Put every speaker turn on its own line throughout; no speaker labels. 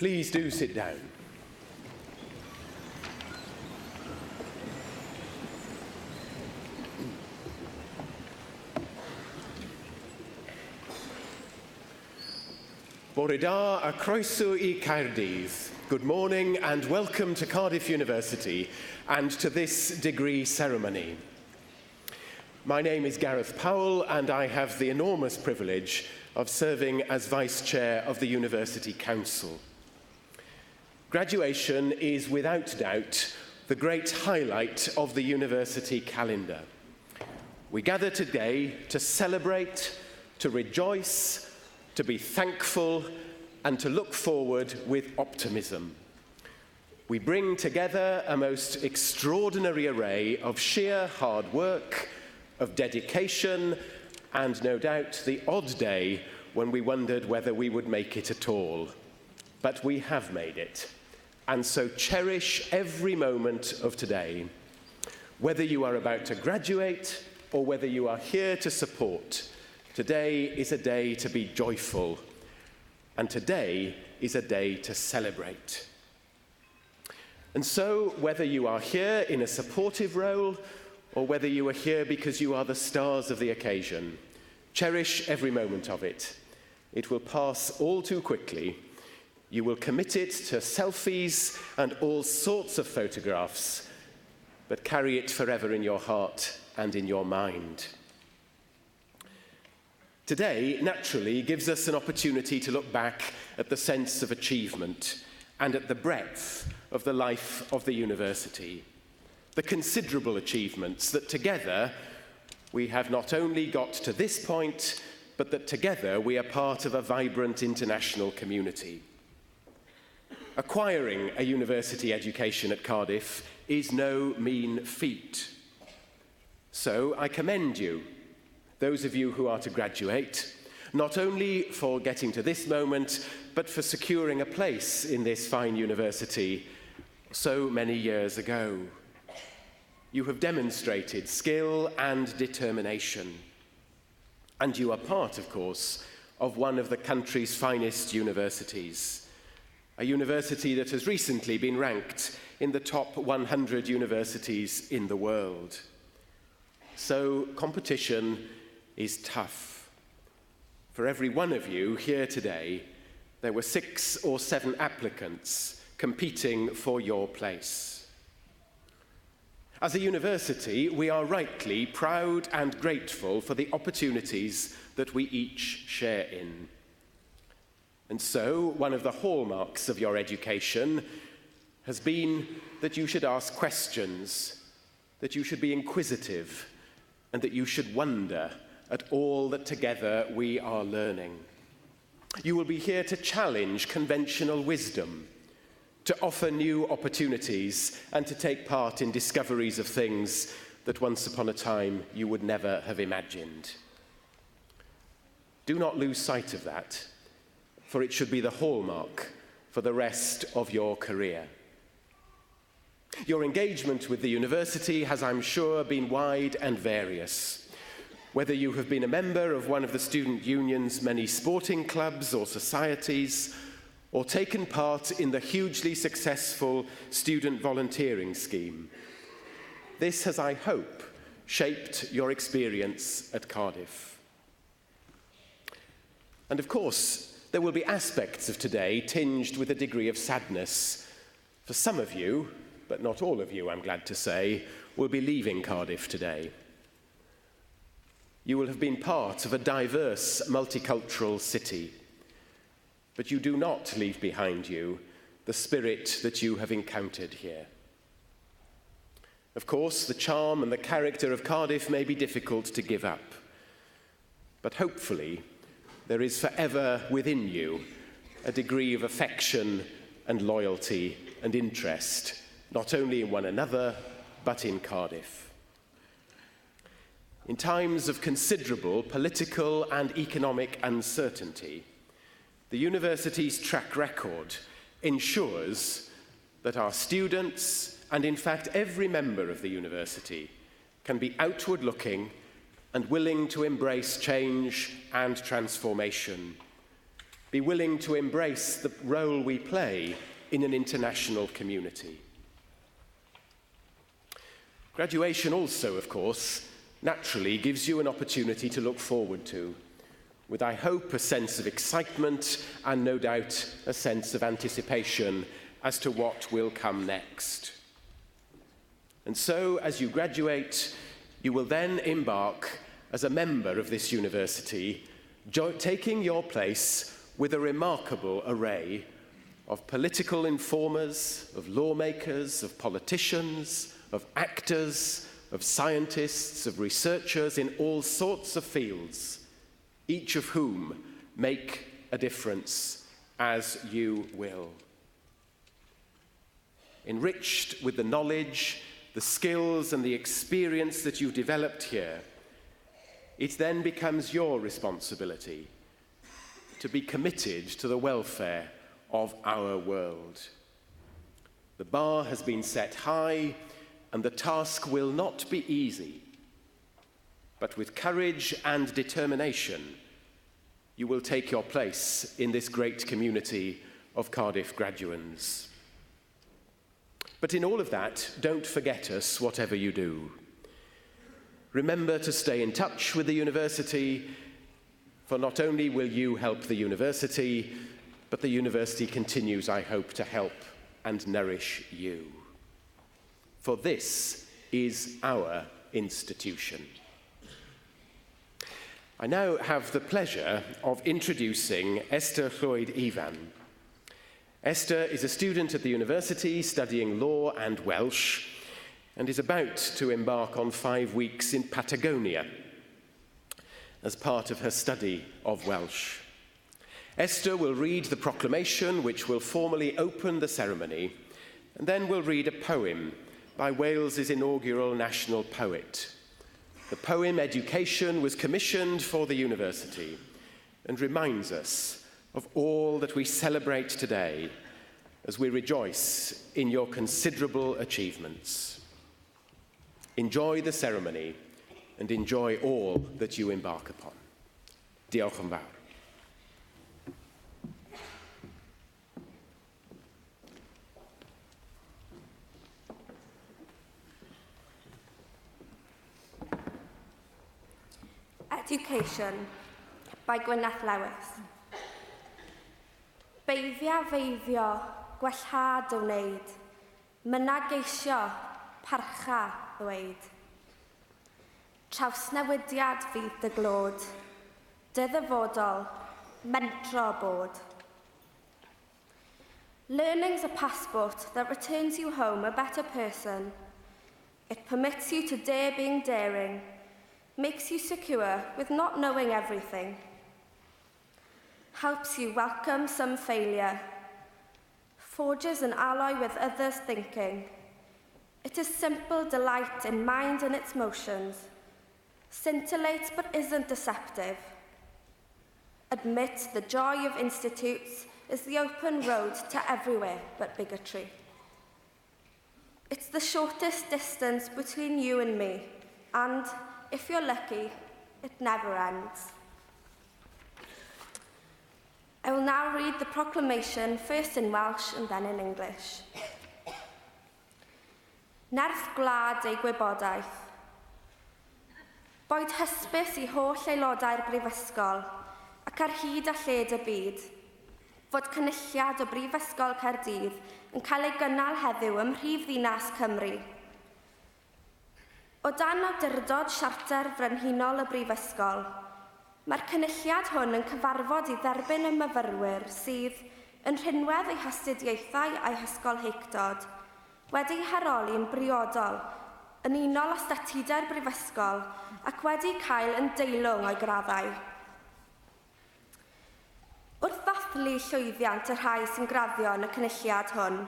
Please do sit down. Bore da a croeso I Caerdydd. Good morning and welcome to Cardiff University and to this degree ceremony. My name is Gareth Powell and I have the enormous privilege of serving as Vice Chair of the University Council. Graduation is without doubt the great highlight of the university calendar. We gather today to celebrate, to rejoice, to be thankful, and to look forward with optimism. We bring together a most extraordinary array of sheer hard work, of dedication, and no doubt the odd day when we wondered whether we would make it at all. But we have made it. And so cherish every moment of today. Whether you are about to graduate or whether you are here to support, today is a day to be joyful. And today is a day to celebrate. And so, whether you are here in a supportive role or whether you are here because you are the stars of the occasion, cherish every moment of it. It will pass all too quickly. You will commit it to selfies and all sorts of photographs, but carry it forever in your heart and in your mind. Today, naturally, gives us an opportunity to look back at the sense of achievement and at the breadth of the life of the university. The considerable achievements that together we have not only got to this point, but that together we are part of a vibrant international community. Acquiring a university education at Cardiff is no mean feat. So I commend you, those of you who are to graduate, not only for getting to this moment, but for securing a place in this fine university so many years ago. You have demonstrated skill and determination. And you are part, of course, of one of the country's finest universities, a university that has recently been ranked in the top 100 universities in the world. So competition is tough. For every one of you here today, there were 6 or 7 applicants competing for your place. As a university, we are rightly proud and grateful for the opportunities that we each share in. And so, one of the hallmarks of your education has been that you should ask questions, that you should be inquisitive, and that you should wonder at all that together we are learning. You will be here to challenge conventional wisdom, to offer new opportunities, and to take part in discoveries of things that once upon a time you would never have imagined. Do not lose sight of that, for it should be the hallmark for the rest of your career. Your engagement with the university has, I'm sure, been wide and various. Whether you have been a member of one of the student union's many sporting clubs or societies, or taken part in the hugely successful student volunteering scheme, this has, I hope, shaped your experience at Cardiff. And of course, there will be aspects of today tinged with a degree of sadness. For some of you, but not all of you, I'm glad to say, will be leaving Cardiff today. You will have been part of a diverse, multicultural city, but you do not leave behind you the spirit that you have encountered here. Of course, the charm and the character of Cardiff may be difficult to give up, but hopefully there is forever within you a degree of affection and loyalty and interest, not only in one another, but in Cardiff. In times of considerable political and economic uncertainty, the university's track record ensures that our students, and in fact every member of the university, can be outward-looking and willing to embrace change and transformation. be willing to embrace the role we play in an international community. Graduation also, of course, naturally gives you an opportunity to look forward to, with, I hope, a sense of excitement and no doubt a sense of anticipation as to what will come next. And so, as you graduate, you will then embark as a member of this university, taking your place with a remarkable array of political informers, of lawmakers, of politicians, of actors, of scientists, of researchers in all sorts of fields, each of whom make a difference as you will. Enriched with the knowledge, the skills and the experience that you've developed here, it then becomes your responsibility to be committed to the welfare of our world. The bar has been set high, and the task will not be easy. But with courage and determination, you will take your place in this great community of Cardiff graduands. But in all of that, don't forget us, whatever you do. Remember to stay in touch with the university, for not only will you help the university, but the university continues, I hope, to help and nourish you. For this is our institution. I now have the pleasure of introducing Esther Llwyd-Ifan. Esther is a student at the university studying law and Welsh and is about to embark on 5 weeks in Patagonia as part of her study of Welsh. Esther will read the proclamation which will formally open the ceremony, and then will read a poem by Wales's inaugural national poet. The poem Education was commissioned for the university and reminds us of all that we celebrate today as we rejoice in your considerable achievements. Enjoy the ceremony and enjoy all that you embark upon. Diolch yn fawr.
Education by Gwyneth Lewis. Feifio, gwellhad o wneud, mynageisio, parcha ddweud. Trawsnewidiad fydd dy glod, dy ddyfodol, mentro bod. Learning's a passport that returns you home a better person. It permits you to dare being daring, makes you secure with not knowing everything, helps you welcome some failure, forges an ally with others' thinking. It is simple delight in mind and its motions, scintillates but isn't deceptive. Admits the joy of institutes is the open road to everywhere but bigotry. It's the shortest distance between you and me, and if you're lucky, it never ends. I will now read the proclamation, first in Welsh and then in English. Nerth gwlad ei gwybodaeth. Boed hysbys i holl aelodau'r Brifysgol ac ar hyd a lled y byd, fod cynulliad o Brifysgol Caerdydd yn cael ei gynnal heddiw ym Mhrifddinas Cymru. O dan awdurdod Siarter Frenhinol y Brifysgol, mae'r cynulliad hwn yn cyfarfod i dderbyn y myfyrwyr sydd, yn rhinwedd eu hastudiaethau a'i hysgol heictod, wedi'u haroli'n briodol, yn unol â statudau'r Brifysgol ac wedi cael yn deilwng o'i graddau. Wrth ddathlu llwyddiant y rhai sy'n graddio yn y cynulliad hwn,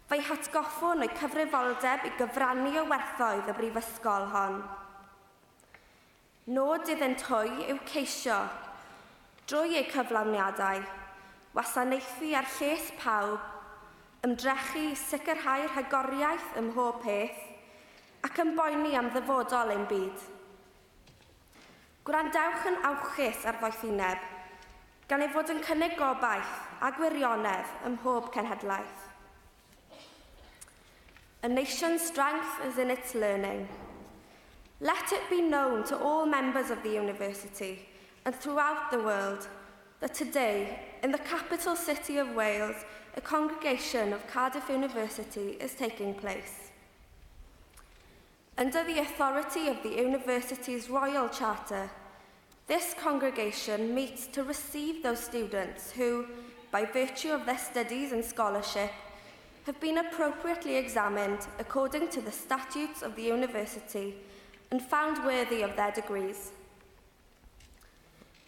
fe'i hatgoffwn o'i cyfrifoldeb i gyfrannu o werthoedd y Brifysgol hon. Nod iddynt hwy yw ceisio, drwy ei cyflawniadau, wasanaethu ar lles pawb, ymdrechu i sicrhau rhagoriaeth ym mhob peth, ac yn boeni am ddyfodol ein byd. Gwrandewch yn awchus ar ddoethineb, gan ei fod yn cynnig gobaith a gwirionedd ym mhob cenhedlaeth. A nation's strength is in its learning. Let it be known to all members of the university and throughout the world that today, in the capital city of Wales, a congregation of Cardiff University is taking place. Under the authority of the university's Royal Charter, this congregation meets to receive those students who, by virtue of their studies and scholarship, have been appropriately examined according to the statutes of the university and found worthy of their degrees.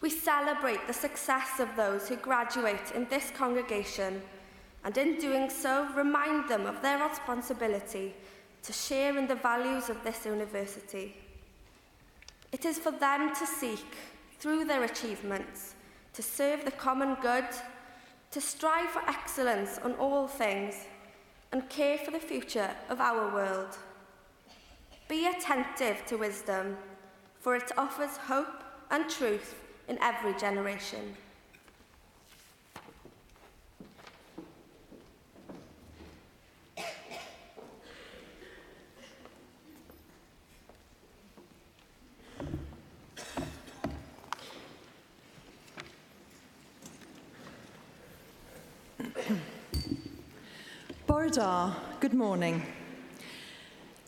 We celebrate the success of those who graduate in this congregation, and in doing so, remind them of their responsibility to share in the values of this university. It is for them to seek, through their achievements, to serve the common good, to strive for excellence on all things, and care for the future of our world. Be attentive to wisdom, for it offers hope and truth in every generation.
Bore da, good morning.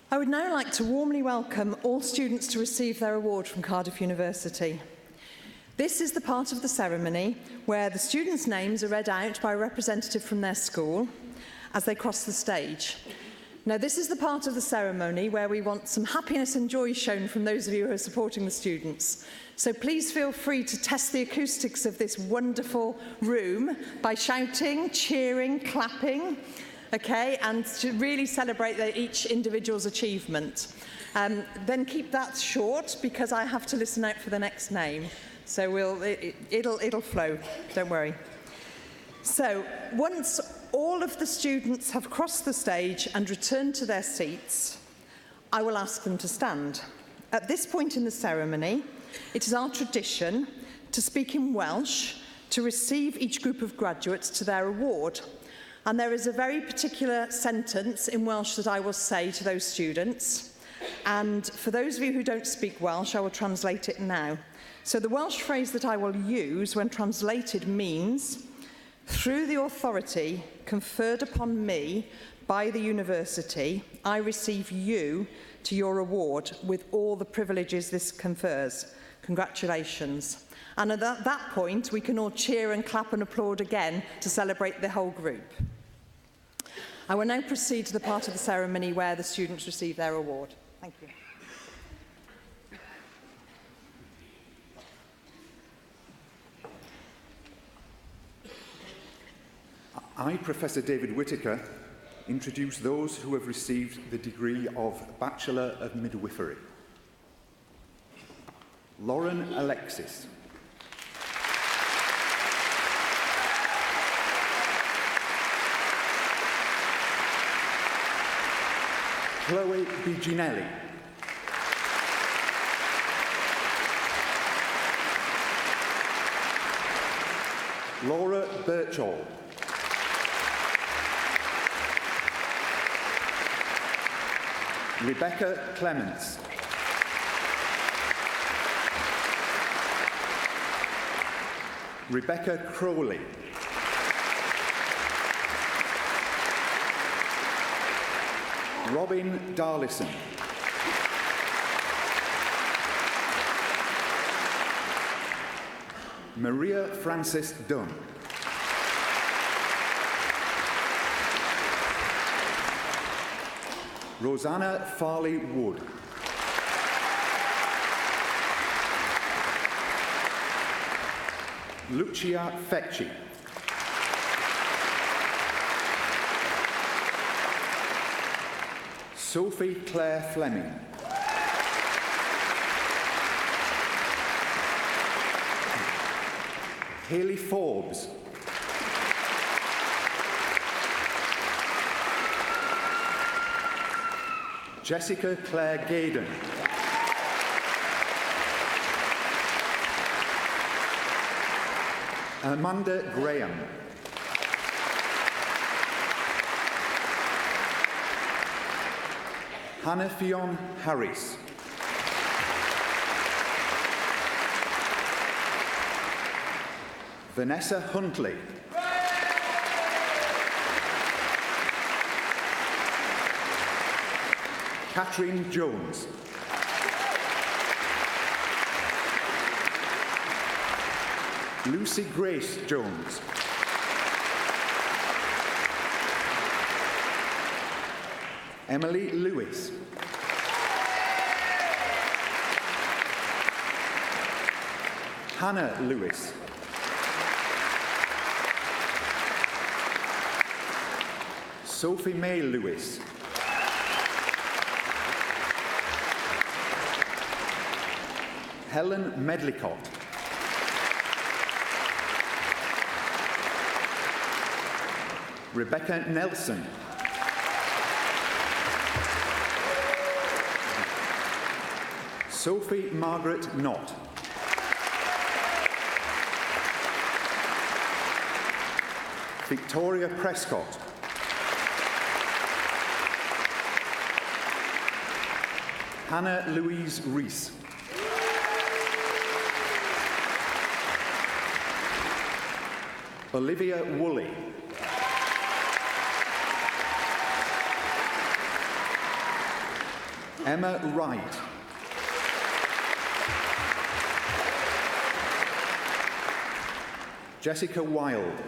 I would now like to warmly welcome all students to receive their award from Cardiff University. This is the part of the ceremony where the students' names are read out by a representative from their school as they cross the stage. Now, this is the part of the ceremony where we want some happiness and joy shown from those of you who are supporting the students. So please feel free to test the acoustics of this wonderful room by shouting, cheering, clapping, okay, and to really celebrate each individual's achievement. Then keep that short because I have to listen out for the next name. So it'll flow, don't worry. So once all of the students have crossed the stage and returned to their seats, I will ask them to stand. At this point in the ceremony, it is our tradition to speak in Welsh to receive each group of graduates to their award. And there is a very particular sentence in Welsh that I will say to those students. And for those of you who don't speak Welsh, I will translate it now. So the Welsh phrase that I will use when translated means, through the authority conferred upon me by the university, I receive you to your award with all the privileges this confers. Congratulations. And at that point, we can all cheer and clap and applaud again to celebrate the whole group. I will now proceed to the part of the ceremony where the students receive their award. Thank you.
I, Professor David Whittaker, introduce those who have received the degree of Bachelor of Midwifery. Lauren Alexis. Chloe Biginelli. Laura Birchall. Rebecca Clements. Rebecca Crowley. Robin Darlison. Maria Frances Dunn. Rosanna Farley Wood. Lucia Fecci. Sophie Claire Fleming. Hayley Forbes. Jessica Claire Gaydon. Amanda Graham. Hannah Fionn Harris. Vanessa Huntley. Catherine Jones. Lucy Grace Jones. Emily Lewis. Hannah Lewis. Sophie May Lewis. Helen Medlicott. Rebecca Nelson. Sophie Margaret Knott. Victoria Prescott. Hannah Louise Rees. Olivia Woolley. Emma Wright. Jessica Wilde.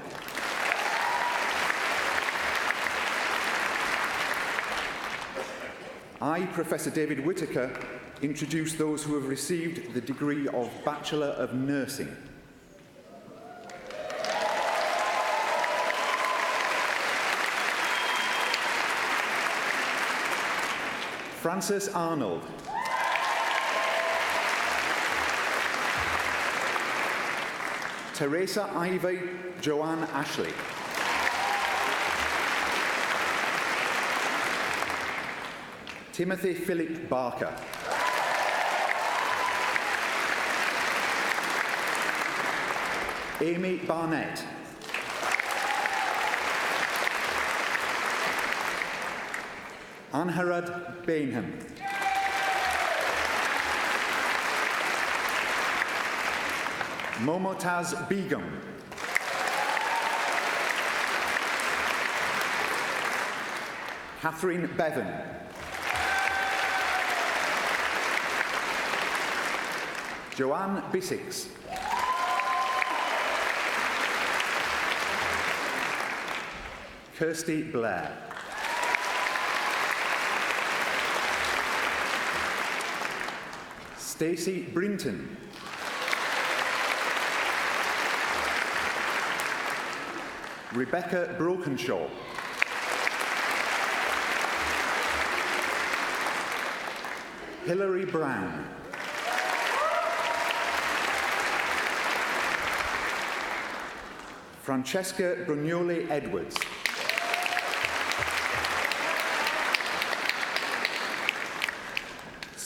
I, Professor David Whitaker, introduce those who have received the degree of Bachelor of Nursing. Frances Arnold. Teresa Ivy Joanne Ashley. Timothy Philip Barker. Amy Barnett. Anharad Bainham. Momotaz Begum. Catherine Bevan. Joanne Bissix. Kirsty Blair. Stacey Brinton. Rebecca Brokenshaw. Hilary Brown. Francesca Brugnoli Edwards.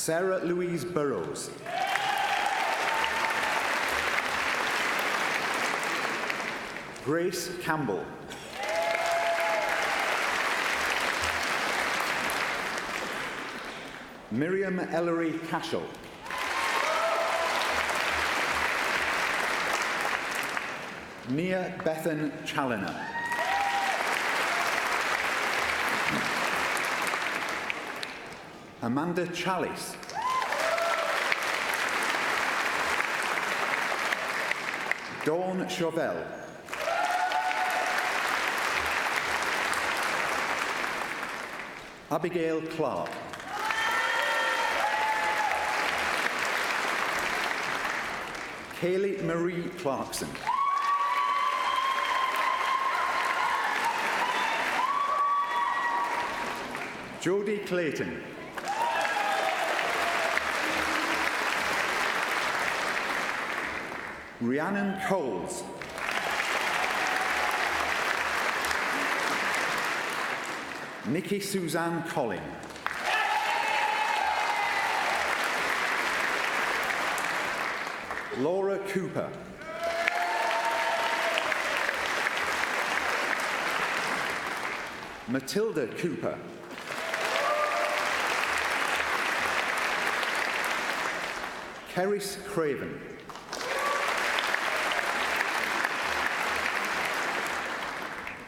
Sarah Louise Burrows. Grace Campbell. Miriam Ellery Cashel. Nia Bethan Challoner. Amanda Chalice. Dawn Chauvel. Abigail Clark. Kaylee Marie Clarkson. Jodie Clayton. Rhiannon Coles. Nikki Suzanne Collin. Laura Cooper. Matilda Cooper. Keris Craven.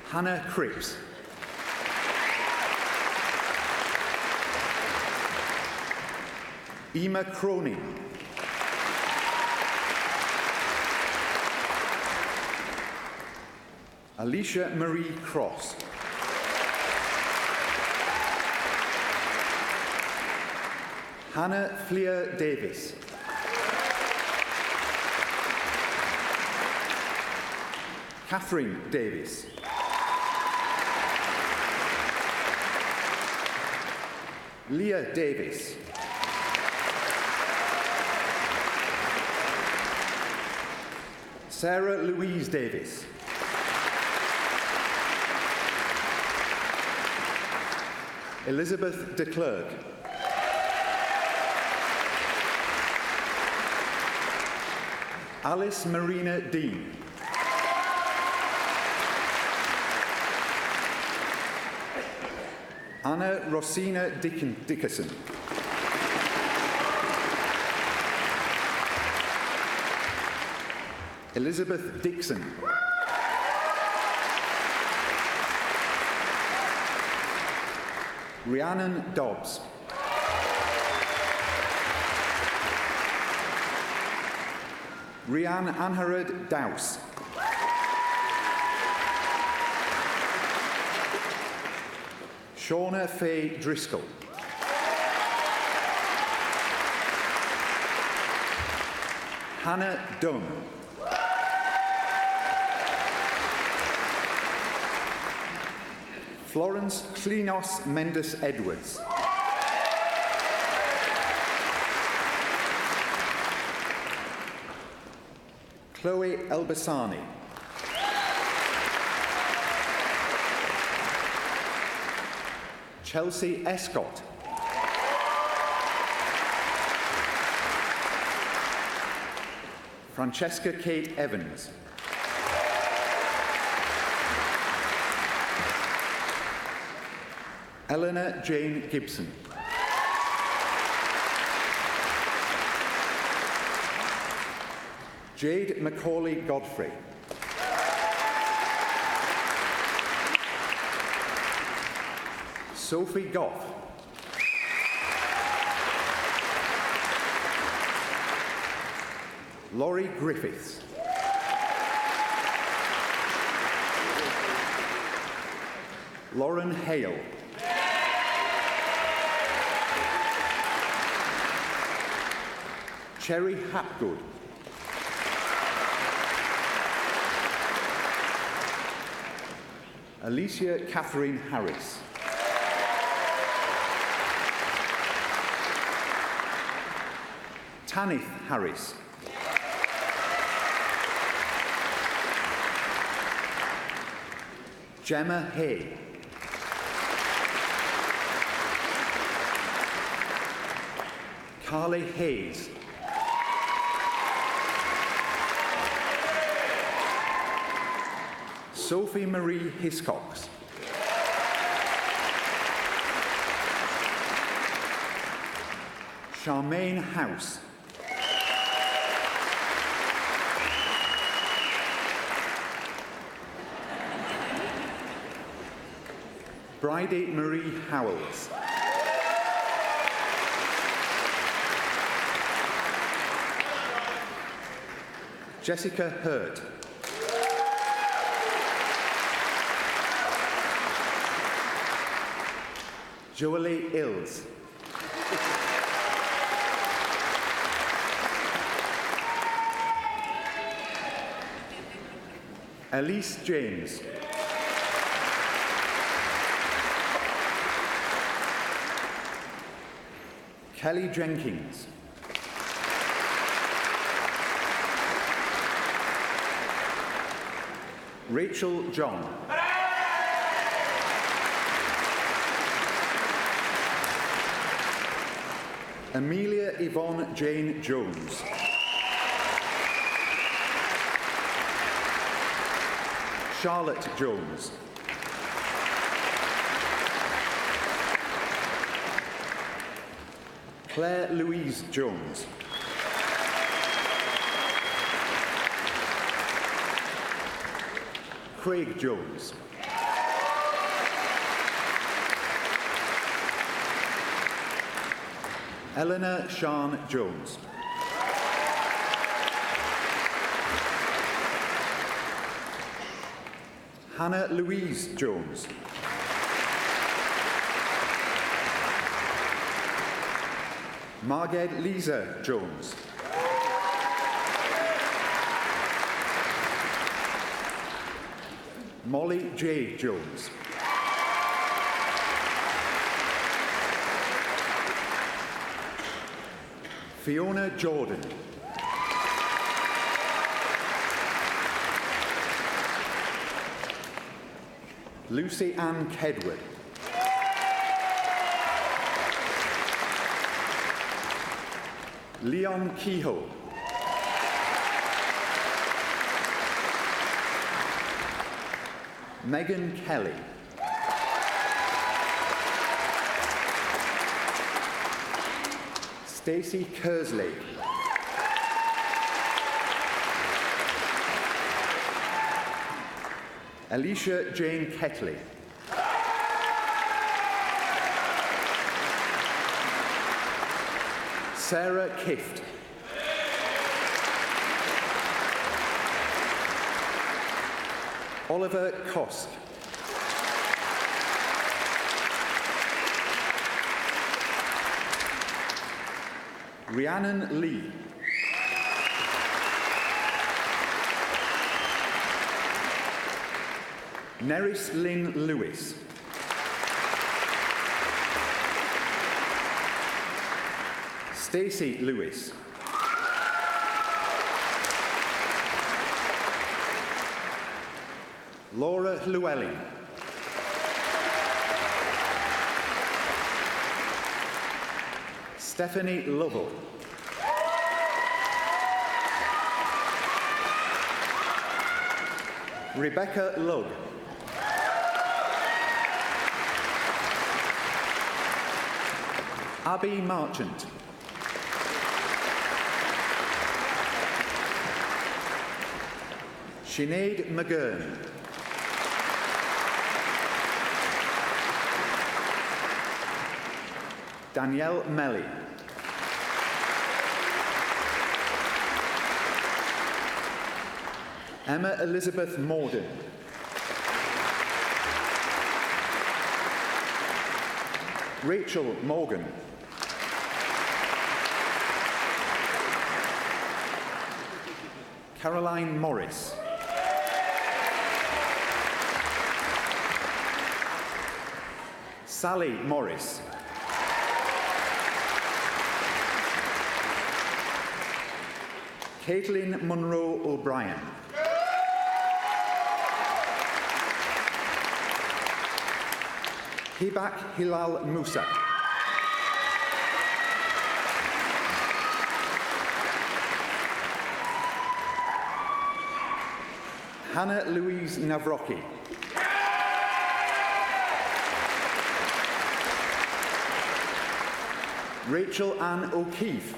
Hannah Cripps. Emma Cronin. Alicia Marie Cross. Hannah Fleer Davis. Catherine Davis. Leah Davis. Sarah Louise Davis. Elizabeth de Klerk. Alice Marina Dean. Anna Rosina Dickerson. Elizabeth Dixon. Rhiannon Dobbs. Rhiann Anharad Douse. Shauna Faye Driscoll. Hannah Dunn. Florence Klinos Mendes Edwards. Chloe Elbasani. Chelsea Escott. Francesca Kate Evans. Eleanor Jane Gibson. Jade Macaulay Godfrey. Sophie Goff. Laurie Griffiths. Lauren Hale. Cherry Hapgood. Alicia Catherine Harris. Tanith Harris. Gemma Hay. Carly Hayes. Sophie Marie Hiscox. Charmaine House. Bridie Marie Howells. Jessica Hurt. Joelle Ills. Elise James. Kelly Jenkins. Rachel John. Amelia Yvonne Jane Jones. Charlotte Jones. Claire Louise Jones. Craig Jones. Eleanor Sian Jones. Hannah Louise Jones. Margaret Lisa Jones. Molly J. Jones. Fiona Jordan. Lucy Ann Kedward. Leon Kehoe. Megan Kelly. Stacey Kersley. Alicia Jane Ketley. Sarah Kift. Oliver Kosk. Rhiannon Lee. Neris Lynn Lewis. Stacey Lewis. Laura Llewellyn. Stephanie Lovell. Rebecca Lugg. Abby Marchant. Sinead McGurn. Danielle Melly. Emma Elizabeth Morden. Rachel Morgan. Caroline Morris. Sally Morris. Caitlin Munro O'Brien. Hibak Hilal Musa. Hannah Louise Navroki. Rachel Ann O'Keefe.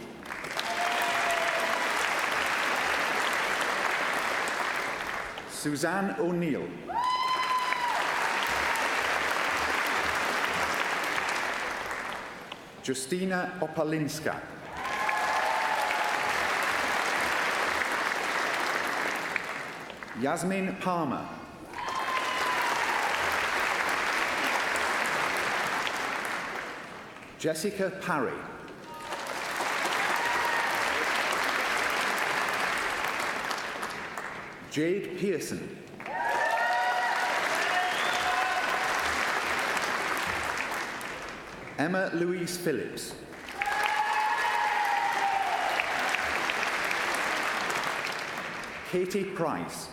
Suzanne O'Neill. Justina Opalinska. Yasmin Palmer. Jessica Parry. Jade Pearson. Emma Louise Phillips. Katie Price.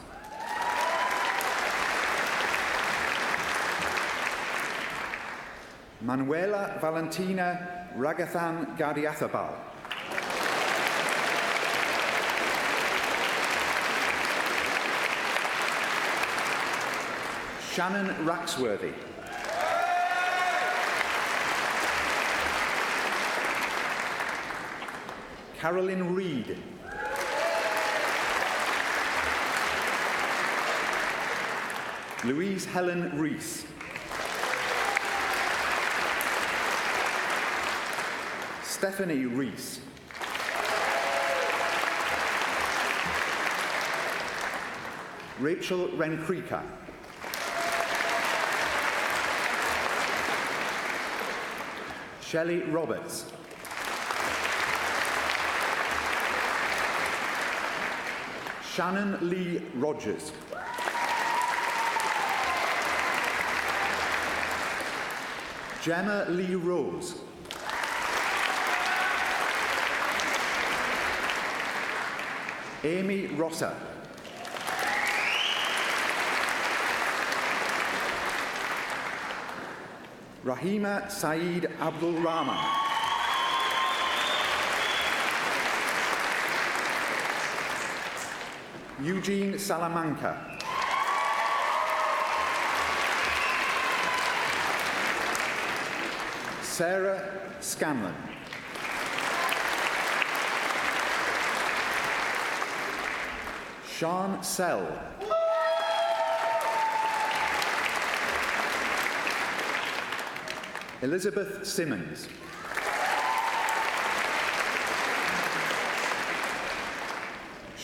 Manuela Valentina Ragathan Gadiathabal. Shannon Raxworthy. Carolyn Reid. Louise Helen Rees. Stephanie Rees. Rachel Renkrika. Shelley Roberts. Shannon Lee Rogers. Gemma Lee Rose. Amy Rosser. Rahima Saeed Abdul Rahman. Eugene Salamanca. Sarah Scanlon. Sean Sell. Elizabeth Simmons.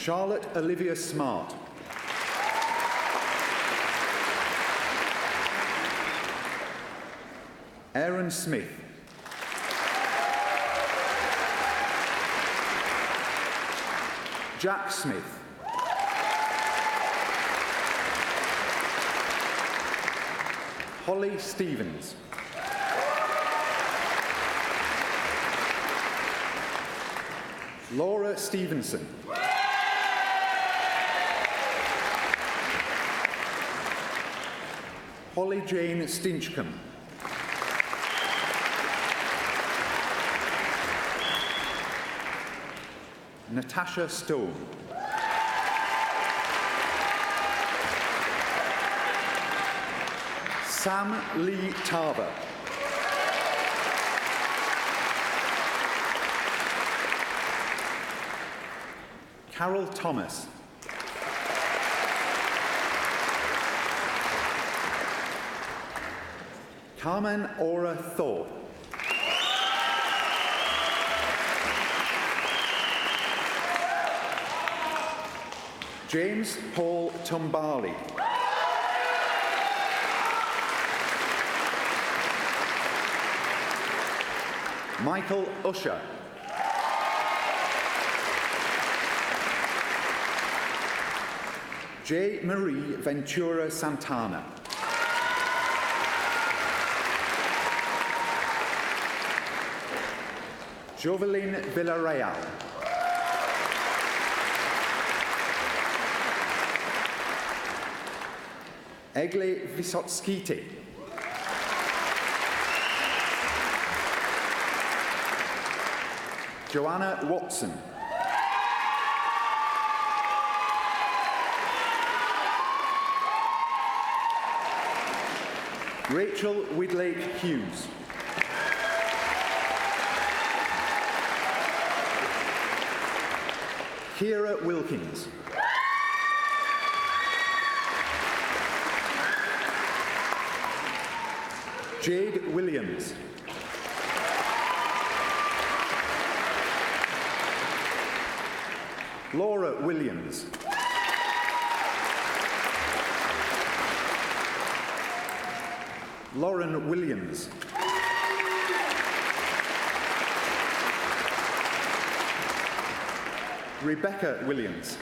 Charlotte Olivia Smart. Aaron Smith. Jack Smith. Holly Stevens. Laura Stevenson. Holly Jane Stinchcombe. Natasha Stone. Sam Lee Tarver. Carol Thomas. Carmen Ora Thorpe. James Paul Tumbali. Michael Usher. J. Marie Ventura Santana. Jovelyn Villarreal. Egle Vysotskite. Joanna Watson. Rachel Widlake Hughes. Kira Wilkins. Jade Williams. Laura Williams. Lauren Williams. Rebecca Williams.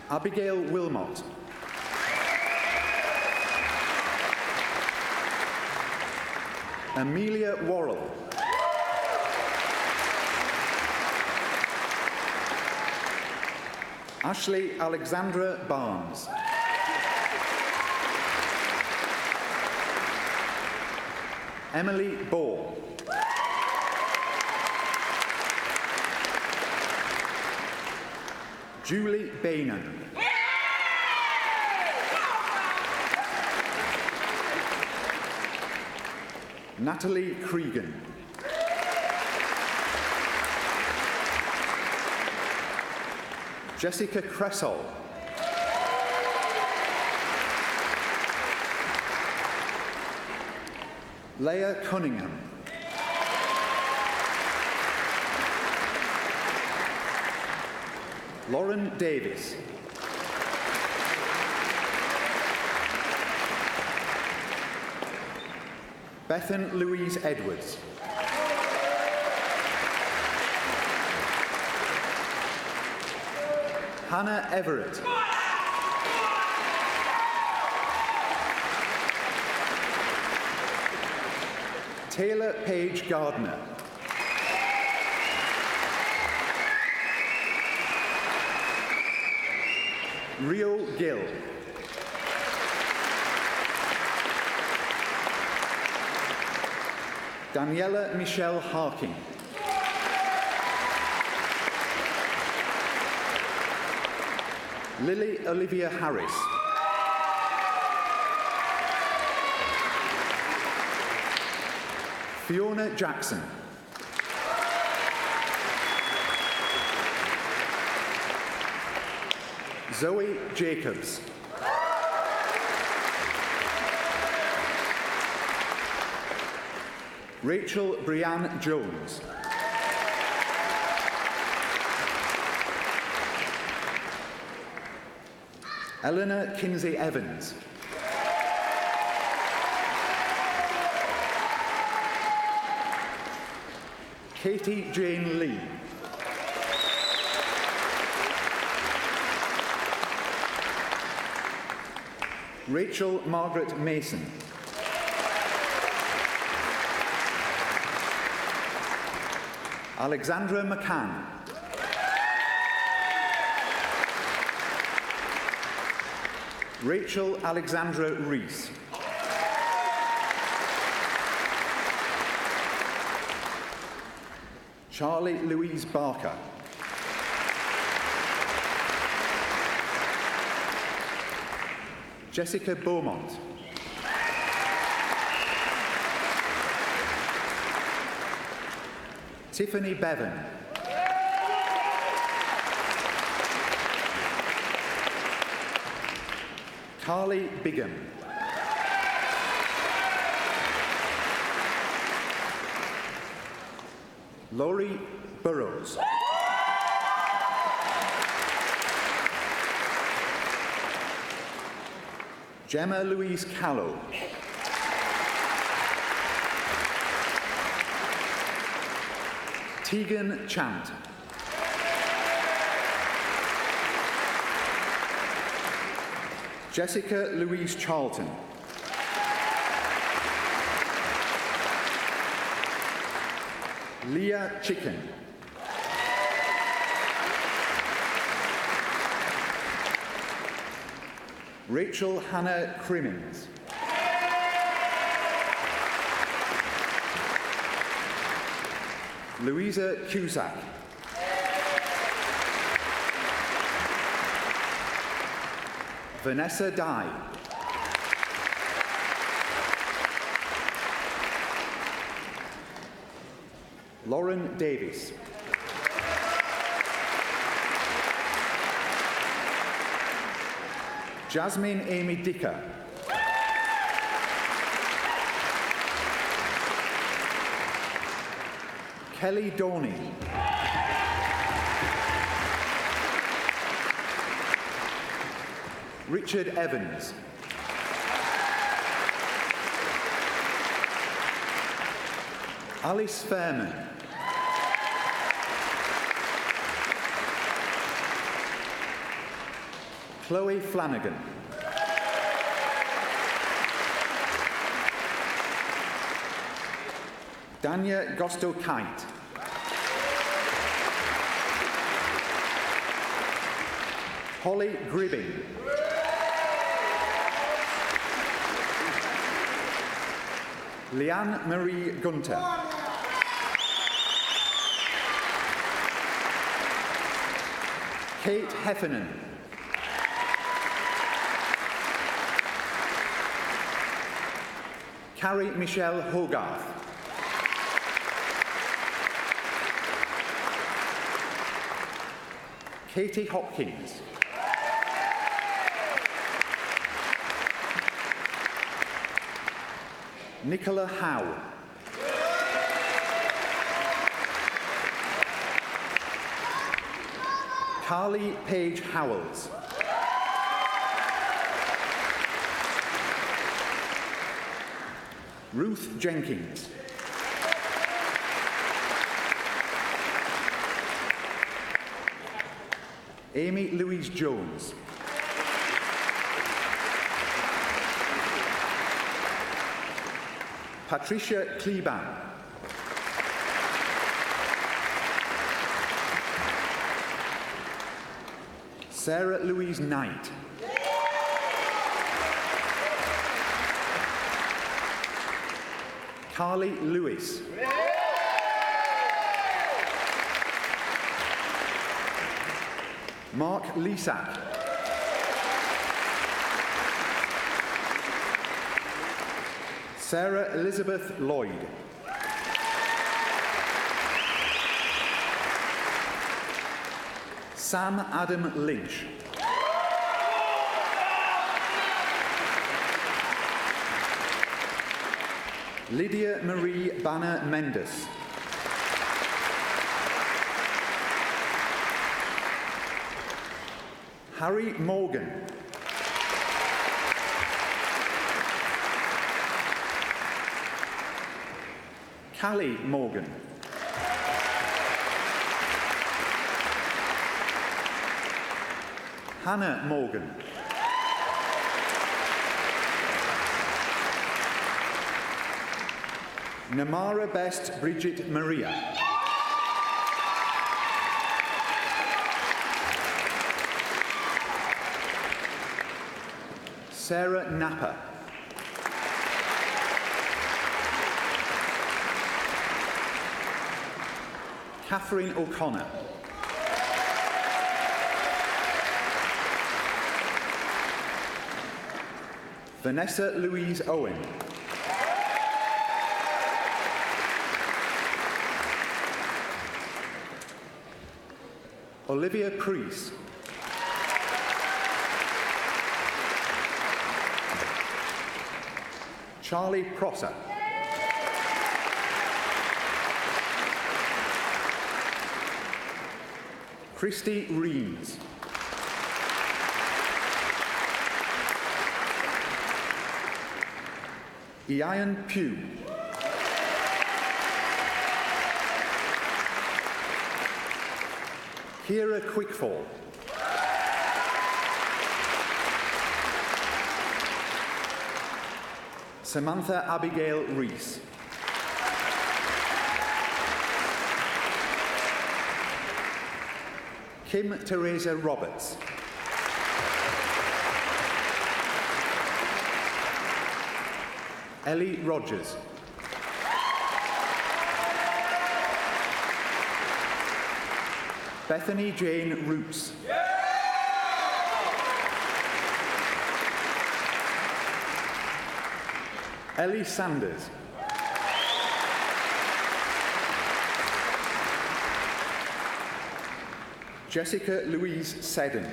Abigail Wilmot. Amelia Worrell. Ashley Alexandra Barnes. Emily Ball. Julie Bainan. Natalie Cregan. Jessica Cressall. Leah Cunningham. Lauren Davis. Bethan Louise Edwards. Hannah Everett. Taylor Page Gardner. Rio Gill. Daniela Michelle Harking. Lily Olivia Harris. Fiona Jackson. Zoe Jacobs. Rachel Brianne Jones. Eleanor Kinsey Evans. Katie Jane Lee. Rachel Margaret Mason. Alexandra McCann. Rachel Alexandra Rees. Charlie Louise Barker. Jessica Beaumont. Tiffany Bevan. Carly Bigham. Laurie Burrows. Gemma Louise Callow. Tegan Chant. Jessica Louise Charlton. Leah Chicken. Rachel Hannah Crimmins. Louisa Cusack. Vanessa Dye. Lauren Davies. Jasmine Amy Dicker. Kelly Dorney. Richard Evans. Alice Fairman. Chloe Flanagan. Dania Gosto-Kite. Holly Gribbing. Leanne Marie Gunter. Kate Heffernan. Carrie Michelle Hogarth. Katie Hopkins. Nicola Howe. Carly Page Howells. Ruth Jenkins. Amy Louise Jones. Patricia Kleban. Sarah Louise Knight. Carly Lewis. Mark Lisak. Sarah Elizabeth Lloyd. Sam Adam Lynch. Lydia Marie Banner Mendes. Harry Morgan. Callie Morgan. Hannah Morgan. Namara Best Bridget Maria. Sarah Napper. Catherine O'Connor. Vanessa Louise Owen. Olivia Priest. Charlie Prosser. Christy Reams. Ian Pugh. Kira Quickfall. Samantha Abigail Rees. Kim Teresa Roberts. Ellie Rogers. Bethany Jane Roots. Ellie Sanders. Jessica Louise Seddon.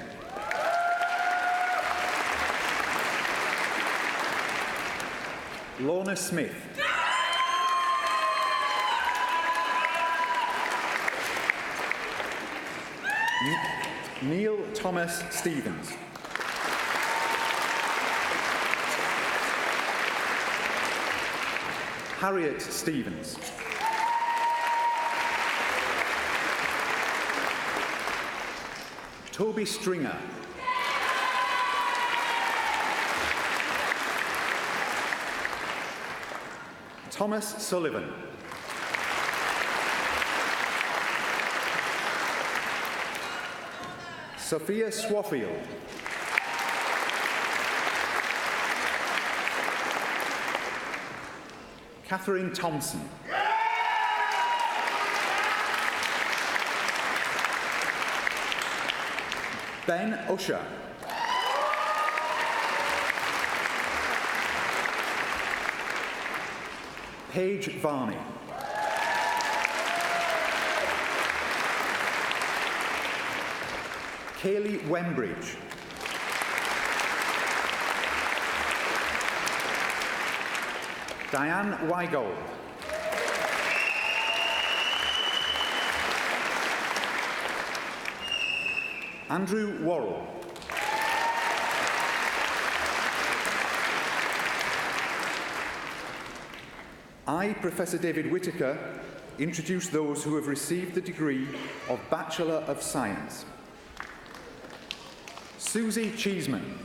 Lorna Smith. Neil Thomas Stevens. Harriet Stevens. Toby Stringer. Thomas Sullivan. Sophia Swaffield. Catherine Thompson. Ben Usher. Paige Varney. Kaylee Wembridge. Diane Weigold. Andrew Worrell. I, Professor David Whitaker, introduce those who have received the degree of Bachelor of Science. Susie Cheeseman.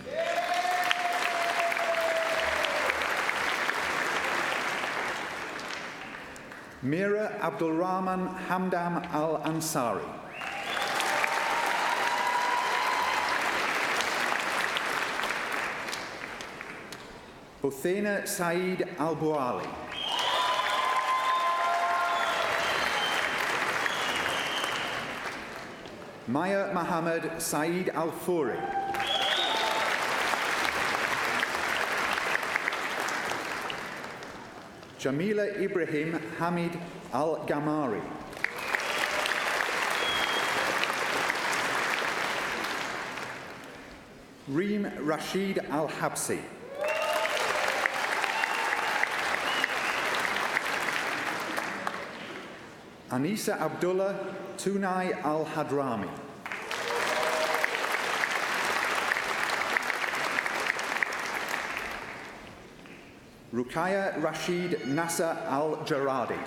Mira Abdulrahman Hamdam Al-Ansari. Bothena Saeed Al-Bouali. Maya Mohammed Saeed Al-Furi. Jamila Ibrahim Hamid Al-Gamari. Reem Rashid Al-Habsi. Anisa Abdullah Tunai Al-Hadrami. Rukaya Rashid Nasser Al-Jaradi.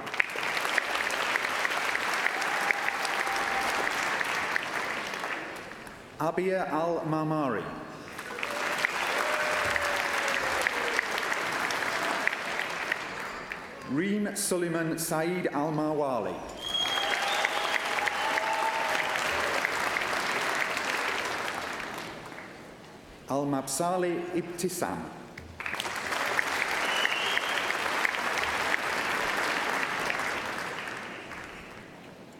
Abia Al-Mamari. Reem Suleiman Saeed Al-Mawali. Al-Mabsali Ibtisam.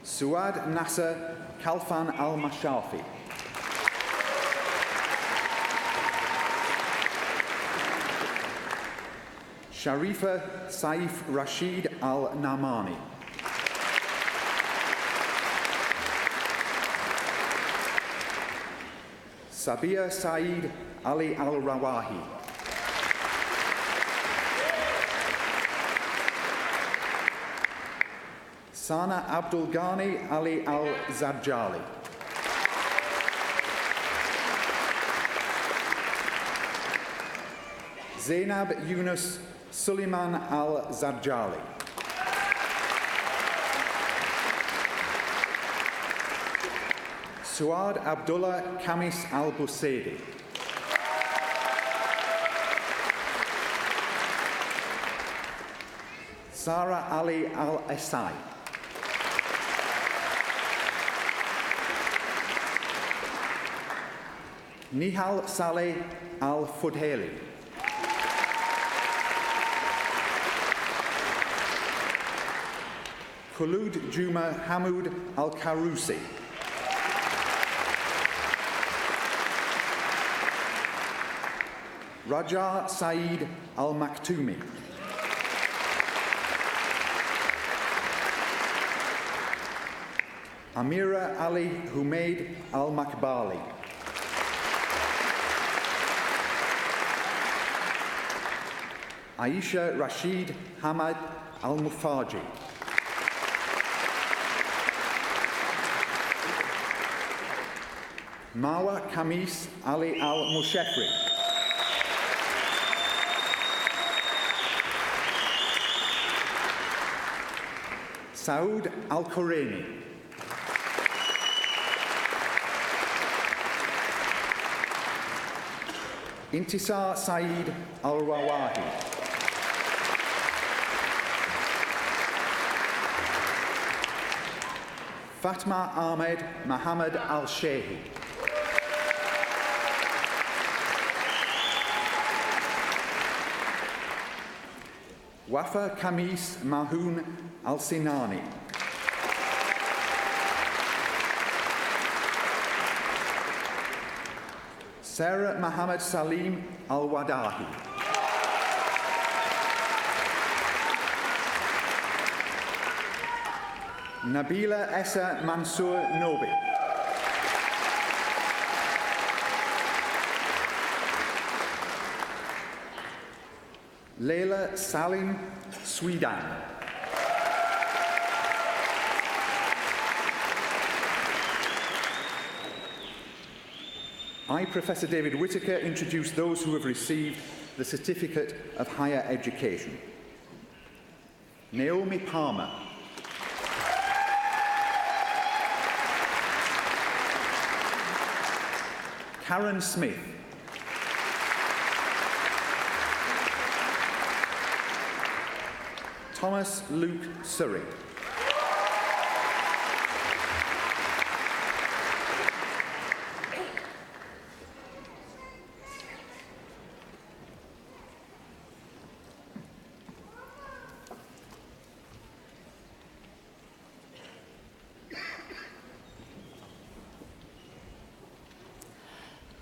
Suad Nasser Kalfan Al-Mashafi. Sharifa Saif Rashid Al-Namani. Sabia Saeed Ali Al-Rawahi. Sana Abdul Ghani Ali Al-Zadjali. Zainab Yunus Suleiman Al-Zadjali. Suad Abdullah Kamis Al-Busaidi. Sarah Ali Al-Esai. Nihal Saleh Al-Fudheli. Khulud Juma Hamoud Al-Karousi. Raja Saeed Al-Maktoumi. Amira Ali Humaid Al-Makbali. Aisha Rashid Hamad Al-Mufaji. Marwa Kamis Ali Al-Mushefri. Saud Al-Qurani. Intisar Saeed Al-Rawahi. Fatma Ahmed Mohammed Al-Shehi. Wafa Kamis Mahoun Al-Sinani. Sarah Mohammed Salim Al-Wadahi. Nabila Essa Mansour Nobi. Leila Salim Swedan. I, Professor David Whittaker, introduce those who have received the Certificate of Higher Education. Naomi Palmer. Karen Smith. Thomas Luke Surrey.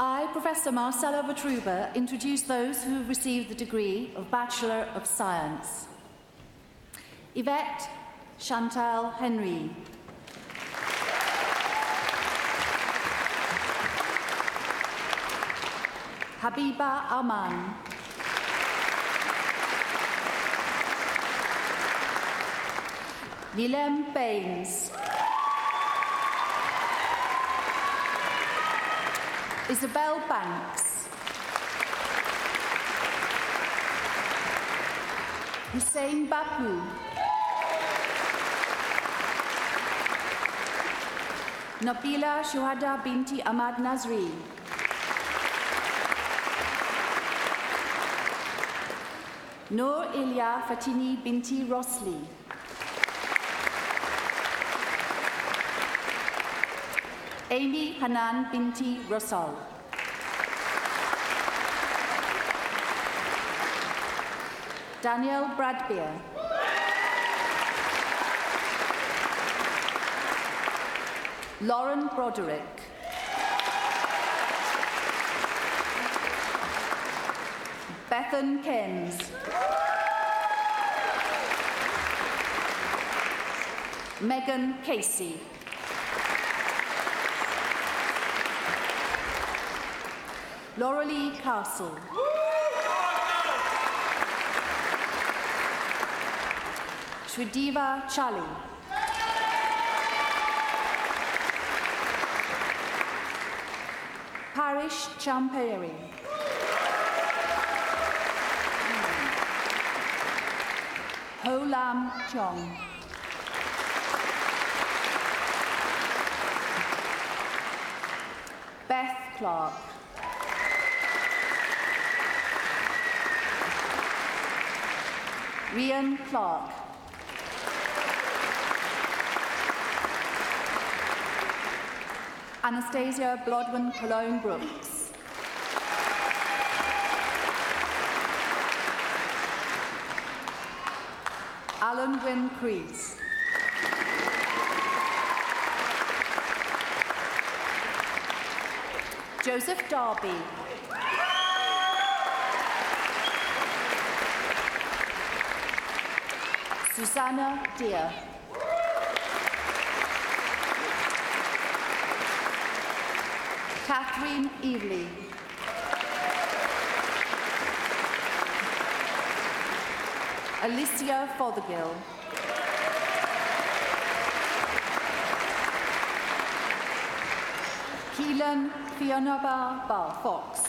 I, Professor Marcella Vitruba, introduce those who have received the degree of Bachelor of Science. Yvette Chantal Henry. Habiba Aman. Willem Baines. Isabel Banks. Hussein Bapu. Nabila Shuhada binti Ahmad Nazri. Noor Ilya Fatini binti Rosli. Amy Hanan binti Rosal. Daniel Bradbeer. Lauren Broderick. Bethan Kens. Megan Casey. Laurelie Castle. Shridiva Chali. Parish Champeri. Ho Lam Chong. Beth Clark. Rian Clark. Anastasia Blodwin Cologne Brooks. Alan Wynne Crease. Joseph Darby. Susanna Deer. Catherine Evely. Alicia Fothergill. Keelan Fionaba Bar Fox.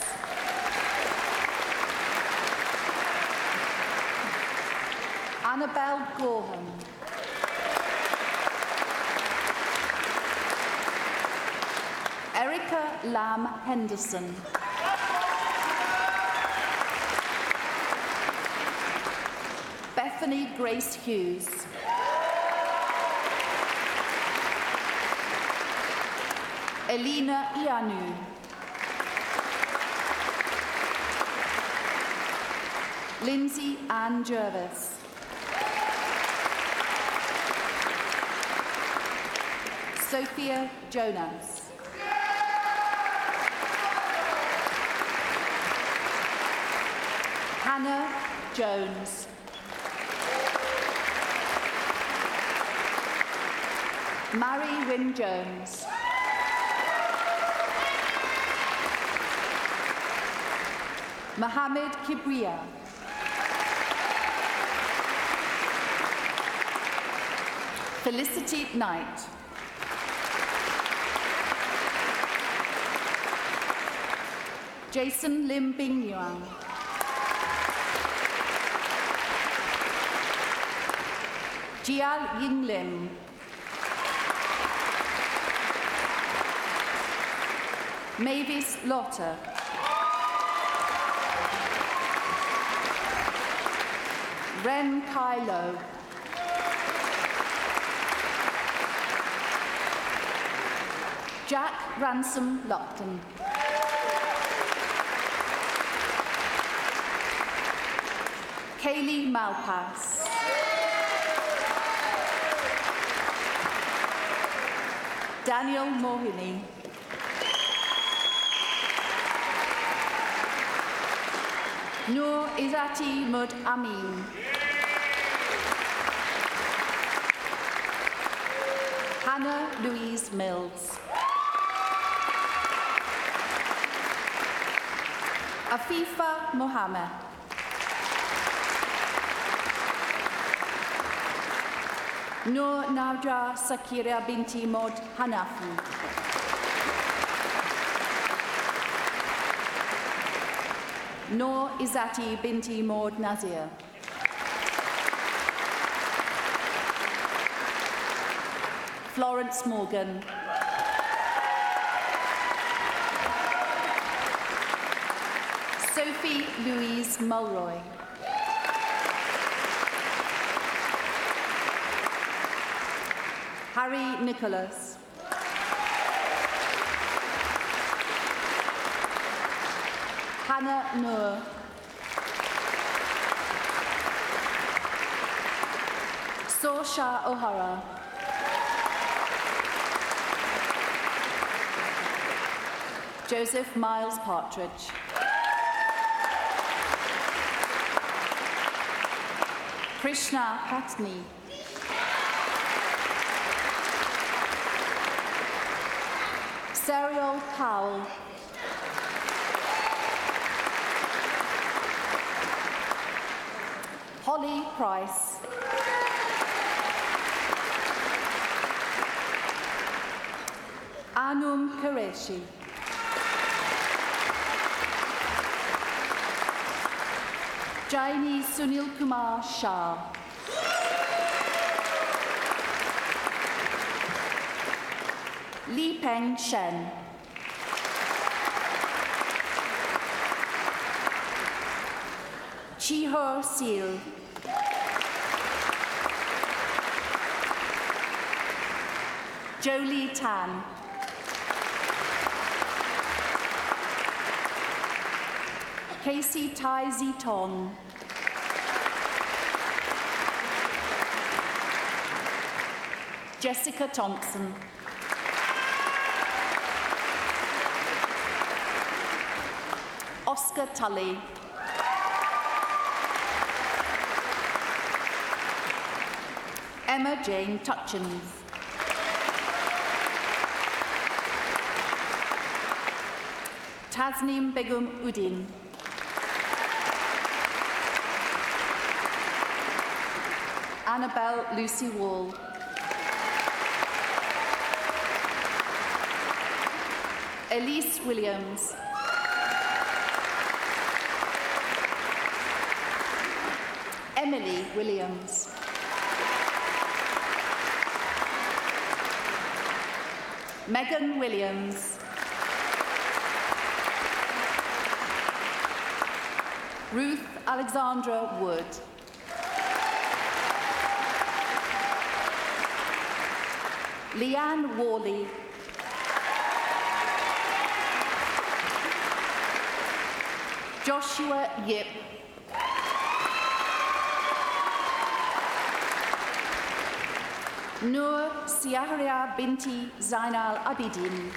Annabelle Gorham. Erica Lamb Henderson. Bethany Grace Hughes. Elena Ianu. Lindsay Ann Jervis. Sophia Jonas. Hannah Jones. Mary Wynne Jones. Mohammed Kibriya. Felicity Knight. Jason Lim Bing Yuan. Jial Ying Lim. Mavis Lotter. Ren Kylo. Jack Ransom Lupton. Kaylee Malpass. Daniel Mohini. Noor Izati Mud Amin. Hannah Louise Mills. Afifa Mohammed. Noor Nawja Sakira Binti Mod Hanafi. Noor Izati Binti Mod Nazir. Florence Morgan. Sophie Louise Mulroy. Harry Nicholas. Hannah Noor. Sorsha O'Hara. Joseph Miles Partridge. Krishna Patni. Serial Powell. Holly Price. Anum Qureshi. Jaini Sunil Kumar Shah. Li Peng Shen. Chi Ho Seal. Jolie Tan. Casey Tai Ziton. Jessica Thompson. Oscar Tully. Emma Jane Tutchins. Tasneem Begum Udin. Annabelle Lucy Wall. Elise Williams. Emily Williams. Megan Williams. Ruth Alexandra Wood. Leanne Worley. Joshua Yip. Noor Siahria Binti Zainal Abidin.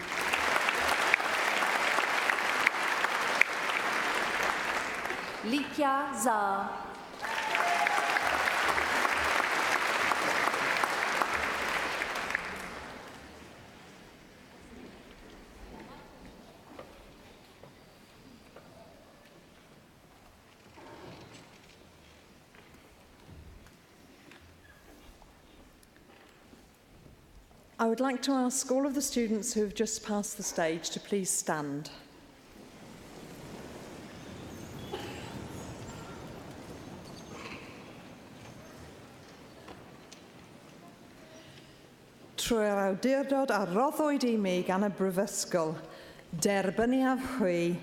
Likya Zah.
I would like to ask all of the students who have just passed the stage to please stand. Trwy'r awdurdod a roddwyd I mi gan y Brifysgol, derbyniaf hwy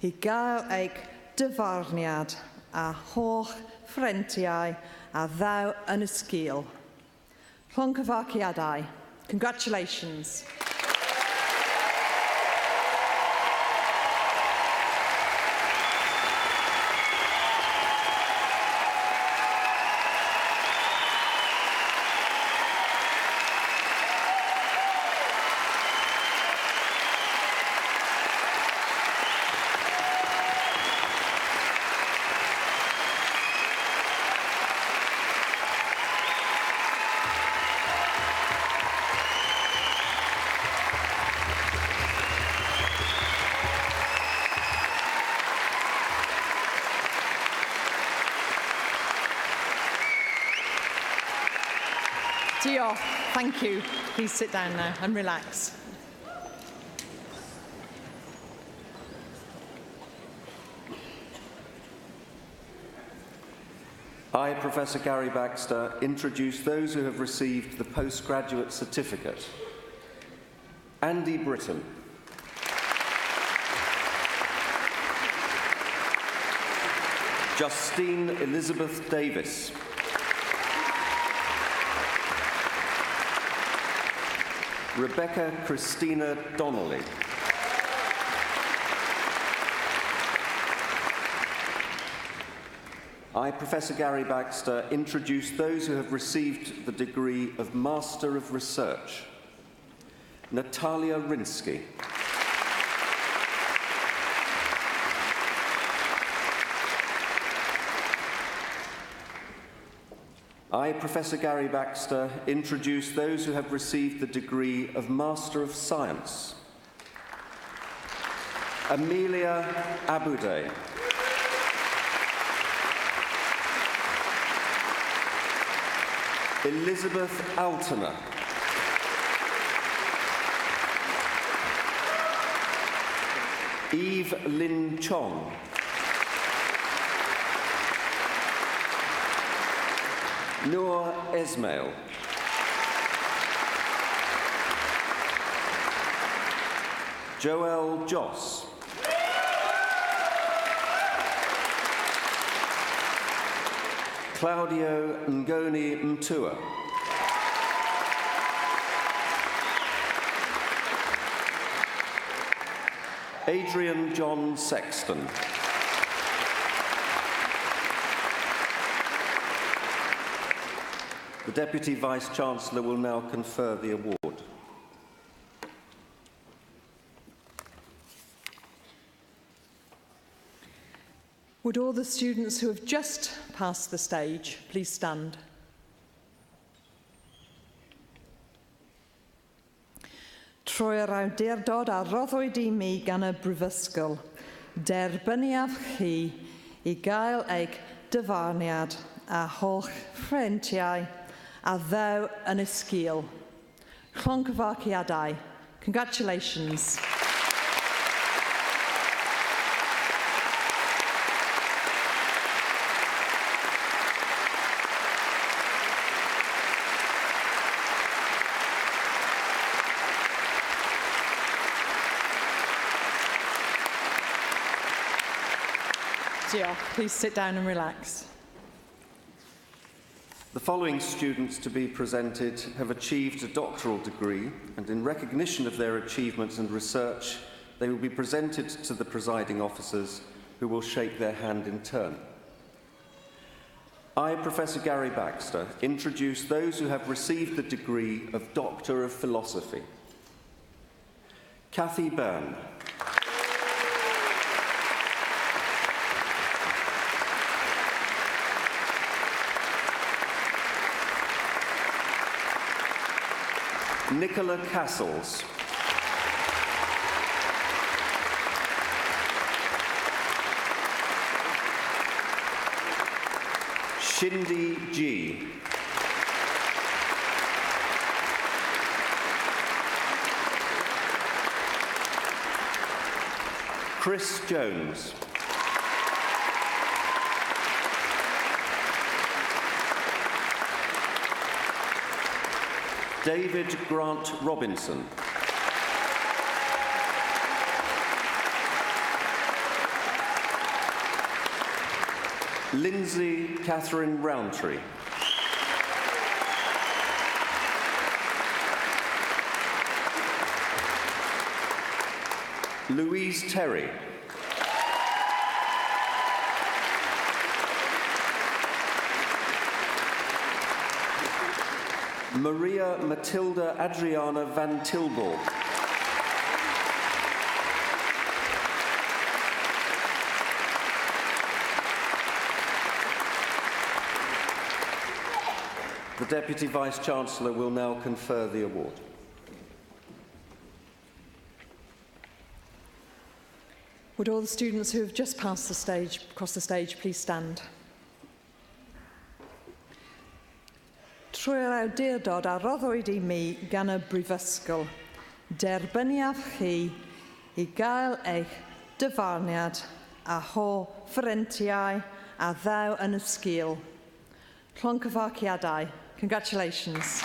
I gael eich dyfarniad a holl ffrentiau a ddaw yn y sgil. Llongyfarchiadau. Congratulations. Diolch. Thank you. Please sit down now and relax.
I, Professor Gary Baxter, introduce those who have received the postgraduate certificate. Andy Britton. Justine Elizabeth Davis. Rebecca Christina Donnelly. I, Professor Gary Baxter, introduce those who have received the degree of Master of Research. Natalia Rinsky. I, Professor Gary Baxter, introduce those who have received the degree of Master of Science. Amelia Abuday. Elizabeth Alterner. Eve Lin Chong. Noor Esmail. Joel Joss. Claudio Ngoni Mtua. Adrian John Sexton. The Deputy Vice-Chancellor will now confer the award.
Would all the students who have just passed the stage please stand? Trwy'r awdurdod a roddwyd I mi gan y Brifysgol, derbyniaf chi I gael eich dyfarniad a holl ffrentiau a ddaw yn y sgil. Llongyfarchiadau. Congratulations. Please sit down and relax.
The following students to be presented have achieved a doctoral degree, and in recognition of their achievements and research, they will be presented to the presiding officers, who will shake their hand in turn. I, Professor Gary Baxter, introduce those who have received the degree of Doctor of Philosophy. Kathy Byrne. Nicola Castles. Shindy G. Chris Jones. David Grant Robinson. Lindsay Catherine Rowntree. Louise Terry. Maria Matilda Adriana van Tilborg. The Deputy Vice-Chancellor will now confer the award.
Would all the students who have just passed the stage, across the stage, please stand? Trwy'r awdurdod a roddwyd I mi gan y Brifysgol, derbyniaf chi I gael eich dyfarniad a ho ffrentiau a ddew yn y sgil. Llongyfarchiadau. Congratulations.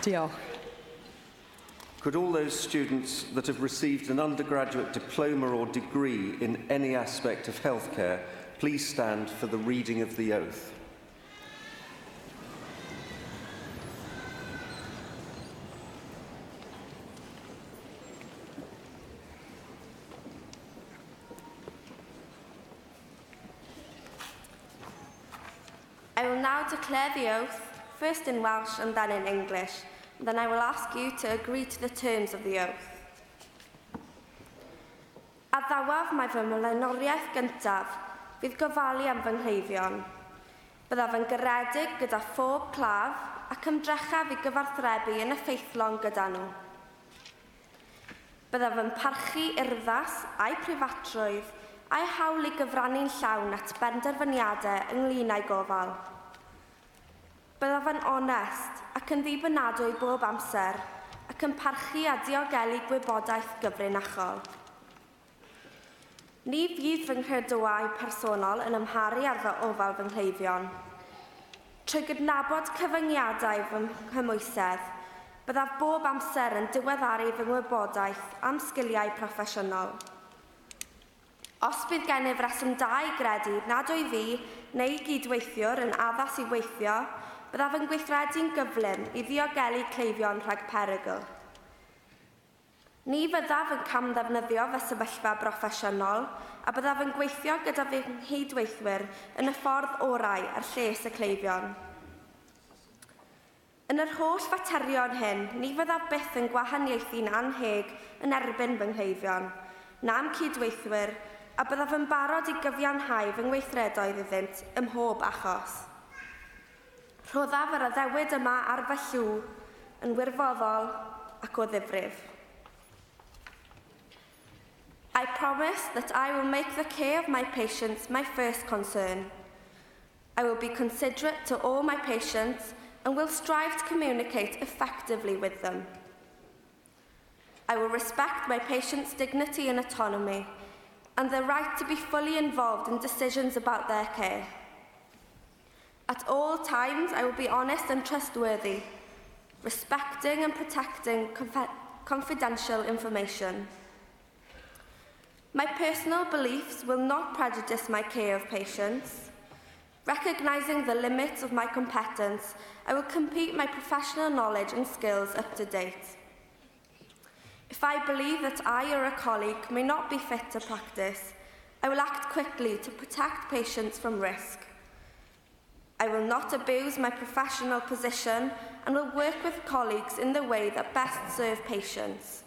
Diolch.
Could all those students that have received an undergraduate diploma or degree in any aspect of healthcare please stand for the reading of the oath?
I will now declare the oath, first in Welsh and then in English. Then I will ask you to agree to the terms of the oath. A ddawaf mae fy mlaenoriaeth gyntaf fydd gofalu am fy nghleifion. Byddaf yn garedig gyda phob claf ac ymdrechaf I gyfarthrebu yn effeithlon gyda nhw. Byddaf yn parchu urddas a'i preifatrwydd a'i hawl I gyfrannu'n llawn at benderfyniadau ynglŷn â'i gofal. Byddaf yn onest ac yn ddibynadwy bob amser ac yn parchu a diogelu gwybodaeth gyfrinachol. Ni fydd fy nghredoau personol yn ymharu ar fy ofal fy nghleifion. Trwy gydnabod cyfyngiadau fy nghymwysedd, byddaf bob amser yn diweddaru fy ngwybodaeth am sgiliau proffesiynol. Os bydd gennyf reswm da I gredu nad o'i fi neu gydweithiwr yn addas I weithio, byddaf yn gweithredu'n gyflym I ddiogelu cleifion rhag perygl. Ni fyddaf yn camddefnyddio fy sefyllfa broffesiynol a byddaf yn gweithio gyda fy nghydweithwyr yn y ffordd orau ar lles y cleifion. Yn yr holl faterion hyn, ni fyddaf byth yn gwahaniaethu'n anheg yn erbyn fy nghleifion, na'm cydweithwyr, a byddaf yn barod I gyfiawnhau fy ngweithredoedd iddynt ym mhob achos. Rhoddaf yr addewid yma ar fy llw yn wirfoddol ac o ddifrif. I promise that I will make the care of my patients my first concern. I will be considerate to all my patients and will strive to communicate effectively with them. I will respect my patients' dignity and autonomy and their right to be fully involved in decisions about their care. At all times, I will be honest and trustworthy, respecting and protecting confidential information. My personal beliefs will not prejudice my care of patients. Recognizing the limits of my competence, I will keep my professional knowledge and skills up to date. If I believe that I or a colleague may not be fit to practice, I will act quickly to protect patients from risk. I will not abuse my professional position and will work with colleagues in the way that best serve patients.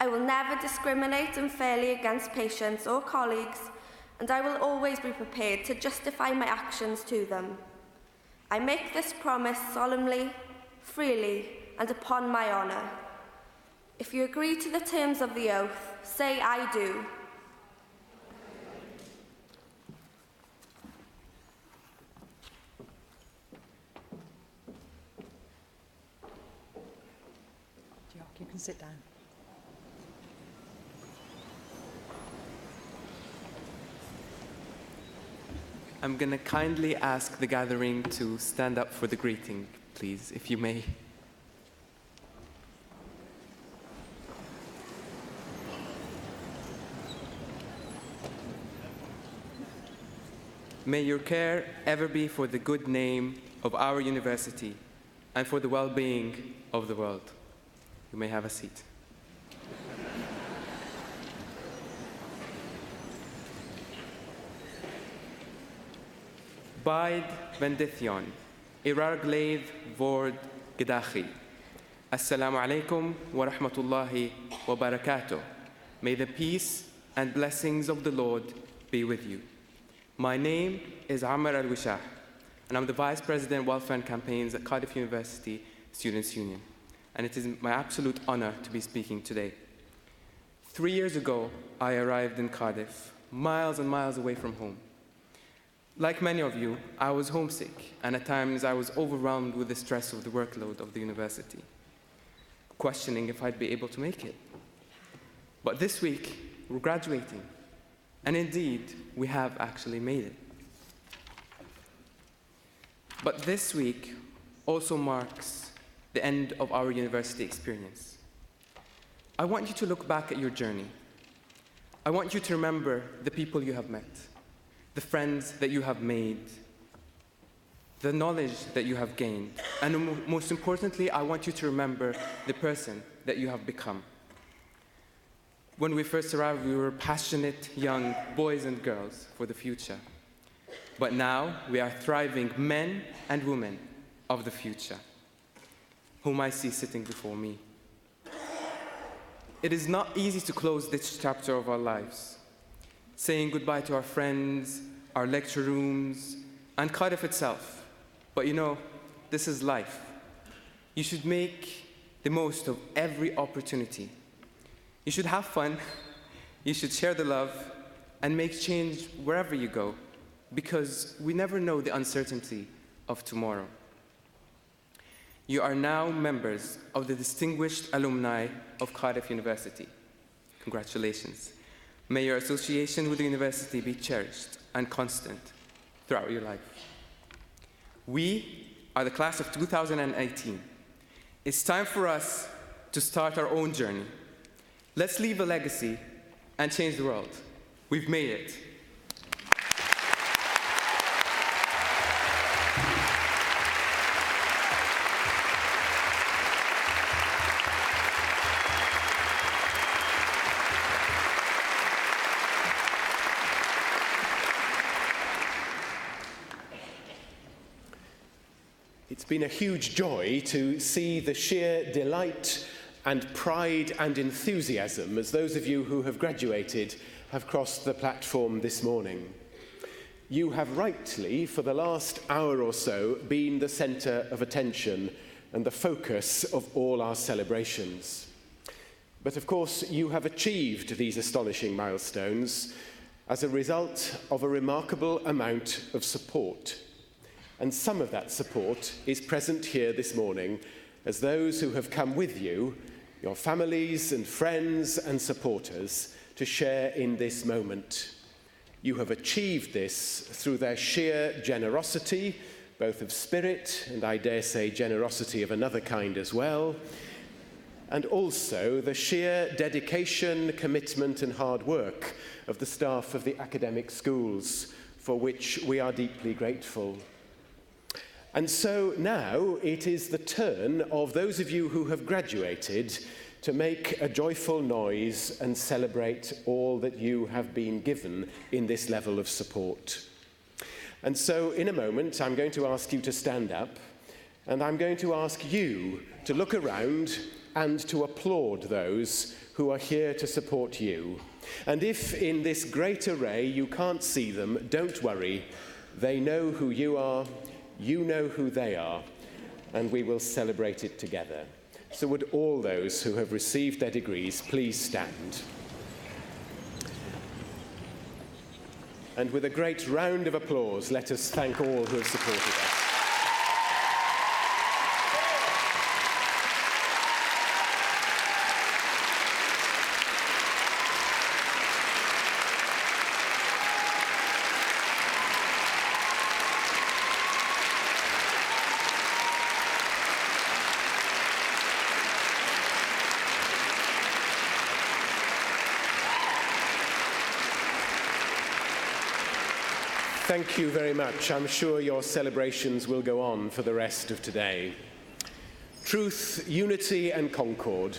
I will never discriminate unfairly against patients or colleagues, and I will always be prepared to justify my actions to them. I make this promise solemnly, freely, and upon my honour. If you agree to the terms of the oath, say I do.
You can sit down.
I'm going to kindly ask the gathering to stand up for the greeting, please, if you may. May your care ever be for the good name of our university and for the well-being of the world. You may have a seat. Baid Bendithion, Irar Glaive Vord Gedachi. Assalamu alaikum wa rahmatullahi wa barakatuh. May the peace and blessings of the Lord be with you. My name is Ammar Al-Wishah, and I'm the Vice President Welfare and Campaigns at Cardiff University Students' Union. And it is my absolute honor to be speaking today. 3 years ago, I arrived in Cardiff, miles and miles away from home. Like many of you, I was homesick, and at times I was overwhelmed with the stress of the workload of the university, questioning if I'd be able to make it. But this week, we're graduating, and indeed, we have actually made it. But this week also marks the end of our university experience. I want you to look back at your journey. I want you to remember the people you have met, the friends that you have made, the knowledge that you have gained, and most importantly, I want you to remember the person that you have become. When we first arrived, we were passionate young boys and girls for the future. But now we are thriving men and women of the future, whom I see sitting before me. It is not easy to close this chapter of our lives, saying goodbye to our friends, our lecture rooms, and Cardiff itself. But you know, this is life. You should make the most of every opportunity. You should have fun, you should share the love, and make change wherever you go, because we never know the uncertainty of tomorrow. You are now members of the distinguished alumni of Cardiff University. Congratulations. May your association with the university be cherished and constant throughout your life. We are the class of 2018. It's time for us to start our own journey. Let's leave a legacy and change the world. We've made it.
It's been a huge joy to see the sheer delight and pride and enthusiasm as those of you who have graduated have crossed the platform this morning. You have rightly, for the last hour or so, been the centre of attention and the focus of all our celebrations. But of course, you have achieved these astonishing milestones as a result of a remarkable amount of support. And some of that support is present here this morning as those who have come with you, your families and friends and supporters, to share in this moment. You have achieved this through their sheer generosity, both of spirit and I dare say generosity of another kind as well, and also the sheer dedication, commitment and hard work of the staff of the academic schools, for which we are deeply grateful. And so now it is the turn of those of you who have graduated to make a joyful noise and celebrate all that you have been given in this level of support. And so in a moment, I'm going to ask you to stand up, and I'm going to ask you to look around and to applaud those who are here to support you. And if in this great array you can't see them, don't worry. They know who you are, You know who they are, and we will celebrate it together. So would all those who have received their degrees please stand. And with a great round of applause, let us thank all who have supported us. Thank you very much. I'm sure your celebrations will go on for the rest of today. Truth, unity and concord,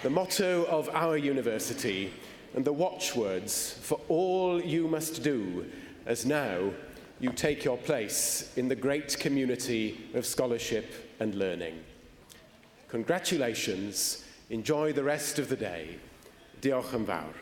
the motto of our university and the watchwords for all you must do as now you take your place in the great community of scholarship and learning. Congratulations. Enjoy the rest of the day. Diolch yn fawr.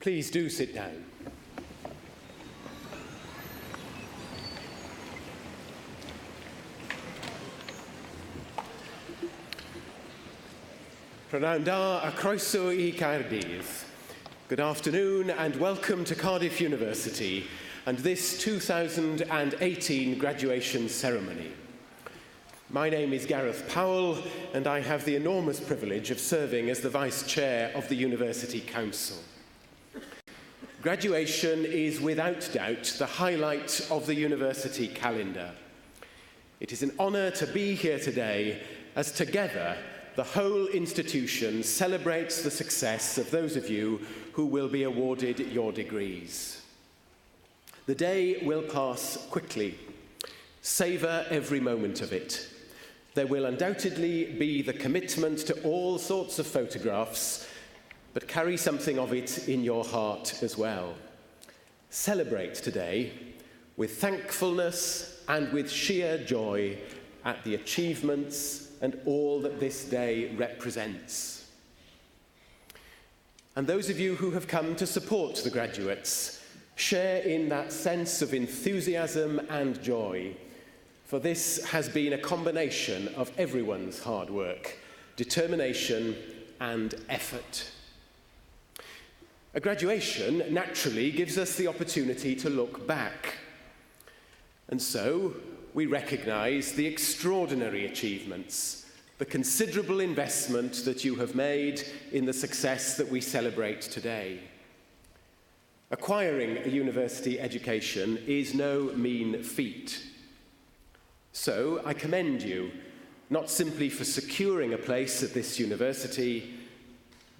Please do sit down. Prynawn da a croeso I Caerdydd. Good afternoon and welcome to Cardiff University and this 2018 graduation ceremony. My name is Gareth Powell and I have the enormous privilege of serving as the Vice Chair of the University Council. Graduation is without doubt the highlight of the university calendar. It is an honour to be here today as together the whole institution celebrates the success of those of you who will be awarded your degrees. The day will pass quickly. Savour every moment of it. There will undoubtedly be the commitment to all sorts of photographs, but carry something of it in your heart as well. Celebrate today with thankfulness and with sheer joy at the achievements and all that this day represents. And those of you who have come to support the graduates, share in that sense of enthusiasm and joy, for this has been a combination of everyone's hard work, determination and effort. A graduation naturally gives us the opportunity to look back. And so, we recognise the extraordinary achievements, the considerable investment that you have made in the success that we celebrate today. Acquiring a university education is no mean feat. So I commend you, not simply for securing a place at this university,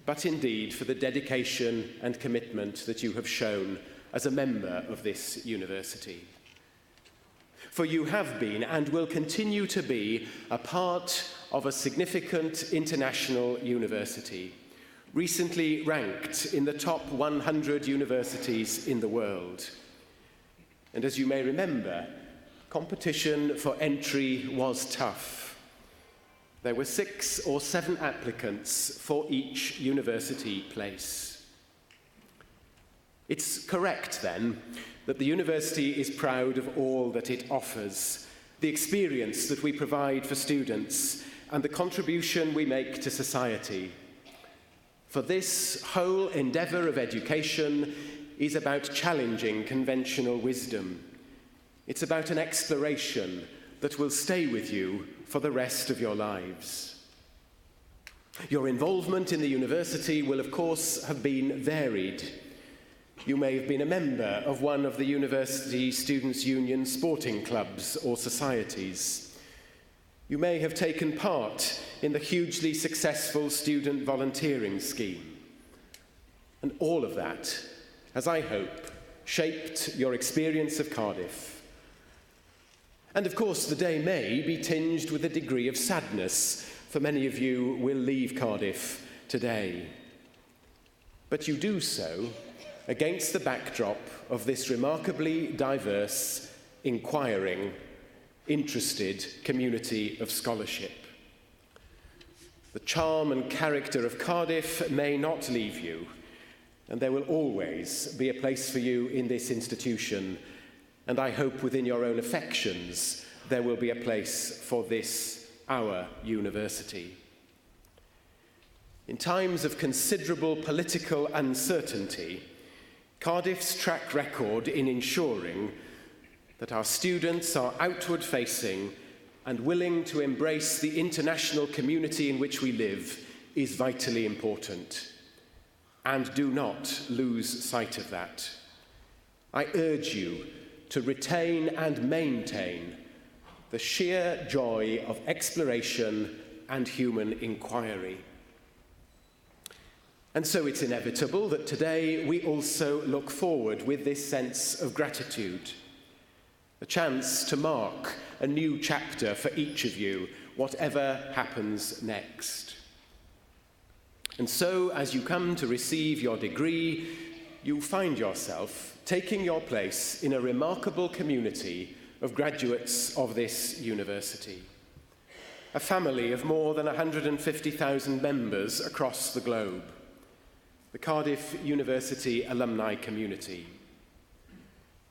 but indeed for the dedication and commitment that you have shown as a member of this university. For you have been and will continue to be a part of a significant international university, recently ranked in the top 100 universities in the world. And as you may remember, competition for entry was tough. There were 6 or 7 applicants for each university place. It's correct, then, that the university is proud of all that it offers, the experience that we provide for students, and the contribution we make to society. For this whole endeavour of education is about challenging conventional wisdom. It's about an exploration that will stay with you for the rest of your lives. Your involvement in the university will, of course, have been varied. You may have been a member of one of the University Students' Union sporting clubs or societies. You may have taken part in the hugely successful student volunteering scheme. And all of that, as I hope, shaped your experience of Cardiff. And of course, the day may be tinged with a degree of sadness, for many of you will leave Cardiff today. But you do so against the backdrop of this remarkably diverse, inquiring, interested community of scholarship. The charm and character of Cardiff may not leave you, and there will always be a place for you in this institution, and I hope within your own affections there will be a place for this, our university. In times of considerable political uncertainty, Cardiff's track record in ensuring that our students are outward-facing and willing to embrace the international community in which we live is vitally important. And do not lose sight of that. I urge you to retain and maintain the sheer joy of exploration and human inquiry. And so it's inevitable that today we also look forward with this sense of gratitude, a chance to mark a new chapter for each of you, whatever happens next. And so, as you come to receive your degree, you find yourself taking your place in a remarkable community of graduates of this university, a family of more than 150,000 members across the globe. the Cardiff University alumni community.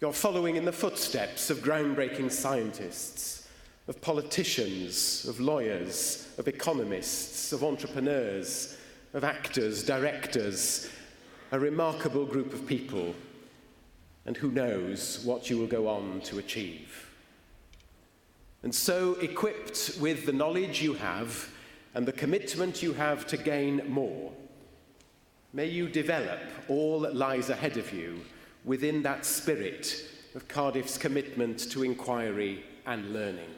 You're following in the footsteps of groundbreaking scientists, of politicians, of lawyers, of economists, of entrepreneurs, of actors, directors, a remarkable group of people, and who knows what you will go on to achieve. And so, equipped with the knowledge you have and the commitment you have to gain more, may you develop all that lies ahead of you within that spirit of Cardiff's commitment to inquiry and learning.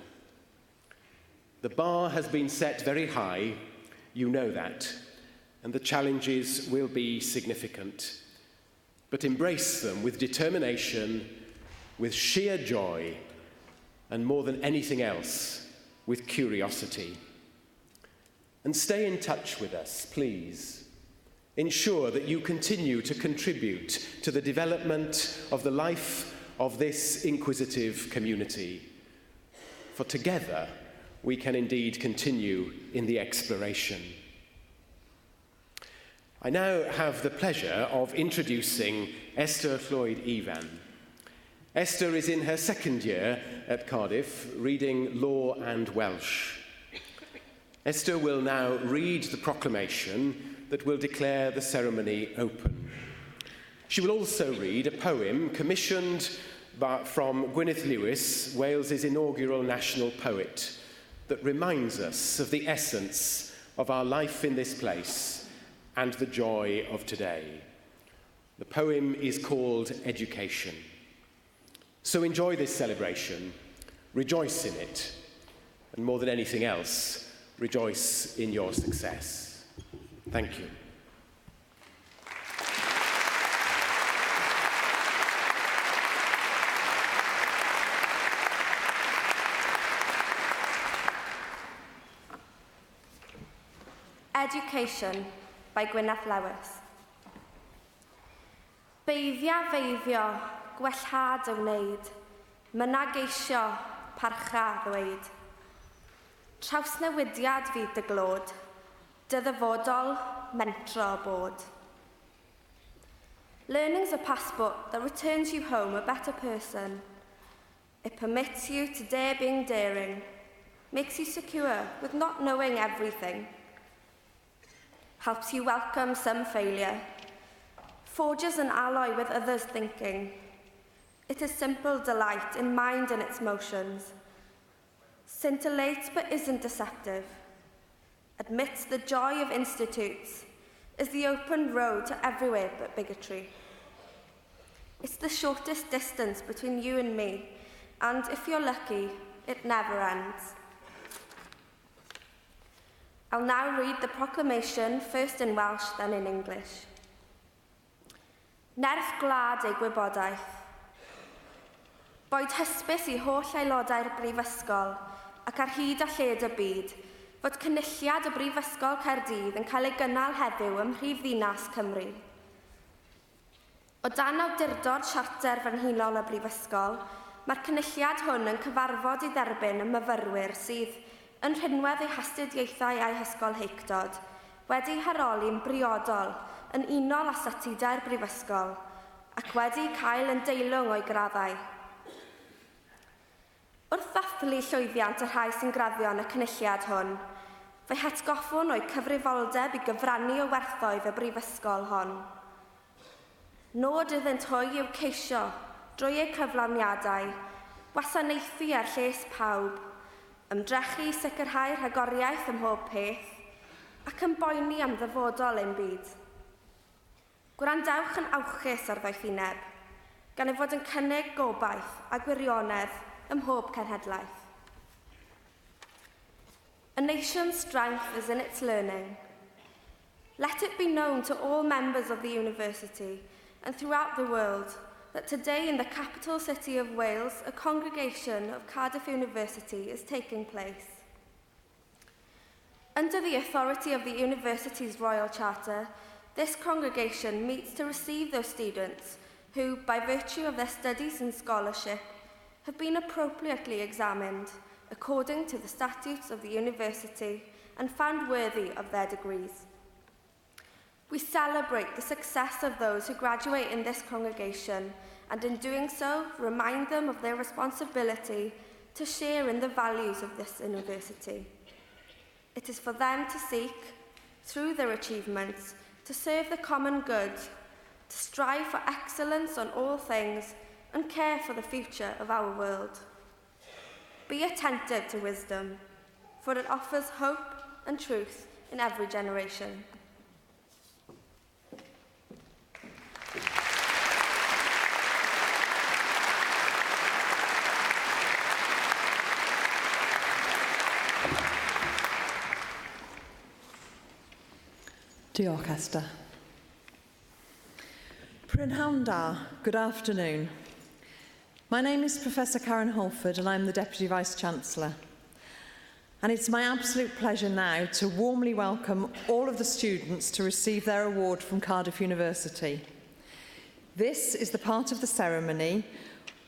The bar has been set very high, you know that, and the challenges will be significant. But embrace them with determination, with sheer joy, and more than anything else, with curiosity. And stay in touch with us, please. Ensure that you continue to contribute to the development of the life of this inquisitive community. For together, we can indeed continue in the exploration. I now have the pleasure of introducing Esther Lloyd-Evan. Esther is in her second year at Cardiff, reading Law and Welsh. Esther will now read the proclamation that will declare the ceremony open. She will also read a poem commissioned from Gwyneth Lewis, Wales's inaugural national poet, that reminds us of the essence of our life in this place and the joy of today. The poem is called Education. So enjoy this celebration, rejoice in it, and more than anything else, rejoice in your success. Thank you.
Education by Gwyneth Lewis. Beiddia feiddio, gwellhad o wneud, mynna geisio, parcha ddweud. Trawsnewidiad fi dy glod, dy ddyfodol, mentro bod. Learning's a passport that returns you home a better person. It permits you to dare being daring, makes you secure with not knowing everything, helps you welcome some failure, forges an alloy with others' thinking. It is simple delight in mind and its motions, scintillates but isn't deceptive, admits the joy of institutes, is the open road to everywhere but bigotry. It's the shortest distance between you and me, and if you're lucky, it never ends. I'll now read the proclamation, first in Welsh, then in English. Nerth gwlad ei gwybodaeth. Boed hysbys I holl aelodau'r Brifysgol ac ar hyd a lled y byd fod cynulliad y Brifysgol Caerdydd yn cael ei gynnal heddiw ym Mhrifddinas Cymru. O dan awdurdod Siarter Frenhinol y Brifysgol, mae'r cynulliad hwn yn cyfarfod I dderbyn y myfyrwyr sydd yn rhinwedd eu hastudiaethau a'i hysgol heictod, wedi haroli'n briodol yn unol â statudau'r Brifysgol ac wedi cael yn deilwng o'i graddau. Wrth ddathlu llwyddiant y rhai sy'n graddio yn y cynulliad hwn, fe hatgoffwn o'i cyfrifoldeb I gyfrannu o werthoedd y Brifysgol hon. Nod iddynt hwy yw ceisio, drwy eu cyflawniadau, wasanaethu ar lles pawb, ymdrechu sicrhau rhagoriaeth ym mhob peth, ac yn boeni am ddyfodol ein byd. Gwrandewch yn awchus ar ddoethineb, gan ei fod yn cynnig gobaith a gwirionedd ym mhob cenhedlaeth. A nation's strength is in its learning. Let it be known to all members of the university and throughout the world that today in the capital city of Wales, a congregation of Cardiff University is taking place. Under the authority of the university's Royal Charter, this congregation meets to receive those students who, by virtue of their studies and scholarship, have been appropriately examined according to the statutes of the university and found worthy of their degrees. We celebrate the success of those who graduate in this congregation, and in doing so, remind them of their responsibility to share in the values of this university. It is for them to seek, through their achievements, to serve the common good, to strive for excellence on all things, and care for the future of our world. Be attentive to wisdom, for it offers hope and truth in every generation.
Diolch, Esther. Prynhawn da, good afternoon. My name is Professor Karen Holford and I'm the Deputy Vice-Chancellor. And it's my absolute pleasure now to warmly welcome all of the students to receive their award from Cardiff University. This is the part of the ceremony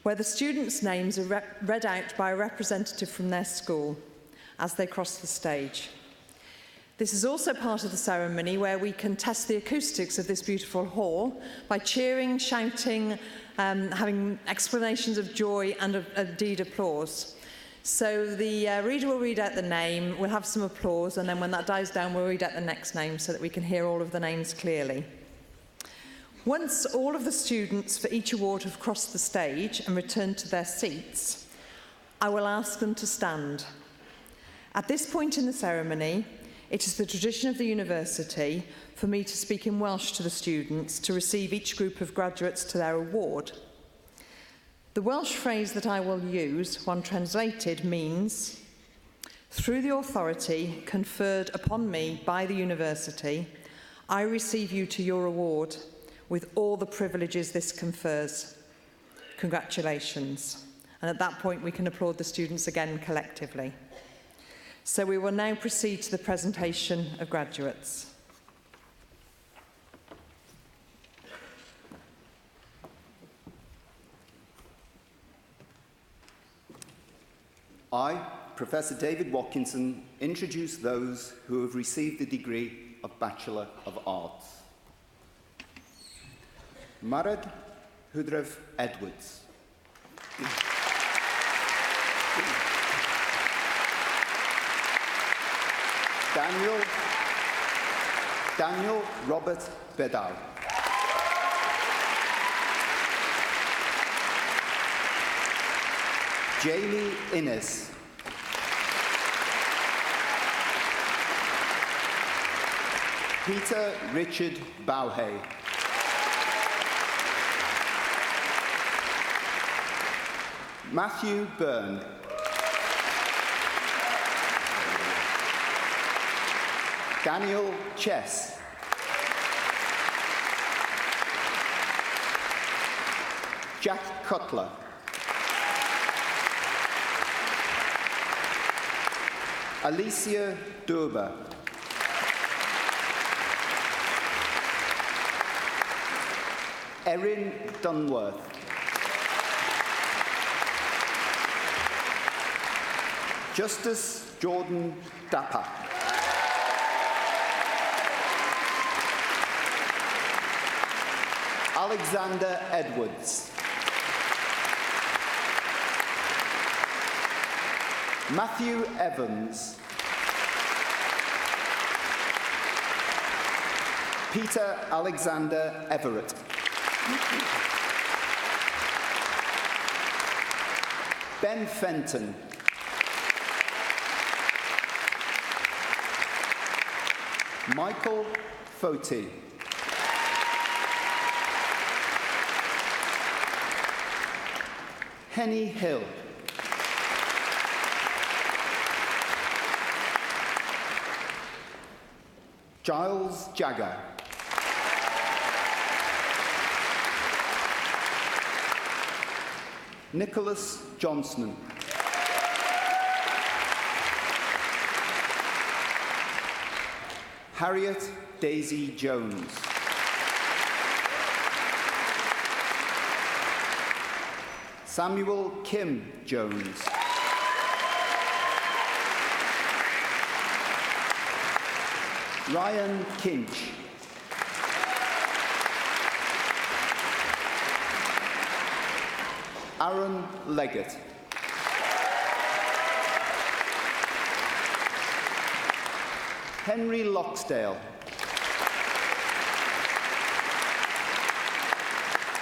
where the students' names are read out by a representative from their school as they cross the stage. This is also part of the ceremony where we can test the acoustics of this beautiful hall by cheering, shouting, having explanations of joy and indeed applause. So the reader will read out the name, we'll have some applause, and then when that dies down, we'll read out the next name so that we can hear all of the names clearly. Once all of the students for each award have crossed the stage and returned to their seats, I will ask them to stand. At this point in the ceremony, it is the tradition of the university for me to speak in Welsh to the students to receive each group of graduates to their award. The Welsh phrase that I will use, when translated, means, through the authority conferred upon me by the university, I receive you to your award with all the privileges this confers. Congratulations. And at that point, we can applaud the students again collectively. So we will now proceed to the presentation of graduates.
I, Professor David Watkinson, introduce those who have received the degree of Bachelor of Arts. Marad Hudrev Edwards. Daniel Robert Bedau. Jamie Innes. Peter Richard Bauhay. Matthew Byrne. Daniel Chess. Jack Cutler. Alicia Durber. Erin Dunworth. Justice Jordan Dapper. Alexander Edwards. Matthew Evans. Peter Alexander Everett. Ben Fenton. Michael Foti. Henny Hill. Giles Jagger. Nicholas Johnston. Harriet Daisy Jones. Samuel Kim Jones. Ryan Kinch. Aaron Leggett. Henry Loxdale.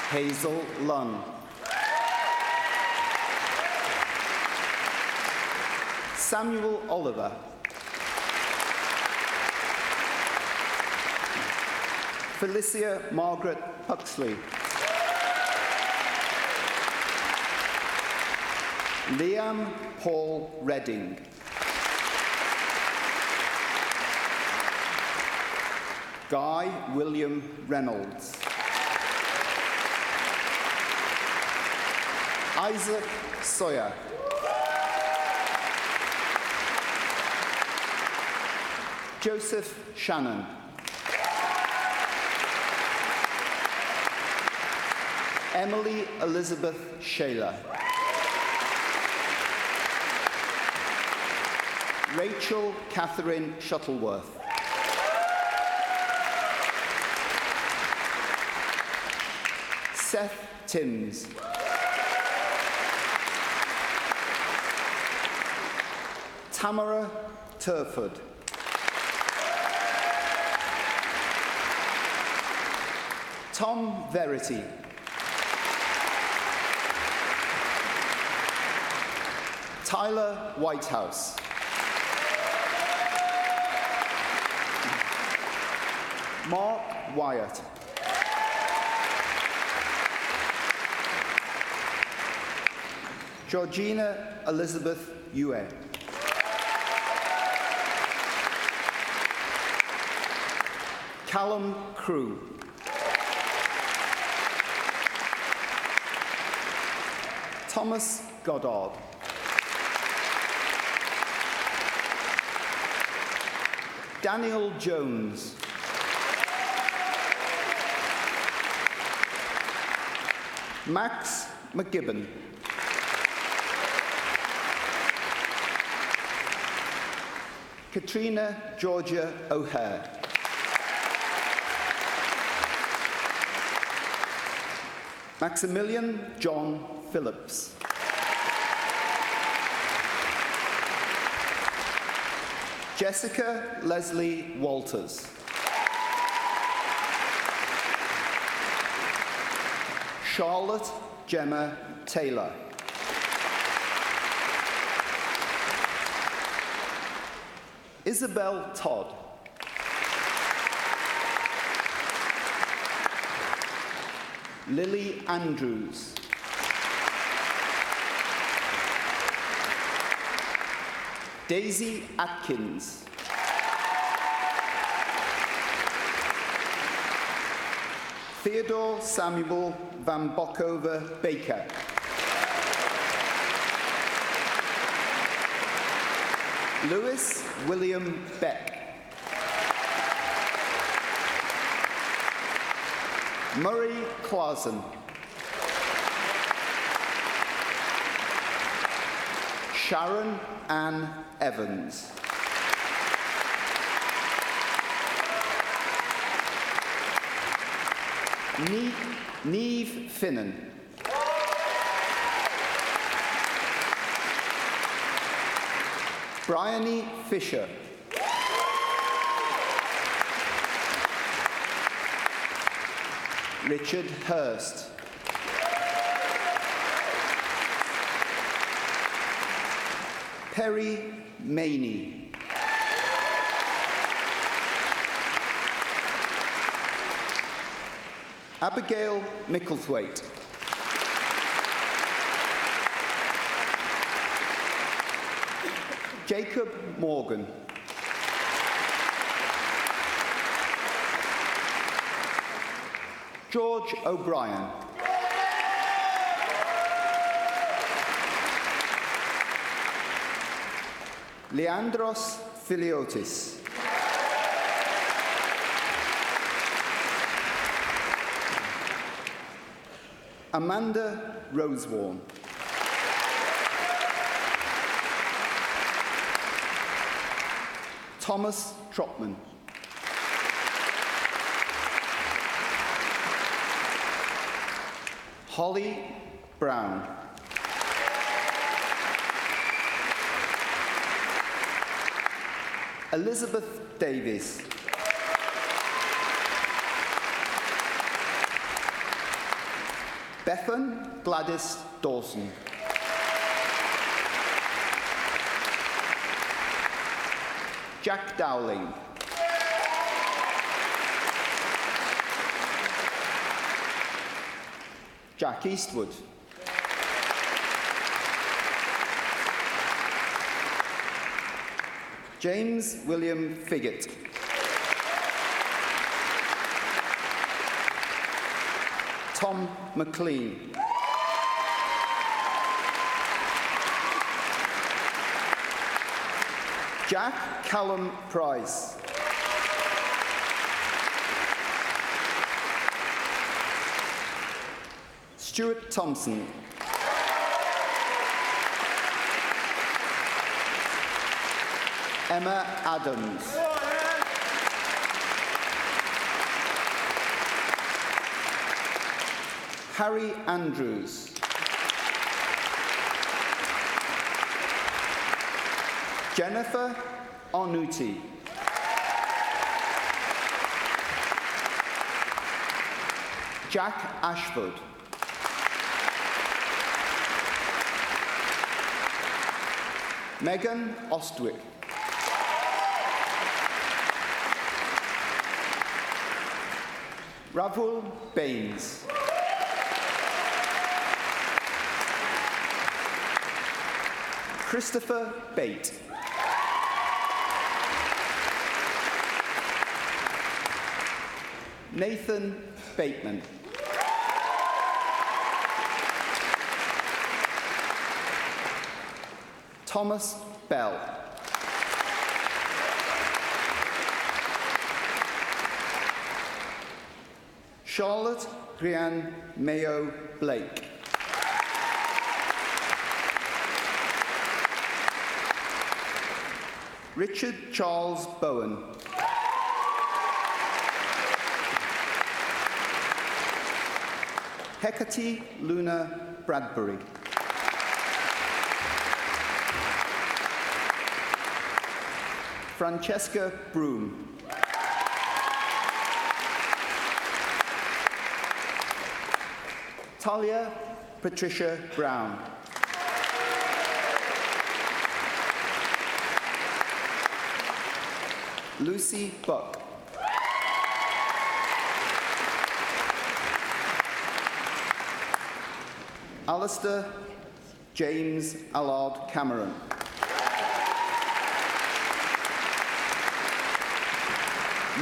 Hazel Lunn. Samuel Oliver. Felicia Margaret Huxley. Liam Paul Redding. Guy William Reynolds. Isaac Sawyer. Joseph Shannon. Emily Elizabeth Shaler. Rachel Catherine Shuttleworth. Seth Timms. Tamara Turford. Tom Verity. Tyler Whitehouse. Mark Wyatt. Georgina Elizabeth Yue. Callum Crew. Thomas Goddard. Daniel Jones. Max McGibbon. Katrina Georgia O'Hare. Maximilian John Phillips. Jessica Leslie Walters. Charlotte Gemma Taylor. Isabel Todd. Lily Andrews. Daisy Atkins. Theodore Samuel Van Bockover Baker. Lewis William Beck. Murray Clausen. Sharon Ann Evans. Neve Finnan. Bryony Fisher. Richard Hurst. Perry Maney. Abigail Micklethwaite. Jacob Morgan. George O'Brien. Leandros Filiotis. Amanda Rosewarne. Thomas Trotman. Holly Brown. Elizabeth Davies. Bethan Gladys Dawson. Jack Dowling. Jack Eastwood. James William Figgett. Tom McLean. Jack Callum Price. Stuart Thompson. Emma Adams. Harry Andrews. Jennifer Arnuti. Jack Ashford. Megan Ostwick. Ravul Baines. Christopher Bate. Nathan Bateman. Thomas Bell. Charlotte Grianne Mayo Blake. Richard Charles Bowen. Hecate Luna Bradbury. Francesca Broom. Talia Patricia Brown. Lucy Buck. Alistair James Allard Cameron.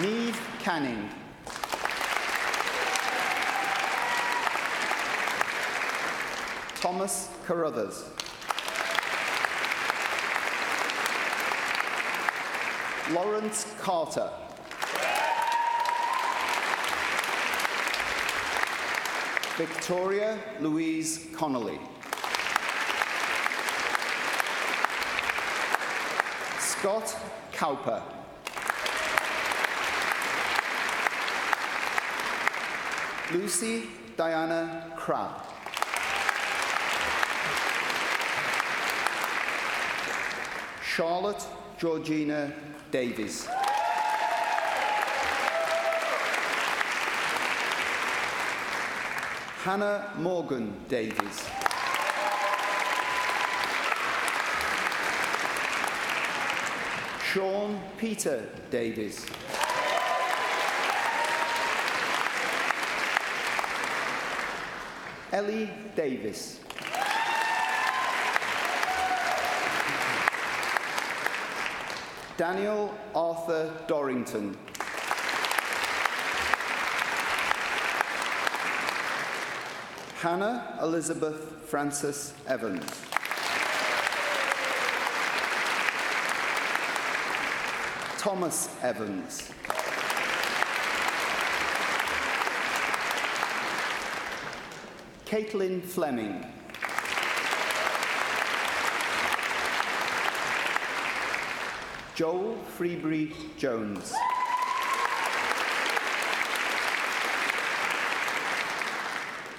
Neve Canning. Thomas Carruthers. Lawrence Carter. Victoria Louise Connolly. Scott Cowper. Lucy Diana Crabb. Charlotte Georgina Davies. Hannah Morgan Davies. Sean Peter Davies. Ellie Davis. Daniel Arthur Dorrington. Hannah Elizabeth Francis Evans. Thomas Evans. Caitlin Fleming. Joel Freebury Jones.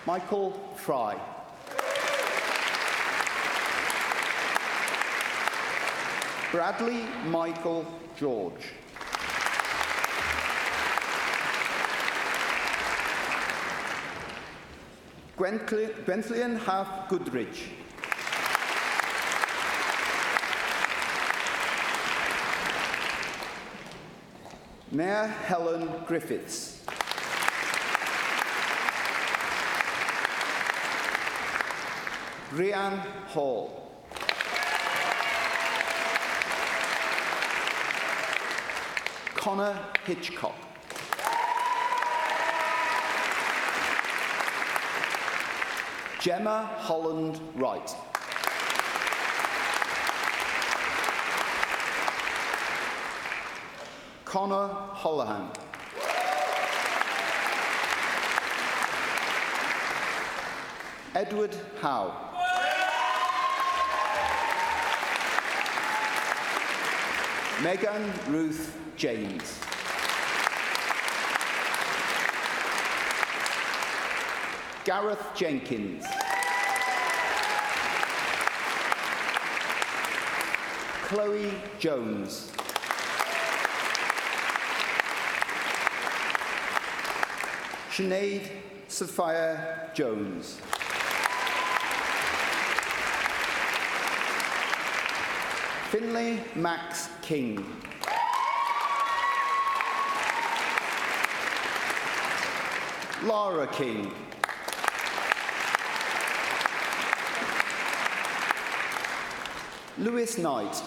Michael Fry. Bradley Michael George. Gwenllian Haf Goodridge. Mayor Helen Griffiths. Rhian Hall. Connor Hitchcock. Gemma Holland Wright. Connor Holohan. Edward Howe. Megan Ruth James. Gareth Jenkins. Chloe Jones. Sinead Sophia Jones. Finlay Max King. Laura King. Lewis Knight.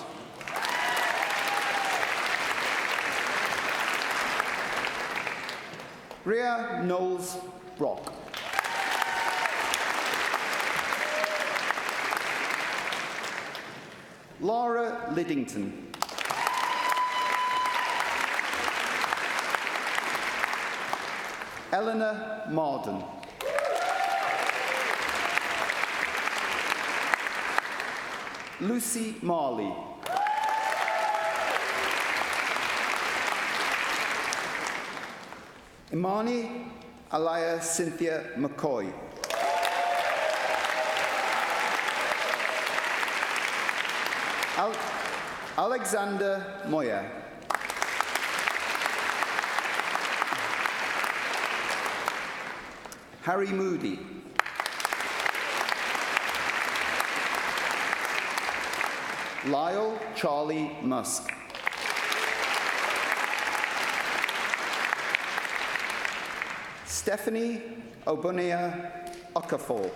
Rhea Knowles Brock. Laura Liddington. Eleanor Marden. Lucy Marley. Imani Alaya Cynthia McCoy. Alexander Moya. Harry Moody. Lyle Charlie Musk. Stephanie Obunia Okafor.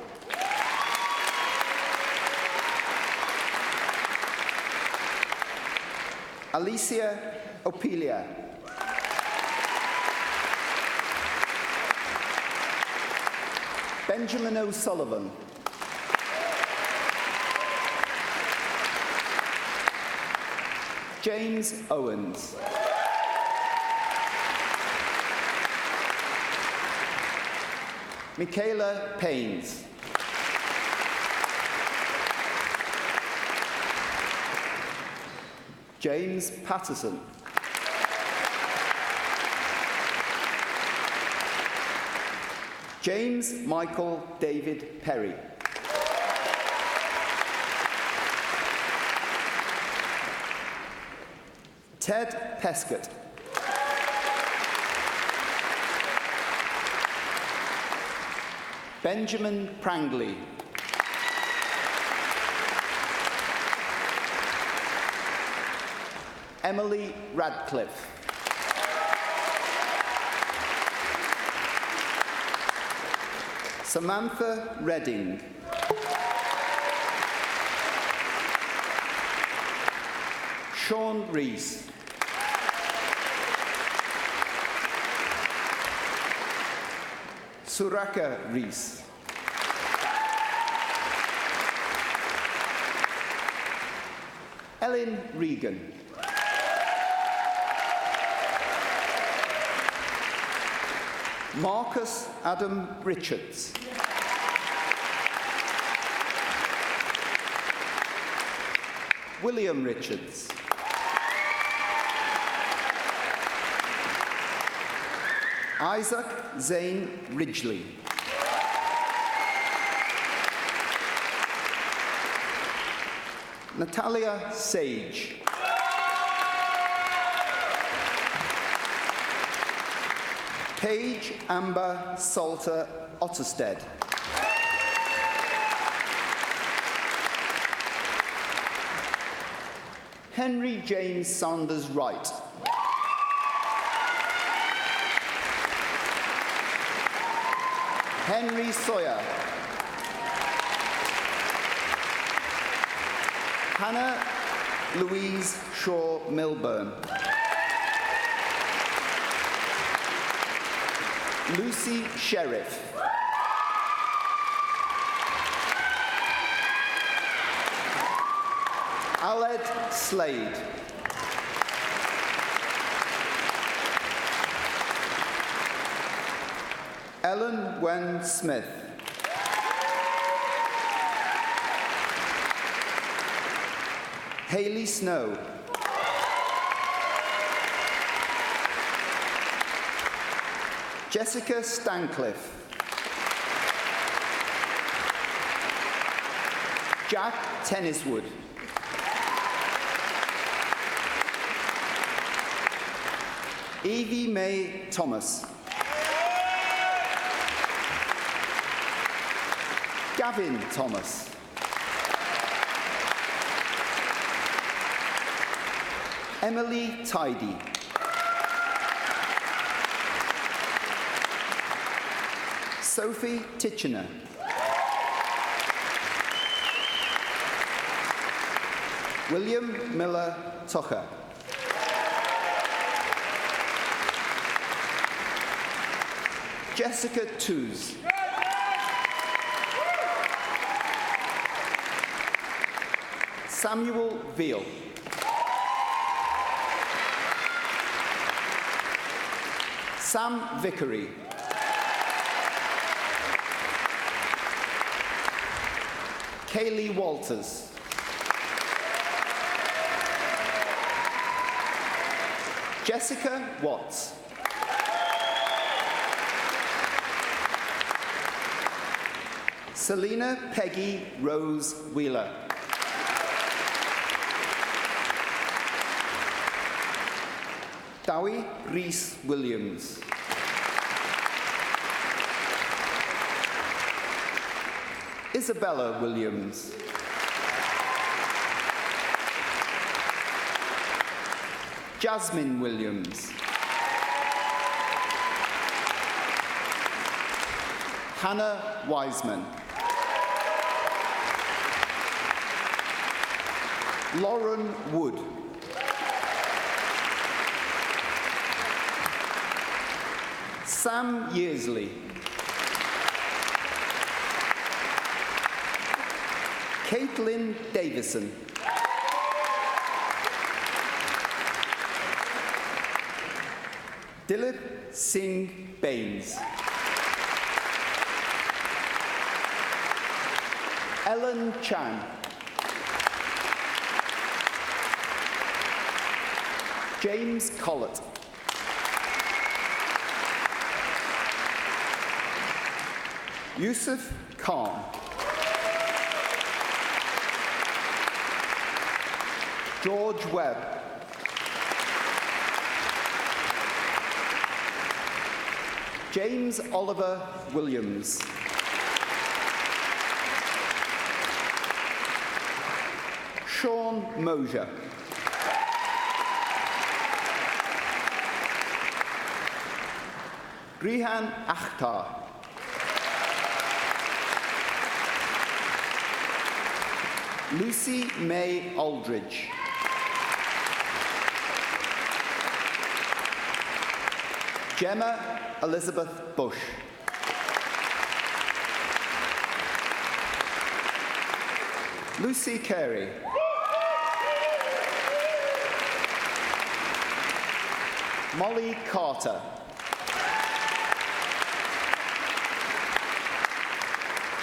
Alicia Opelia. Benjamin O'Sullivan. James Owens. Michaela Paines. James Patterson. James Michael David Perry. Ted Pescott. Benjamin Prangley. Emily Radcliffe. Samantha Redding. Sean Rees. Suraka Rees. Ellen Regan. Marcus Adam Richards. William Richards. Isaac Zane Ridgely. Natalia Sage. Paige Amber Salter Ottersted. Henry James Sanders Wright. Henry Sawyer. Hannah Louise Shaw Milburn. Lucy Sheriff. Aled Slade. Ellen Wen Smith. Hayley Snow. Jessica Stancliffe. Jack Tenniswood. Evie Mae Thomas. Gavin Thomas. Emily Tidy. Sophie Titchener. William Miller Tucker. Jessica Toos. Samuel Veal. Sam Vickery. Kaylee Walters. Jessica Watts. Selena Peggy Rose Wheeler. Dowie Reese Williams. Isabella Williams. Jasmine Williams. Hannah Wiseman. Lauren Wood. Sam Yearsley. Caitlin Davison. Dilip Singh Baines. Ellen Chan. James Collett. Yusuf Khan. George Webb. James Oliver Williams. Sean Mosier. Grihan Akhtar. Lucy May Aldridge. Gemma Elizabeth Bush. Lucy Carey. Molly Carter.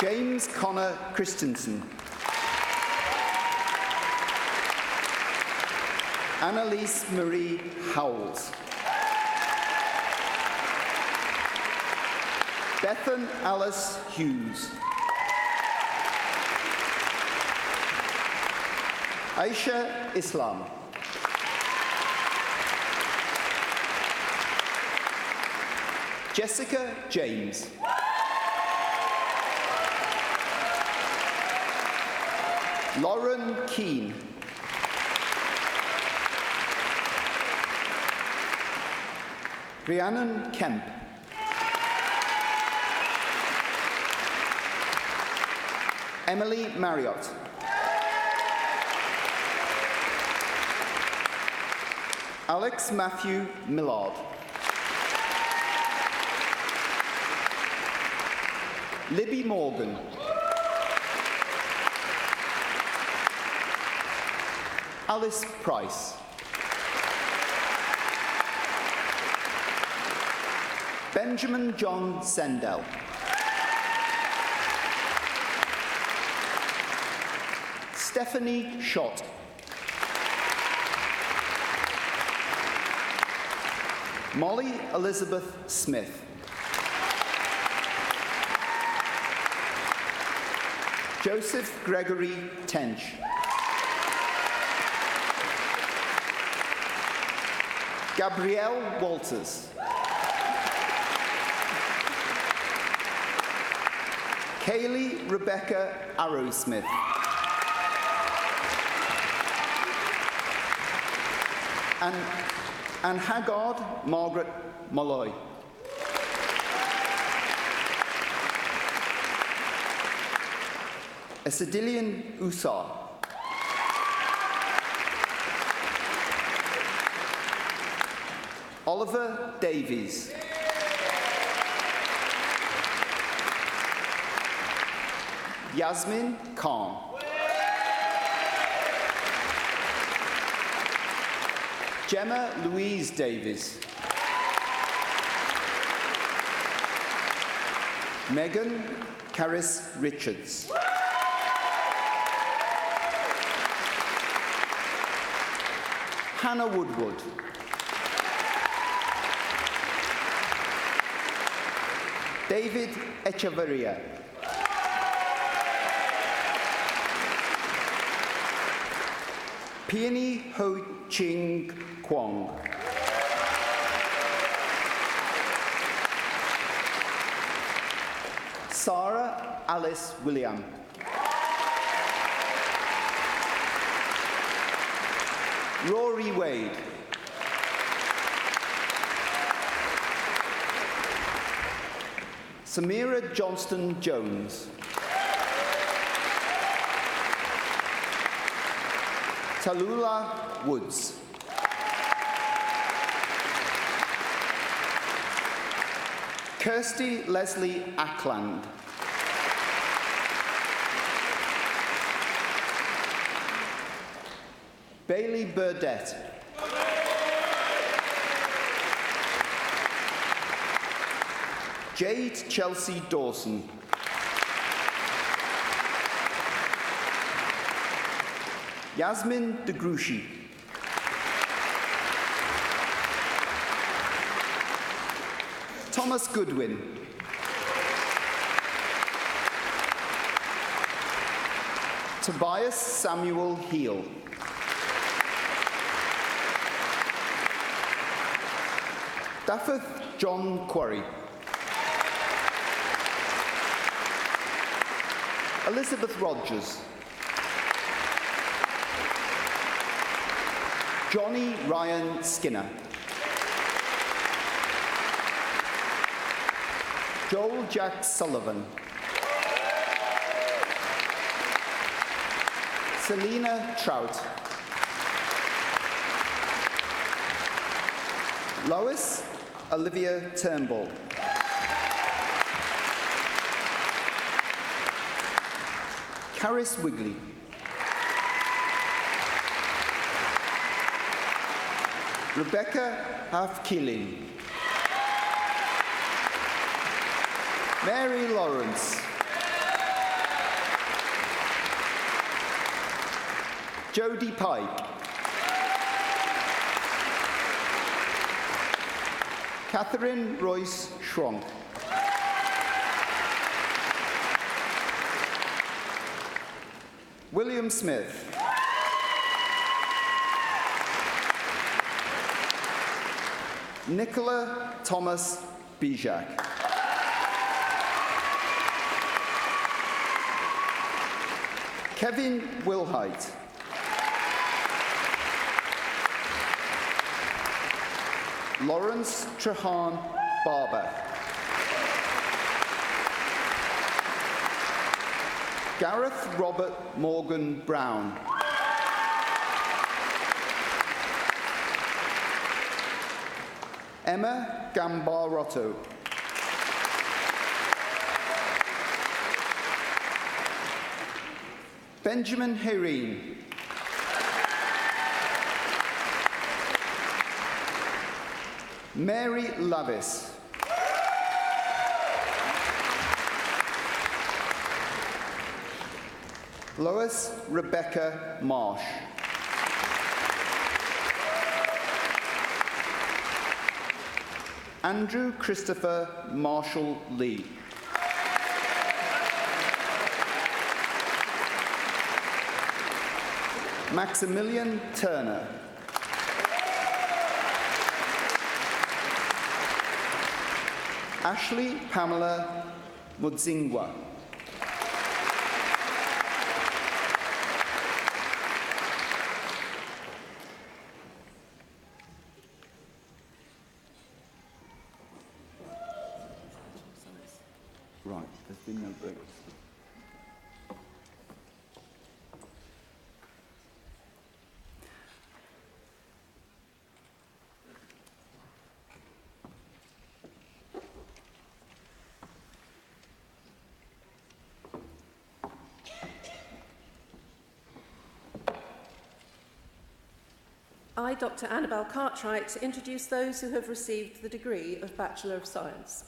James Connor Christensen. Annalise Marie Howells. Bethan Alice Hughes. Aisha Islam. Jessica James. Lauren Keane. Rhiannon Kemp. Emily Marriott. Alex Matthew Millard. Libby Morgan. Alice Price. Benjamin John Sendell. Stephanie Schott. Molly Elizabeth Smith. Joseph Gregory Tench. Gabrielle Walters. Kaylee Rebecca Arrowsmith. And Haggard Margaret Molloy. Esedilian Usar. Oliver Davies. Yasmin Khan. Gemma Louise Davies. Megan Caris Richards. Hannah Woodward. David Echeverria. Peony Ho Ching Kwong. Sarah Alice William. Rory Wade. Samira Johnston Jones. Tallulah Woods. Kirsty Leslie Ackland. Bailey Burdett. Jade Chelsea Dawson. Yasmin DeGrushi. Thomas Goodwin. Tobias Samuel Heel. Daffeth John Quarry. Elizabeth Rogers. Johnny Ryan Skinner. Joel Jack Sullivan. Selena Trout. Lois Olivia Turnbull. Caris Wigley. Rebecca Half-Keeling. Mary Lawrence. Jodie Pike. Catherine Royce Schronk. William Smith. Nicola Thomas Bijak. Kevin Wilhite. Lawrence Trehan Barber. Gareth Robert Morgan Brown. Emma Gambarotto. Benjamin Hereen. Mary Lavis. Lois Rebecca Marsh. Andrew Christopher Marshall Lee. Maximilian Turner. Ashley Pamela Mudzingwa. Right, there's been no breaks.
I, Dr. Annabel Cartwright, introduce those who have received the degree of Bachelor of Science.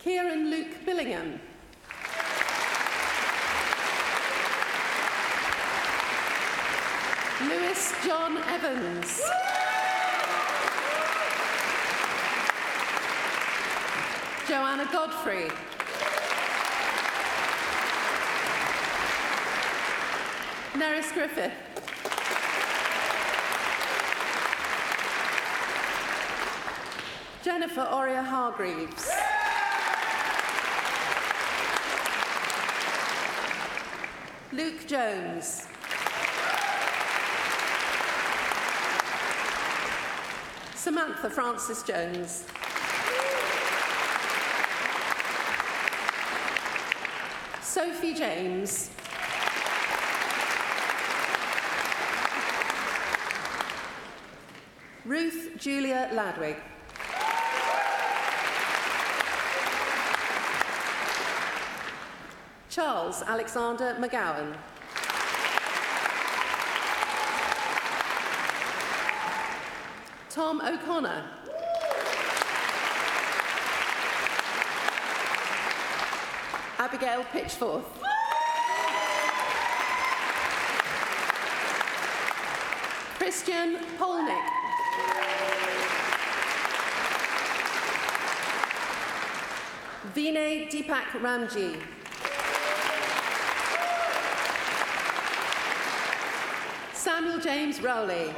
Kieran Luke Billingham. Lewis John Evans. Joanna Godfrey. Nerys Griffith. Jennifer Oria Hargreaves. Luke Jones. Samantha Francis Jones. Sophie James. Ruth Julia Ladwig. Charles Alexander McGowan. Tom O'Connor. Abigail Pitchforth. Christian Polnick. Vinay Deepak Ramji. Samuel James Rowley.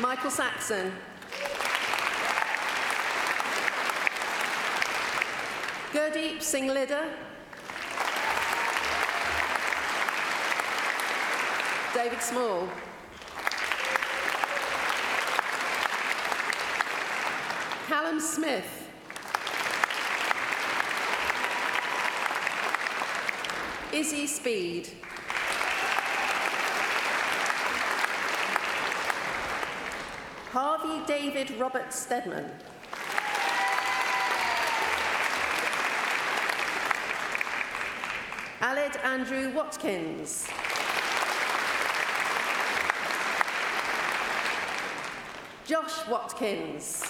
Michael Saxon. Gurdeep Singh Lidder. David Small. Callum Smith. Izzy Speed. Harvey David Robert Stedman. Aled Andrew Watkins. Josh Watkins.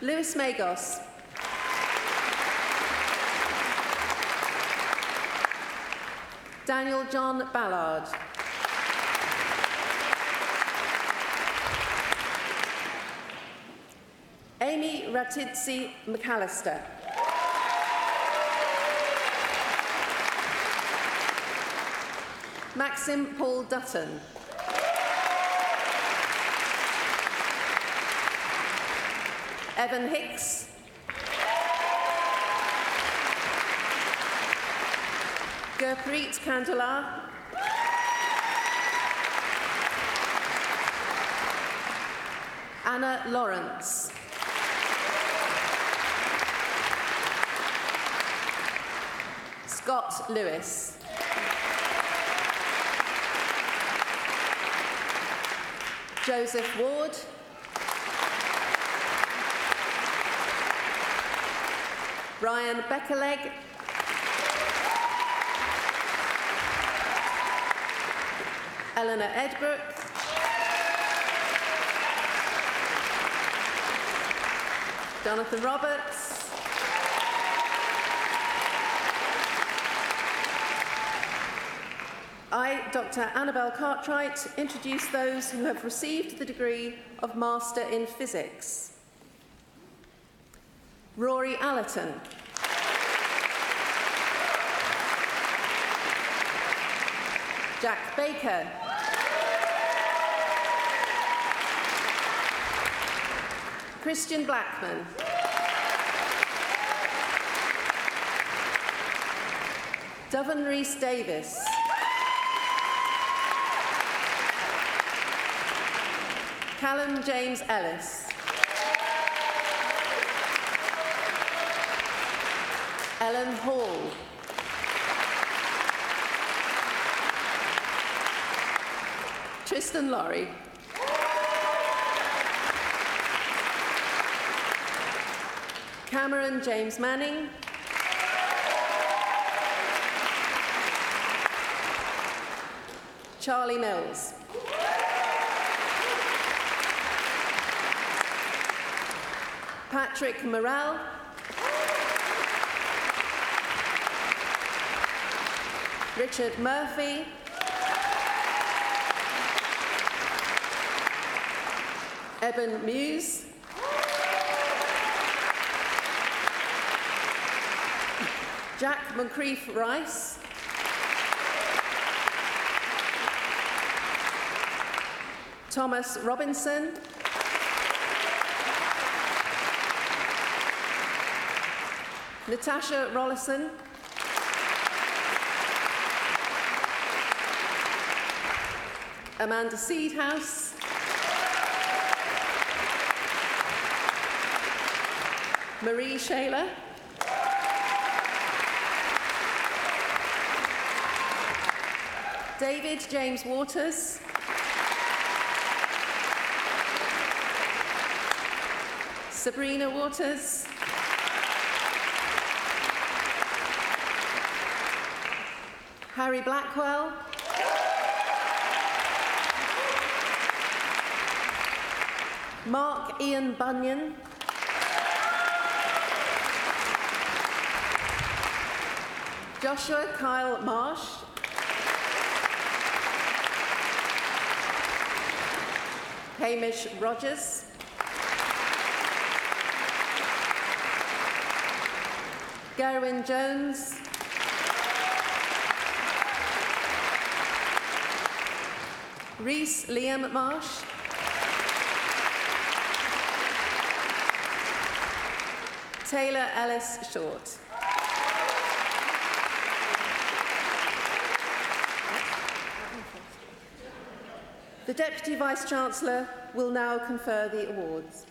Lewis Magos. Daniel John Ballard. Amy Ratidsi McAllister. Maxim Paul Dutton. Evan Hicks. Gurpreet Kandala. Anna Lawrence. Scott Lewis. Joseph Ward. Brian Beckerleg. Eleanor Edbrook. Jonathan Roberts. I, Dr. Annabel Cartwright, introduce those who have received the degree of Master in Physics. Rory Allerton. Jack Baker. Christian Blackman. Dovan Rhys Davis. Callum James Ellis. Ellen Hall. Tristan Laurie. Cameron James Manning. Charlie Mills. Patrick Morrell. Richard Murphy. Eben Muse. Jack Moncrief Rice. Thomas Robinson. Natasha Rollison. Amanda Seedhouse. Marie Shaler. David James Waters. Sabrina Waters. Harry Blackwell. Mark Ian Bunyan. Joshua Kyle Marsh. Hamish Rogers. Gerwin Jones. Rhys Liam Marsh. Taylor Ellis Short. The Deputy Vice-Chancellor will now confer the awards.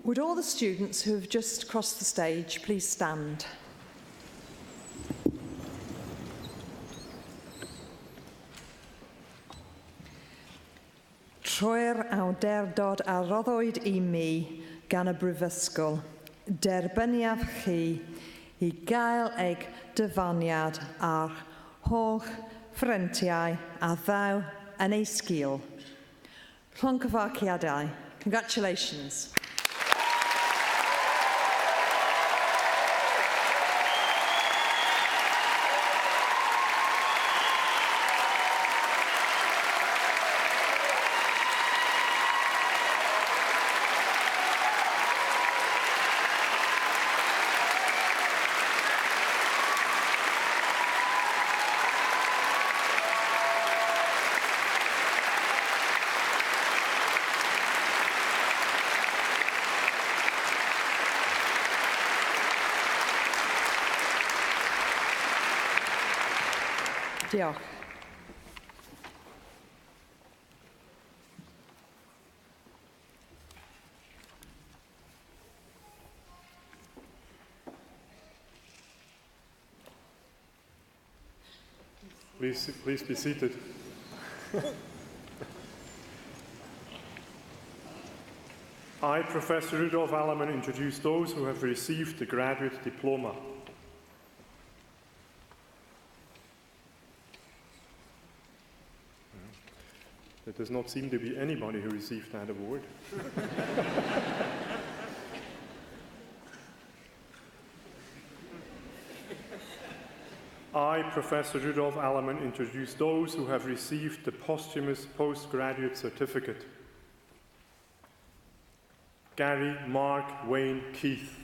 Would all the students who have just crossed the stage please stand? Troi'r awdurdod a roddwyd I mi gan y Brifysgol, derbyniad chi I gael eich dyfaniad ar holl ffrentiau a ddaw yn ei sgil. Llongyfarchiadau. Congratulations. Diolch.
Please be seated. I, Professor Rudolf Allemann, introduce those who have received the graduate diploma. There does not seem to be anybody who received that award. I, Professor Rudolf Allemann, introduce those who have received the posthumous postgraduate certificate. Gary Mark Wayne Keith.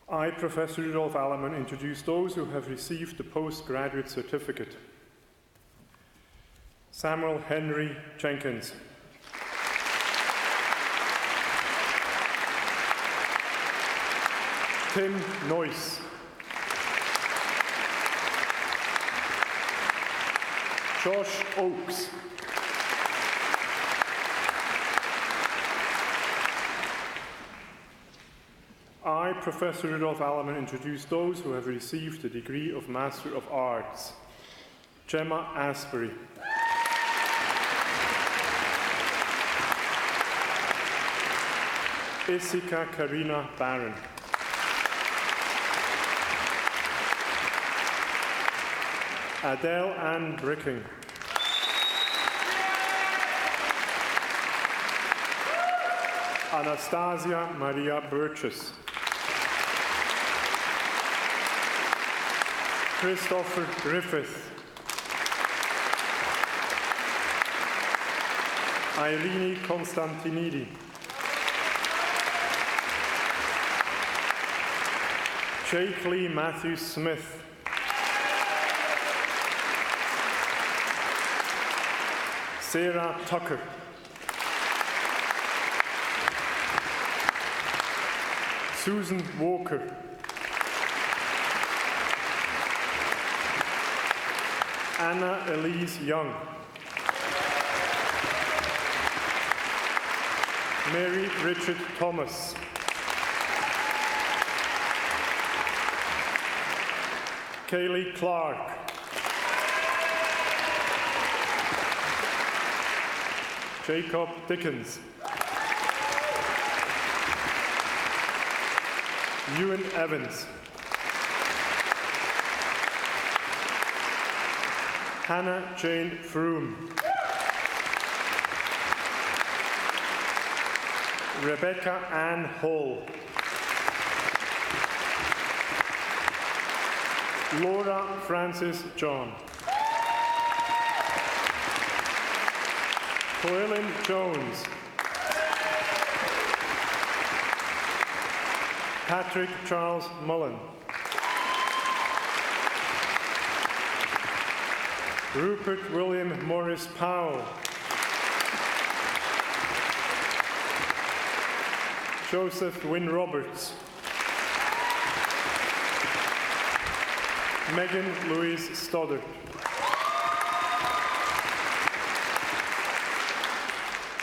I, Professor Rudolf Allemann, introduce those who have received the postgraduate certificate. Samuel Henry Jenkins. Tim Noyce. Josh Oakes. I, Professor Rudolf Allemann, introduce those who have received the degree of Master of Arts. Gemma Asbury. Isika Karina Barron. Adele Ann Bricking. Anastasia Maria Burgess. Christopher Griffith. Irene Constantinidi. Jake Lee Matthew Smith. Sarah Tucker. Susan Walker. Anna Elise Young. Mary Richard Thomas. Kaylee Clark. Jacob Dickens. Ewan Evans. Hannah Jane Froome. Rebecca Ann Hall. Laura Francis John. Llewellyn Jones. Patrick Charles Mullen. Rupert William Morris Powell. Joseph Wynne Roberts. Megan Louise Stoddard.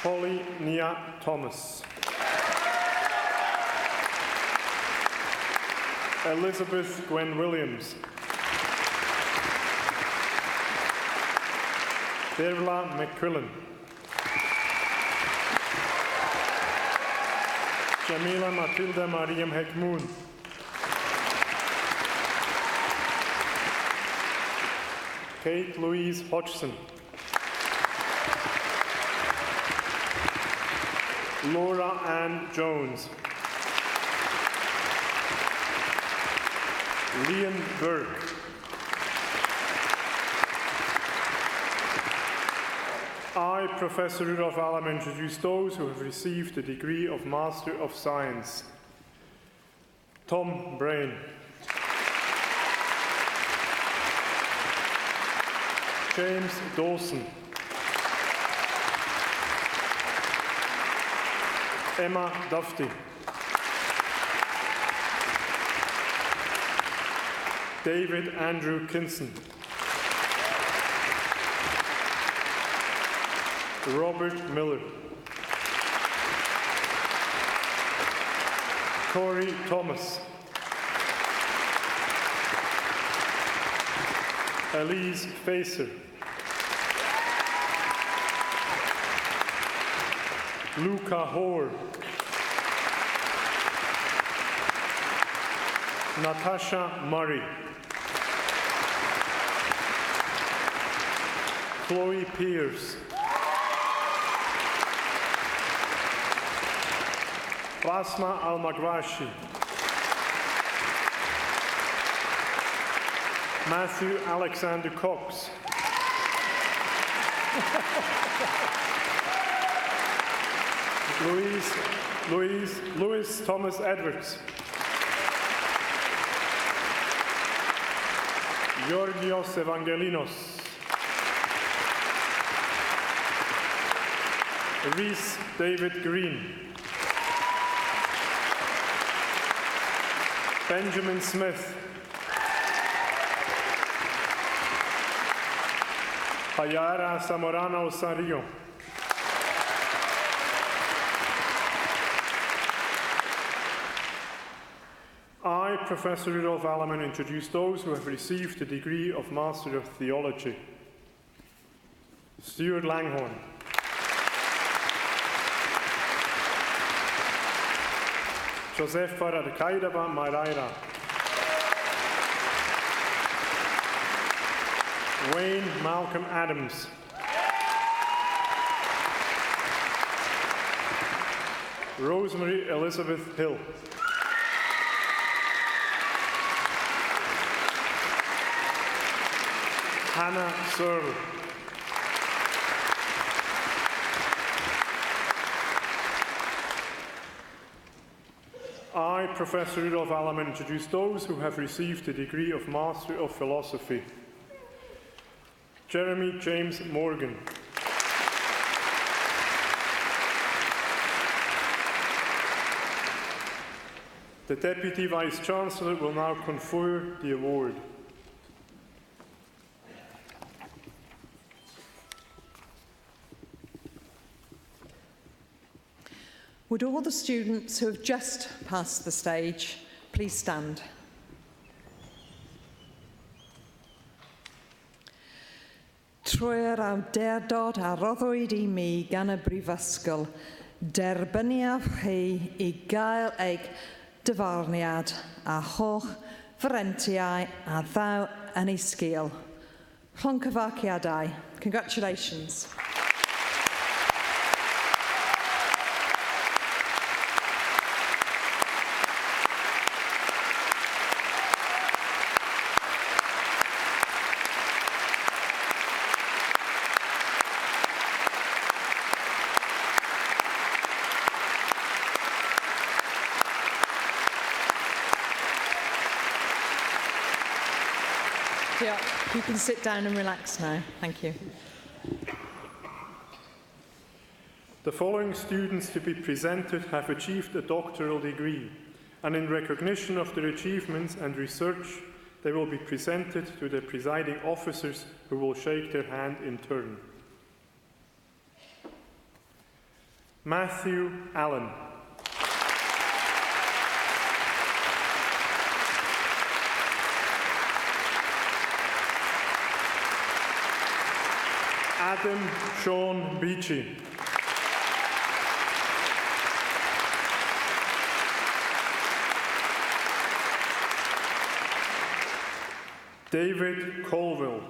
Polly Nia Thomas. Elizabeth Gwen Williams. Derla McQuillan. Jamila Matilda Mariam Hekmoon. Kate Louise Hodgson. Laura Ann Jones. Liam Burke. I, Professor Rudolf Allam, introduce those who have received the degree of Master of Science. Tom Brain. James Dawson. Emma Dufty. David Andrew Kinson. Robert Miller. Corey Thomas. Elise Facer. Luca Hoare. Natasha Murray. Chloe Pierce. Basma Al-Magwashi. Matthew Alexander Cox. Louis Thomas Edwards. Georgios Evangelinos. Reese David Green. Benjamin Smith. Hayara Samorano Osario. I, Professor Rudolf Allemann, introduce those who have received the degree of Master of Theology. Stuart Langhorne. Josefa Radkaidaba Maraira. Wayne Malcolm Adams. Rosemary Elizabeth Hill. Hannah Searle. I, Professor Rudolf Allemann, introduce those who have received the degree of Master of Philosophy. Jeremy James Morgan. The Deputy Vice-Chancellor will now confer the award.
Would all the students who have just passed the stage please stand? Trwy'r awdurdod a roddwyd I mi gan y Brifysgol, derbyniaf chi I gael eich dyfarniad a holl frentiau a ddaw yn ei sgil. Llongyfarchiadau. Congratulations. Yeah, you can sit down and relax now. Thank you.
The following students to be presented have achieved a doctoral degree, and in recognition of their achievements and research, they will be presented to the presiding officers who will shake their hand in turn. Matthew Allen. Adam Sean Beachy. David Colville.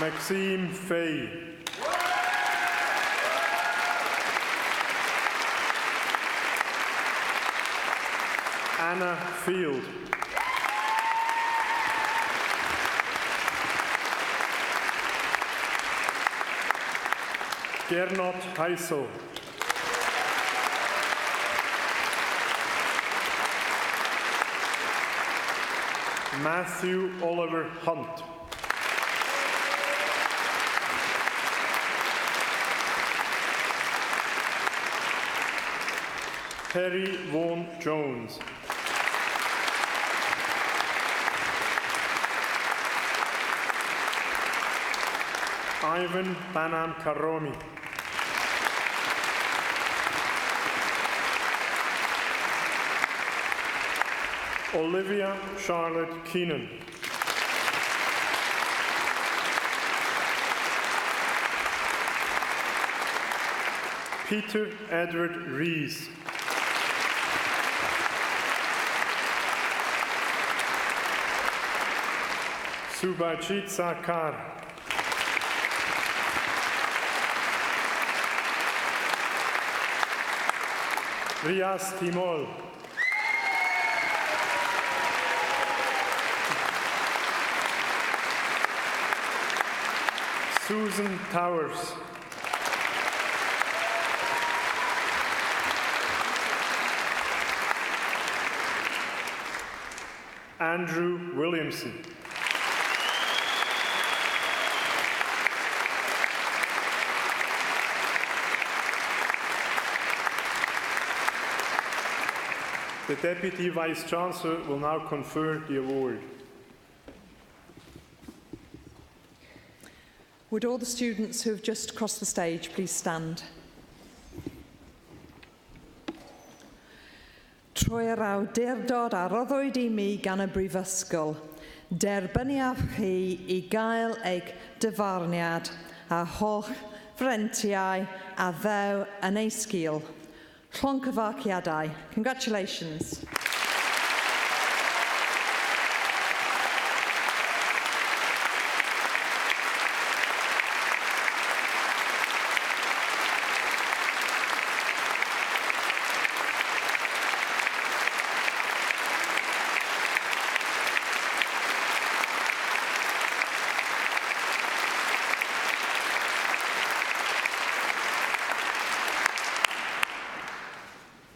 Maxime Fay. Anna Field. Gernot Heisel. Matthew Oliver Hunt. Perry Vaughan Jones. Ivan Banam Karomi. Olivia Charlotte Keenan. Peter Edward Rees. Subhajit Sarkar. Riaz Timol. Susan Towers. Andrew Williamson. The Deputy Vice-Chancellor will now confer the award.
Would all the students who have just crossed the stage please stand? Trwy'r awdurdod a roddwyd I mi gan y Brifysgol, derbyniaf chi I gael eich dyfarniad a holl frentiau a ddew yn ei sgil. Llongyfarchiadau. Congratulations.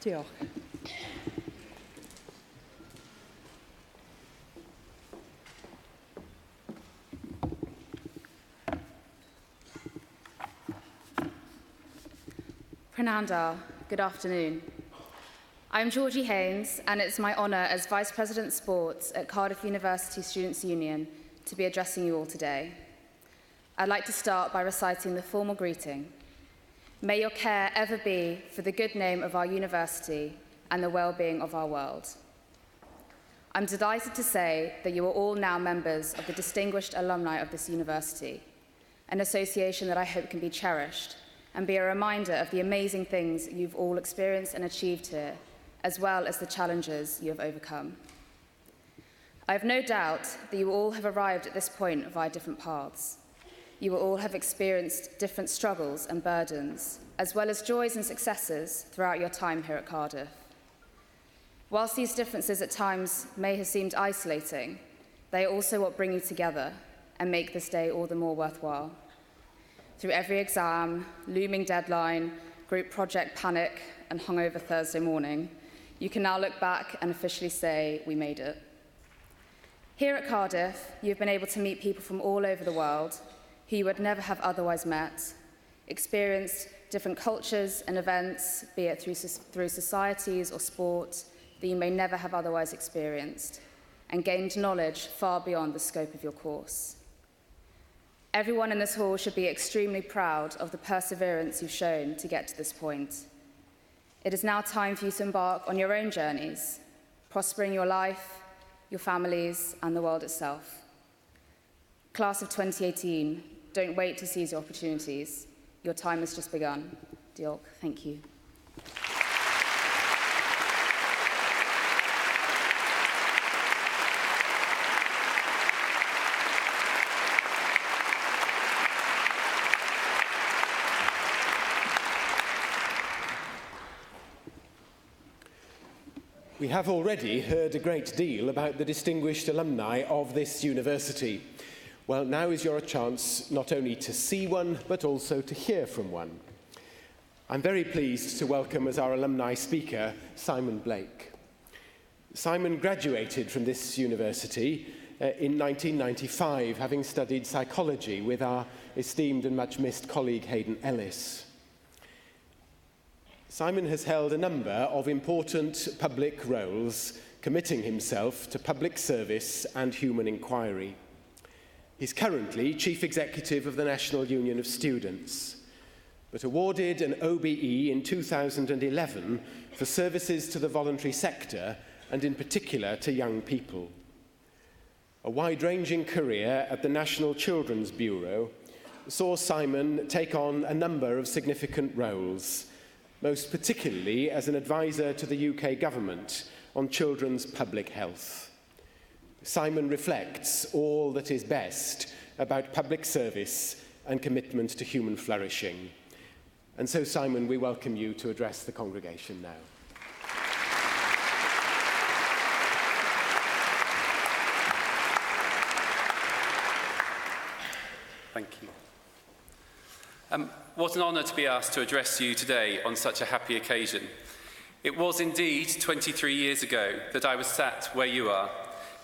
Diolch.
Prananda, good afternoon. I'm Georgie Haynes, and it's my honour as Vice President Sports at Cardiff University Students' Union to be addressing you all today. I'd like to start by reciting the formal greeting. May your care ever be for the good name of our university and the well-being of our world. I'm delighted to say that you are all now members of the distinguished alumni of this university, an association that I hope can be cherished and be a reminder of the amazing things you've all experienced and achieved here, as well as the challenges you have overcome. I have no doubt that you all have arrived at this point via different paths. You will all have experienced different struggles and burdens, as well as joys and successes throughout your time here at Cardiff. Whilst these differences at times may have seemed isolating, they are also what bring you together and make this day all the more worthwhile. Through every exam, looming deadline, group project panic, and hungover Thursday morning, you can now look back and officially say, we made it. Here at Cardiff, you've been able to meet people from all over the world who you would never have otherwise met, experienced different cultures and events, be it through societies or sport, that you may never have otherwise experienced, and gained knowledge far beyond the scope of your course. Everyone in this hall should be extremely proud of the perseverance you've shown to get to this point. It is now time for you to embark on your own journeys, prospering your life, your families, and the world itself. Class of 2018, don't wait to seize your opportunities. Your time has just begun. Diolch, thank you.
We have already heard a great deal about the distinguished alumni of this university. Well, now is your chance not only to see one, but also to hear from one. I'm very pleased to welcome as our alumni speaker, Simon Blake. Simon graduated from this university in 1995, having studied psychology with our esteemed and much missed colleague Hayden Ellis. Simon has held a number of important public roles, committing himself to public service and human inquiry. He's currently Chief Executive of the National Union of Students, but awarded an OBE in 2011 for services to the voluntary sector and in particular to young people. A wide-ranging career at the National Children's Bureau saw Simon take on a number of significant roles, most particularly as an advisor to the UK government on children's public health. Simon reflects all that is best about public service and commitment to human flourishing. And so, Simon, we welcome you to address the congregation now.
Thank you. What an honour to be asked to address you today on such a happy occasion. It was indeed 23 years ago that I was sat where you are,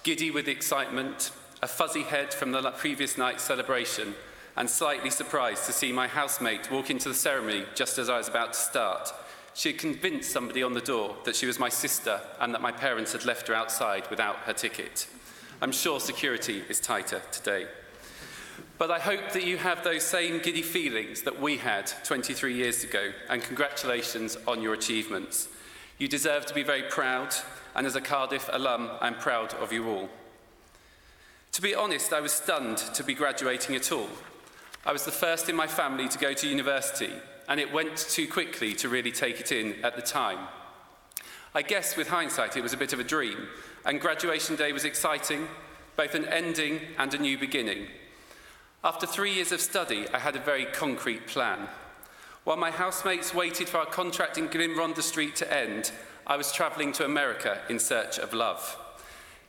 giddy with excitement, a fuzzy head from the previous night's celebration, and slightly surprised to see my housemate walk into the ceremony just as I was about to start. She had convinced somebody on the door that she was my sister and that my parents had left her outside without her ticket. I'm sure security is tighter today. But I hope that you have those same giddy feelings that we had 23 years ago, and congratulations on your achievements. You deserve to be very proud, and as a Cardiff alum, I'm proud of you all. To be honest, I was stunned to be graduating at all. I was the first in my family to go to university, and it went too quickly to really take it in at the time. I guess with hindsight it was a bit of a dream, and graduation day was exciting, both an ending and a new beginning. After 3 years of study, I had a very concrete plan. While my housemates waited for our contract in Glenrhondda Street to end, I was travelling to America in search of love.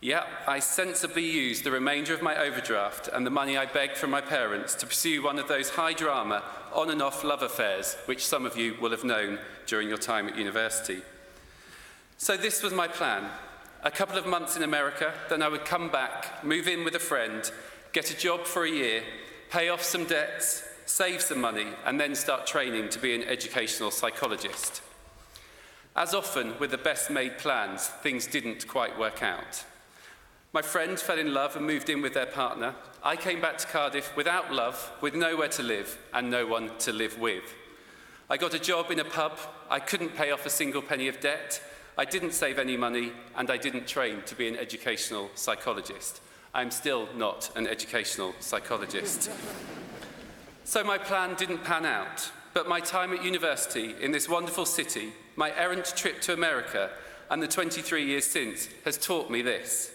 Yep, I sensibly used the remainder of my overdraft and the money I begged from my parents to pursue one of those high-drama, on and off love affairs which some of you will have known during your time at university. So this was my plan. A couple of months in America, then I would come back, move in with a friend, get a job for a year, pay off some debts, save some money, and then start training to be an educational psychologist. As often with the best made plans, things didn't quite work out. My friend fell in love and moved in with their partner. I came back to Cardiff without love, with nowhere to live and no one to live with. I got a job in a pub. I couldn't pay off a single penny of debt. I didn't save any money, and I didn't train to be an educational psychologist. I'm still not an educational psychologist. So my plan didn't pan out, but my time at university in this wonderful city, my errant trip to America, and the 23 years since has taught me this: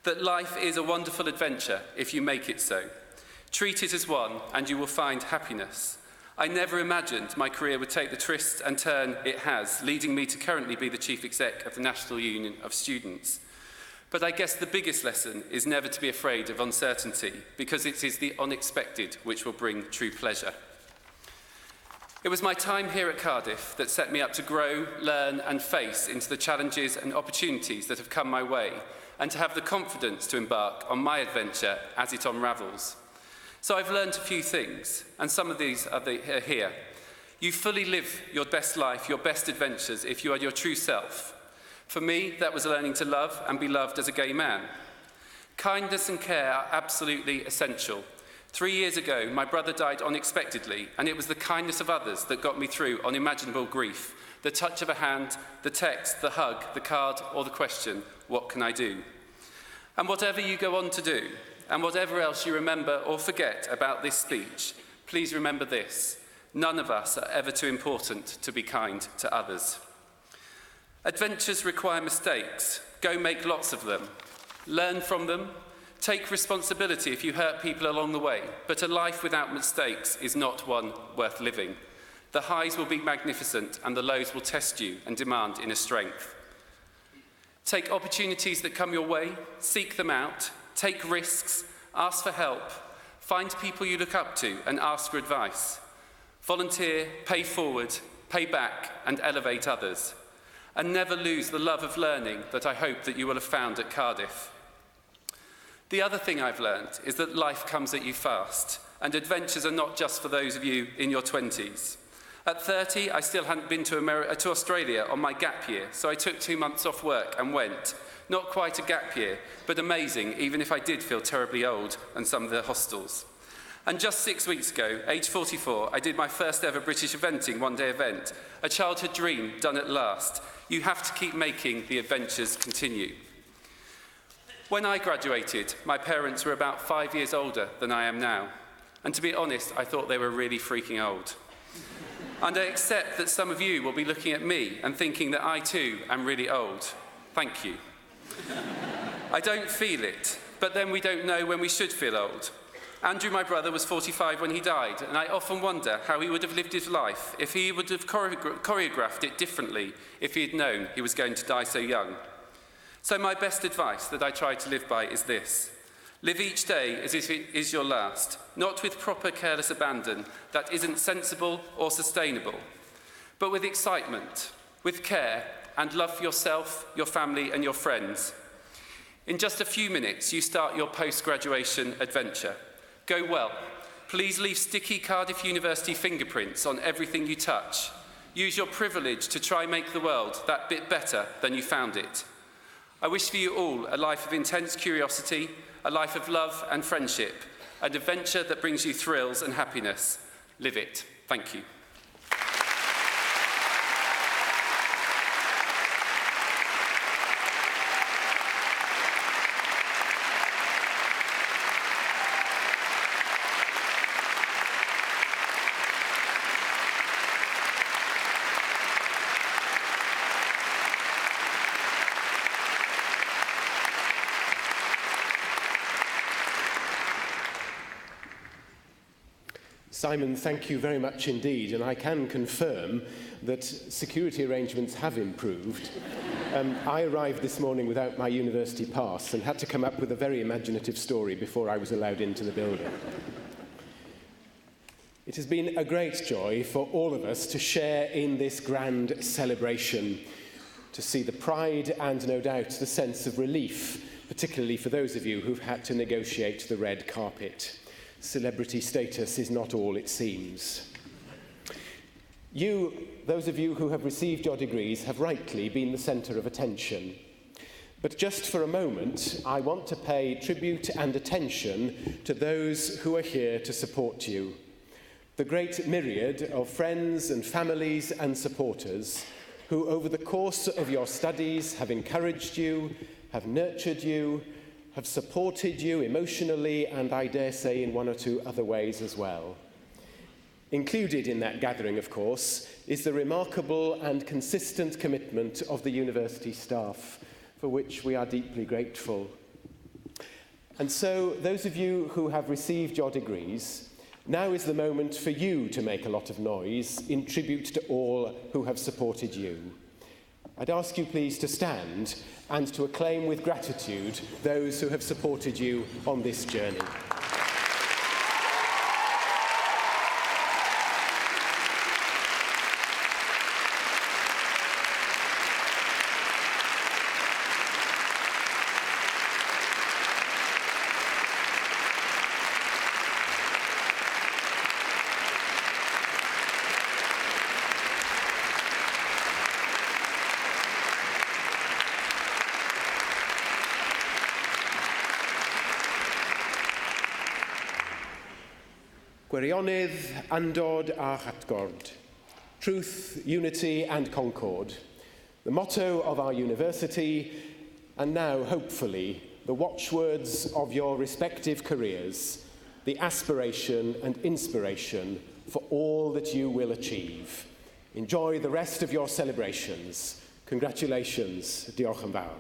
that life is a wonderful adventure if you make it so. Treat it as one, and you will find happiness. I never imagined my career would take the twist and turn it has, leading me to currently be the Chief Exec of the National Union of Students. But I guess the biggest lesson is never to be afraid of uncertainty, because it is the unexpected which will bring true pleasure. It was my time here at Cardiff that set me up to grow, learn and face into the challenges and opportunities that have come my way, and to have the confidence to embark on my adventure as it unravels. So I've learned a few things, and some of these are here. You fully live your best life, your best adventures, if you are your true self. For me, that was learning to love and be loved as a gay man. Kindness and care are absolutely essential. 3 years ago, my brother died unexpectedly, and it was the kindness of others that got me through unimaginable grief. The touch of a hand, the text, the hug, the card, or the question, what can I do? And whatever you go on to do, and whatever else you remember or forget about this speech, please remember this: none of us are ever too important to be kind to others. Adventures require mistakes. Go make lots of them. Learn from them. Take responsibility if you hurt people along the way, but a life without mistakes is not one worth living. The highs will be magnificent and the lows will test you and demand inner strength. Take opportunities that come your way, seek them out, take risks, ask for help, find people you look up to and ask for advice. Volunteer, pay forward, pay back and elevate others. And never lose the love of learning that I hope that you will have found at Cardiff. The other thing I've learned is that life comes at you fast, and adventures are not just for those of you in your 20s. At 30, I still hadn't been to Australia on my gap year, so I took 2 months off work and went. Not quite a gap year, but amazing, even if I did feel terribly old in some of the hostels. And just 6 weeks ago, age 44, I did my first ever British Eventing one-day event, a childhood dream done at last. You have to keep making the adventures continue. When I graduated, my parents were about 5 years older than I am now. And to be honest, I thought they were really freaking old. And I accept that some of you will be looking at me and thinking that I too am really old. Thank you. I don't feel it, but then we don't know when we should feel old. Andrew, my brother, was 45 when he died, and I often wonder how he would have lived his life if he would have choreographed it differently if he had known he was going to die so young. So my best advice that I try to live by is this. Live each day as if it is your last, not with proper careless abandon that isn't sensible or sustainable, but with excitement, with care, and love for yourself, your family, and your friends. In just a few minutes, you start your post-graduation adventure. Go well. Please leave sticky Cardiff University fingerprints on everything you touch. Use your privilege to try and make the world that bit better than you found it. I wish for you all a life of intense curiosity, a life of love and friendship, an adventure that brings you thrills and happiness. Live it. Thank you.
Simon, thank you very much indeed, and I can confirm that security arrangements have improved. I arrived this morning without my university pass and had to come up with a very imaginative story before I was allowed into the building. It has been a great joy for all of us to share in this grand celebration, to see the pride and no doubt the sense of relief, particularly for those of you who've had to negotiate the red carpet. Celebrity status is not all it seems. You, those of you who have received your degrees, have rightly been the centre of attention. But just for a moment, I want to pay tribute and attention to those who are here to support you. The great myriad of friends and families and supporters who, over the course of your studies, have encouraged you, have nurtured you, have supported you emotionally, and I dare say in one or two other ways as well. Included in that gathering, of course, is the remarkable and consistent commitment of the university staff, for which we are deeply grateful. And so, those of you who have received your degrees, now is the moment for you to make a lot of noise in tribute to all who have supported you. I'd ask you please to stand and to acclaim with gratitude those who have supported you on this journey. Gwirionedd, andod a chatgord. Truth, unity and concord. The motto of our university, and now, hopefully, the watchwords of your respective careers, the aspiration and inspiration for all that you will achieve. Enjoy the rest of your celebrations. Congratulations. Diolch yn fawr.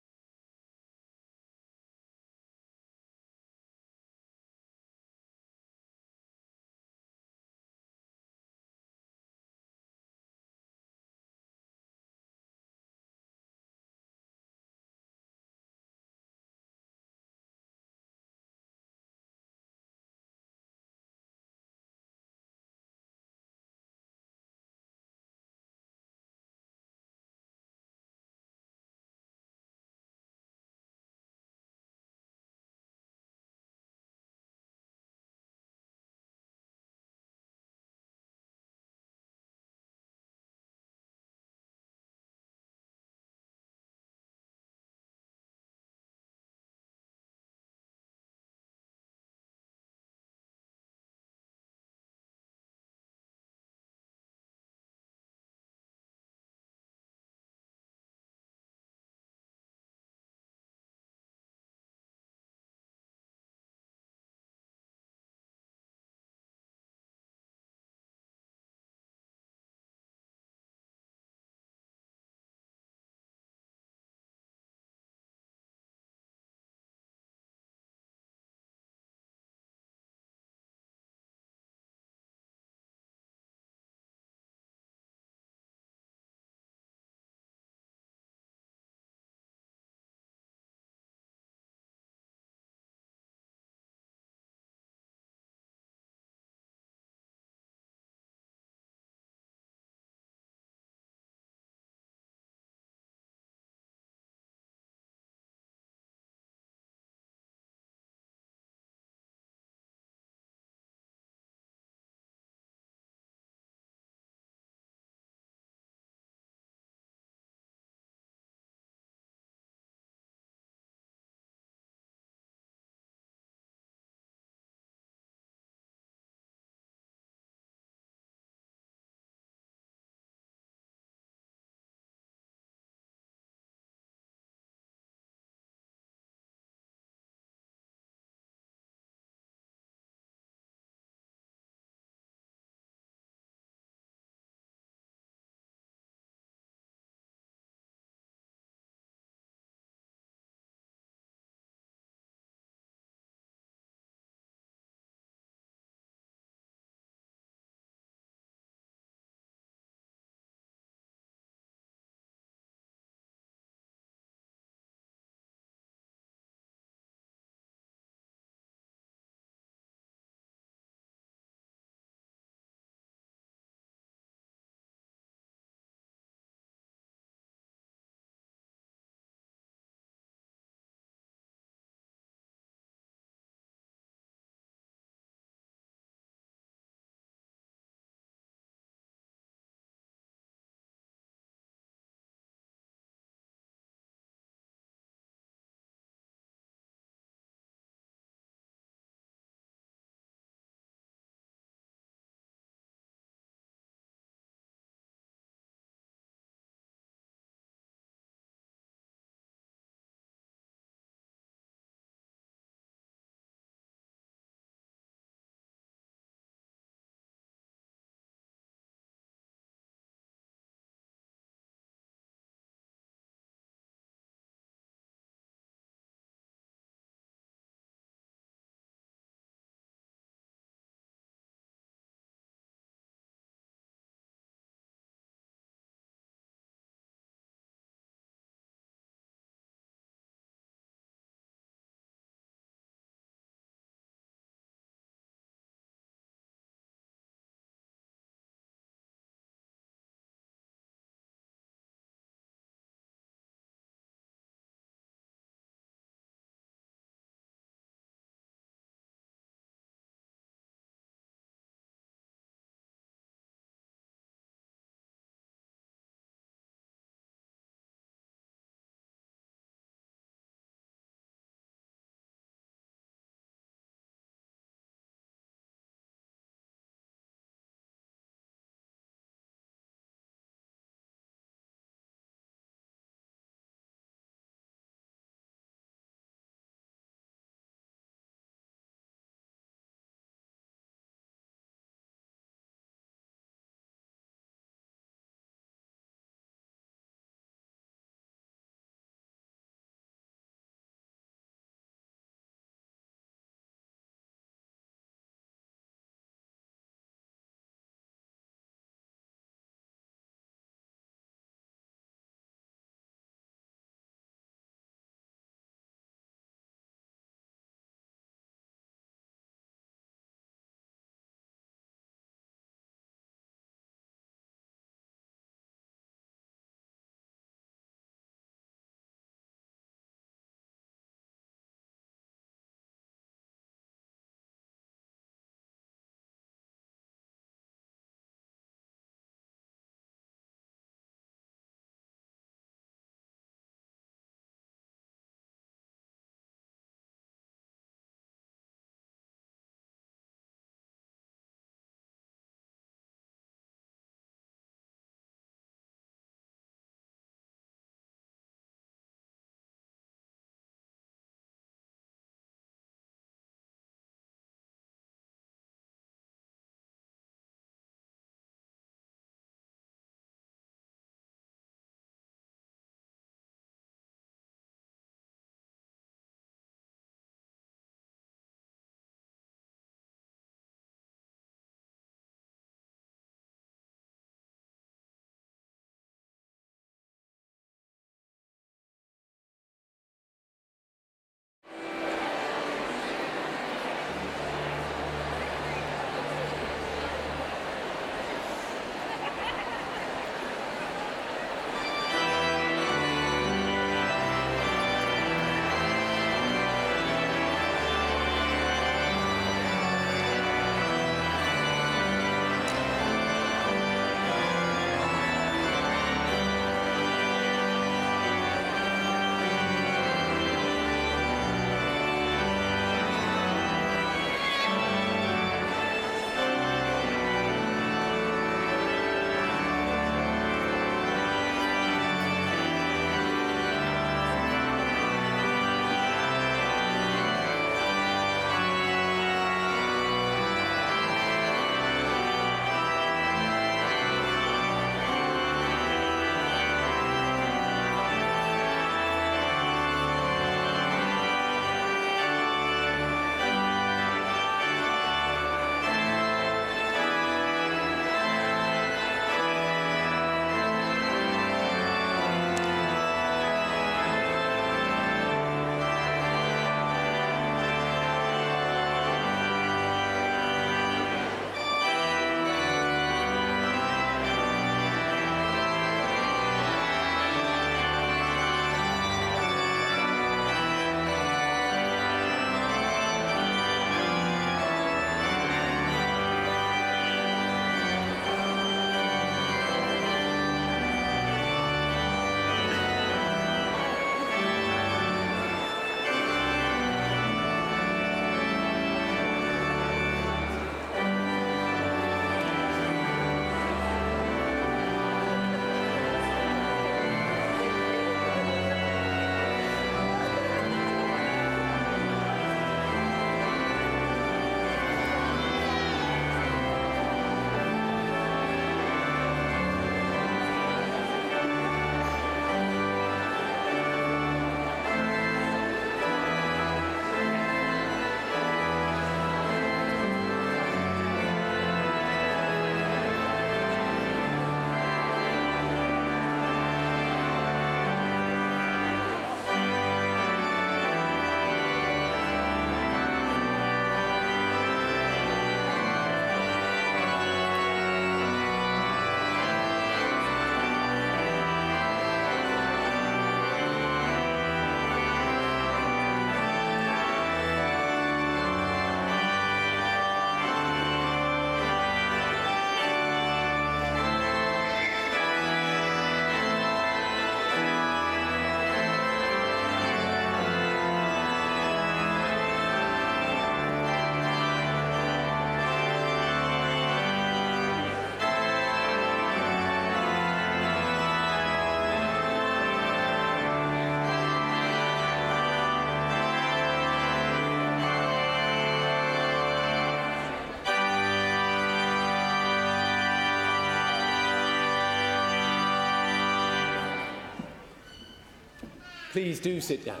Please do sit down.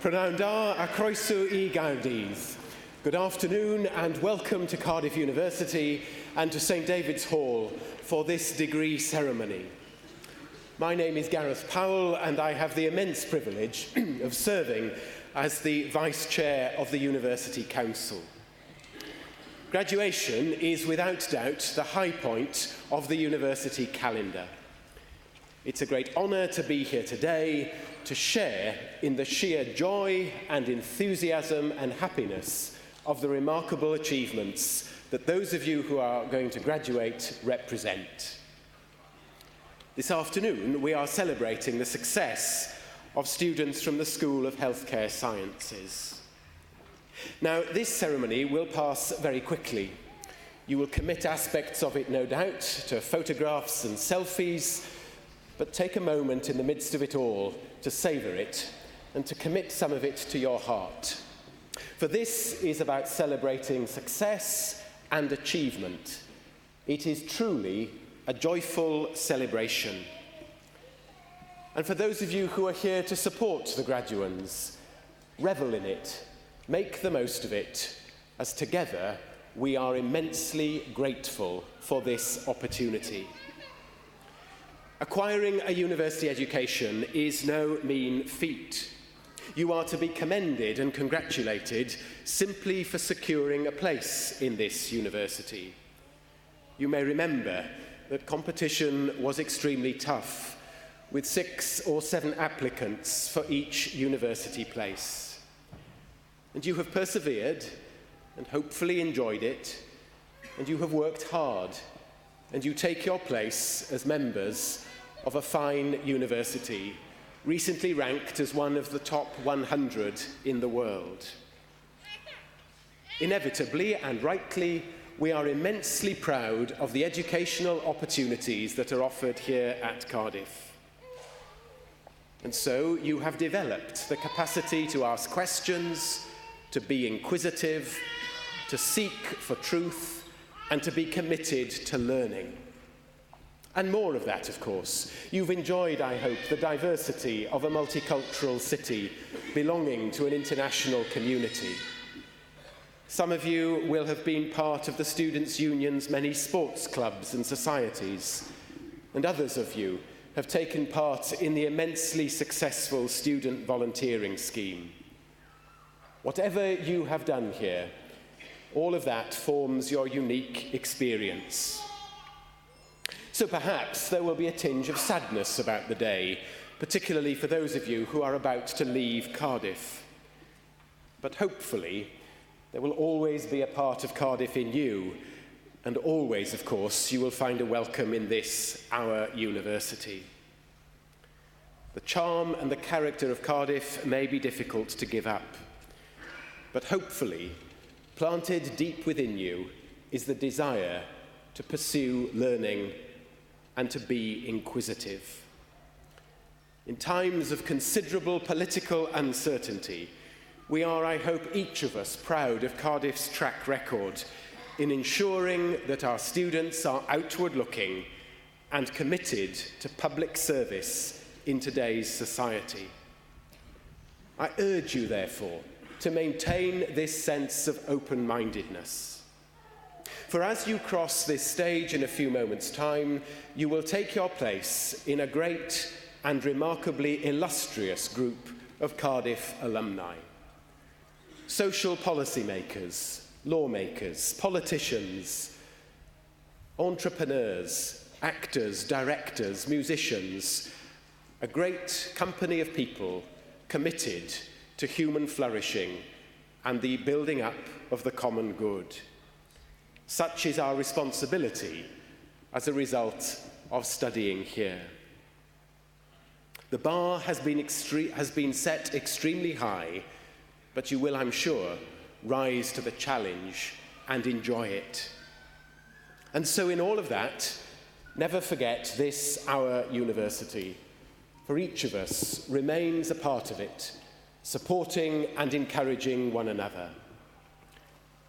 Prynawn da a croeso I Gaerdydd. Good afternoon and welcome to Cardiff University and to St David's Hall for this degree ceremony. My name is Gareth Powell and I have the immense privilege of serving as the Vice Chair of the University Council. Graduation is without doubt the high point of the university calendar. It's a great honour to be here today to share in the sheer joy and enthusiasm and happiness of the remarkable achievements that those of you who are going to graduate represent. This afternoon, we are celebrating the success of students from the School of Healthcare Sciences. Now, this ceremony will pass very quickly. You will commit aspects of it, no doubt, to photographs and selfies, but take a moment in the midst of it all to savour it and to commit some of it to your heart. For this is about celebrating success and achievement. It is truly a joyful celebration. And for those of you who are here to support the graduands, revel in it, make the most of it, as together we are immensely grateful for this opportunity. Acquiring a university education is no mean feat. You are to be commended and congratulated simply for securing a place in this university. You may remember that competition was extremely tough, with 6 or 7 applicants for each university place. And you have persevered and hopefully enjoyed it, and you have worked hard, and you take your place as members of a fine university, recently ranked as one of the top 100 in the world. Inevitably and rightly, we are immensely proud of the educational opportunities that are offered here at Cardiff. And so you have developed the capacity to ask questions, to be inquisitive, to seek for truth, and to be committed to learning. And more of that, of course. You've enjoyed, I hope, the diversity of a multicultural city belonging to an international community. Some of you will have been part of the Students' Union's many sports clubs and societies, and others of you have taken part in the immensely successful student volunteering scheme. Whatever you have done here, all of that forms your unique experience. So perhaps there will be a tinge of sadness about the day, particularly for those of you who are about to leave Cardiff. But hopefully, there will always be a part of Cardiff in you, and always, of course, you will find a welcome in this, our university. The charm and the character of Cardiff may be difficult to give up, but hopefully, planted deep within you is the desire to pursue learning and to be inquisitive. In times of considerable political uncertainty, we are, I hope, each of us proud of Cardiff's track record in ensuring that our students are outward-looking and committed to public service in today's society. I urge you, therefore, to maintain this sense of open-mindedness. For as you cross this stage in a few moments' time, you will take your place in a great and remarkably illustrious group of Cardiff alumni. Social policymakers, lawmakers, politicians, entrepreneurs, actors, directors, musicians, a great company of people committed to human flourishing and the building up of the common good. Such is our responsibility as a result of studying here. The bar has been set extremely high, but you will, I'm sure, rise to the challenge and enjoy it. And so in all of that, never forget this, our university, for each of us remains a part of it, supporting and encouraging one another.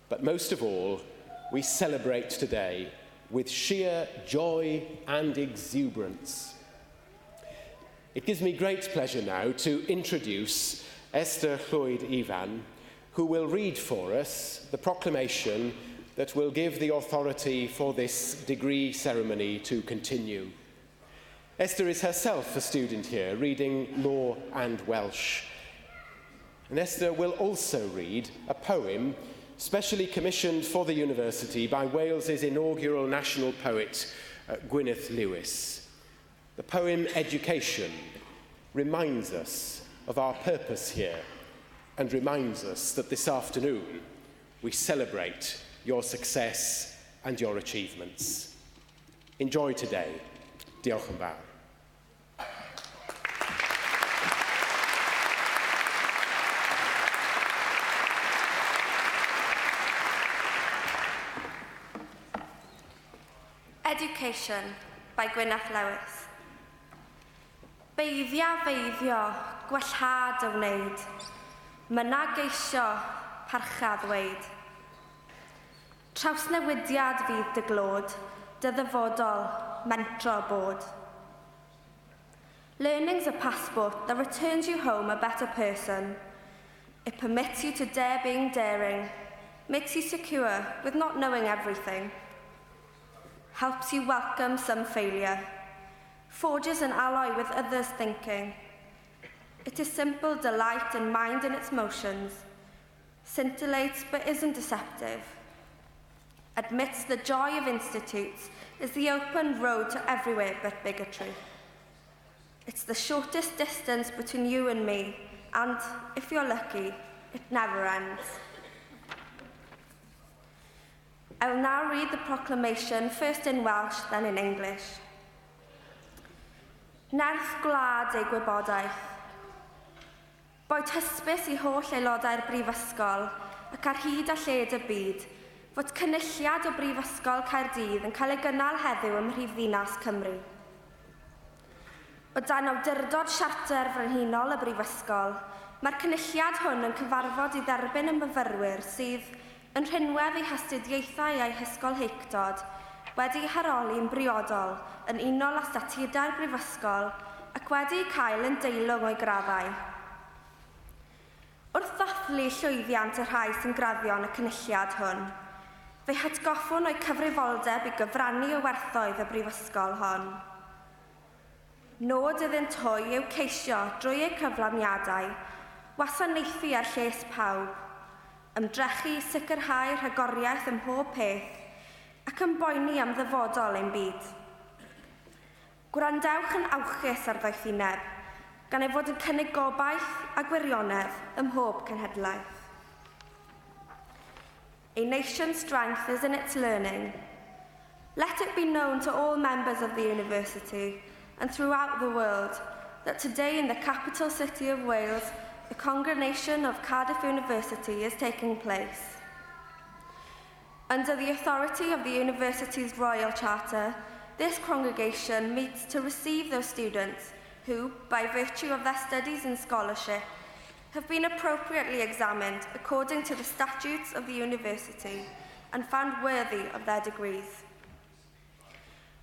But most of all, we celebrate today with sheer joy and exuberance. It gives me great pleasure now to introduce Esther Llwyd Ivan, who will read for us the proclamation that will give the authority for this degree ceremony to continue. Esther is herself a student here, reading law and Welsh. And Esther will also read a poem specially commissioned for the university by Wales's inaugural national poet, Gwyneth Lewis. The poem Education reminds us of our purpose here and reminds us that this afternoon we celebrate your success and your achievements. Enjoy today. Diolch yn fawr.
Education by Gwyneth Lewis. Beiddio, gwellhad o wneud, myna geisio, parchad weid. Trawsnewidiad fydd dy glod, dy ddyfodol, mentro bod. Learning's a passport that returns you home a better person. It permits you to dare being daring, makes you secure with not knowing everything, helps you welcome some failure, forges an alloy with others' thinking. It is simple delight and mind in its motions, scintillates but isn't deceptive, admits the joy of institutes is the open road to everywhere but bigotry. It's the shortest distance between you and me, and, if you're lucky, it never ends. I will now read the proclamation, first in Welsh, then in English. Nerth gwlad ei gwybodaeth. Boed hysbys I holl aelodau'r Brifysgol ac ar hyd a lled y byd fod cynulliad o Brifysgol Caerdydd yn cael ei gynnal heddiw ym Mhrifddinas Cymru. O dan awdurdod siarter frenhinol y Brifysgol, mae'r cynulliad hwn yn cyfarfod I dderbyn y myfyrwyr sydd, yn rhinwedd eu hastudiaethau a'u hysgolheictod, wedi haroli'n briodol yn unol â statudau'r Brifysgol ac wedi cael yn deilwng o'i graddau. Wrth ddathlu llwyddiant y rhai sy'n graddion y cynulliad hwn, fe'i hatgoffwn o'i cyfrifoldeb I gyfrannu y werthoedd y Brifysgol hon. Nod iddynt hwy yw ceisio drwy eu cyflawniadau, wasanaethu ar lles pawb, ymdrechu I sicrhau rhagoriaeth ym mhob peth ac yn boeni am ddyfodol ein byd. Gwrandewch yn awchus ar ddoethineb, gan ei fod yn cynnig gobaith a gwirionedd ym mhob cenhedlaeth. A nation's strength is in its learning. Let it be known to all members of the university and throughout the world that today in the capital city of Wales, the congregation of Cardiff University is taking place. Under the authority of the university's Royal Charter, this congregation meets to receive those students who, by virtue of their studies and scholarship, have been appropriately examined according to the statutes of the university and found worthy of their degrees.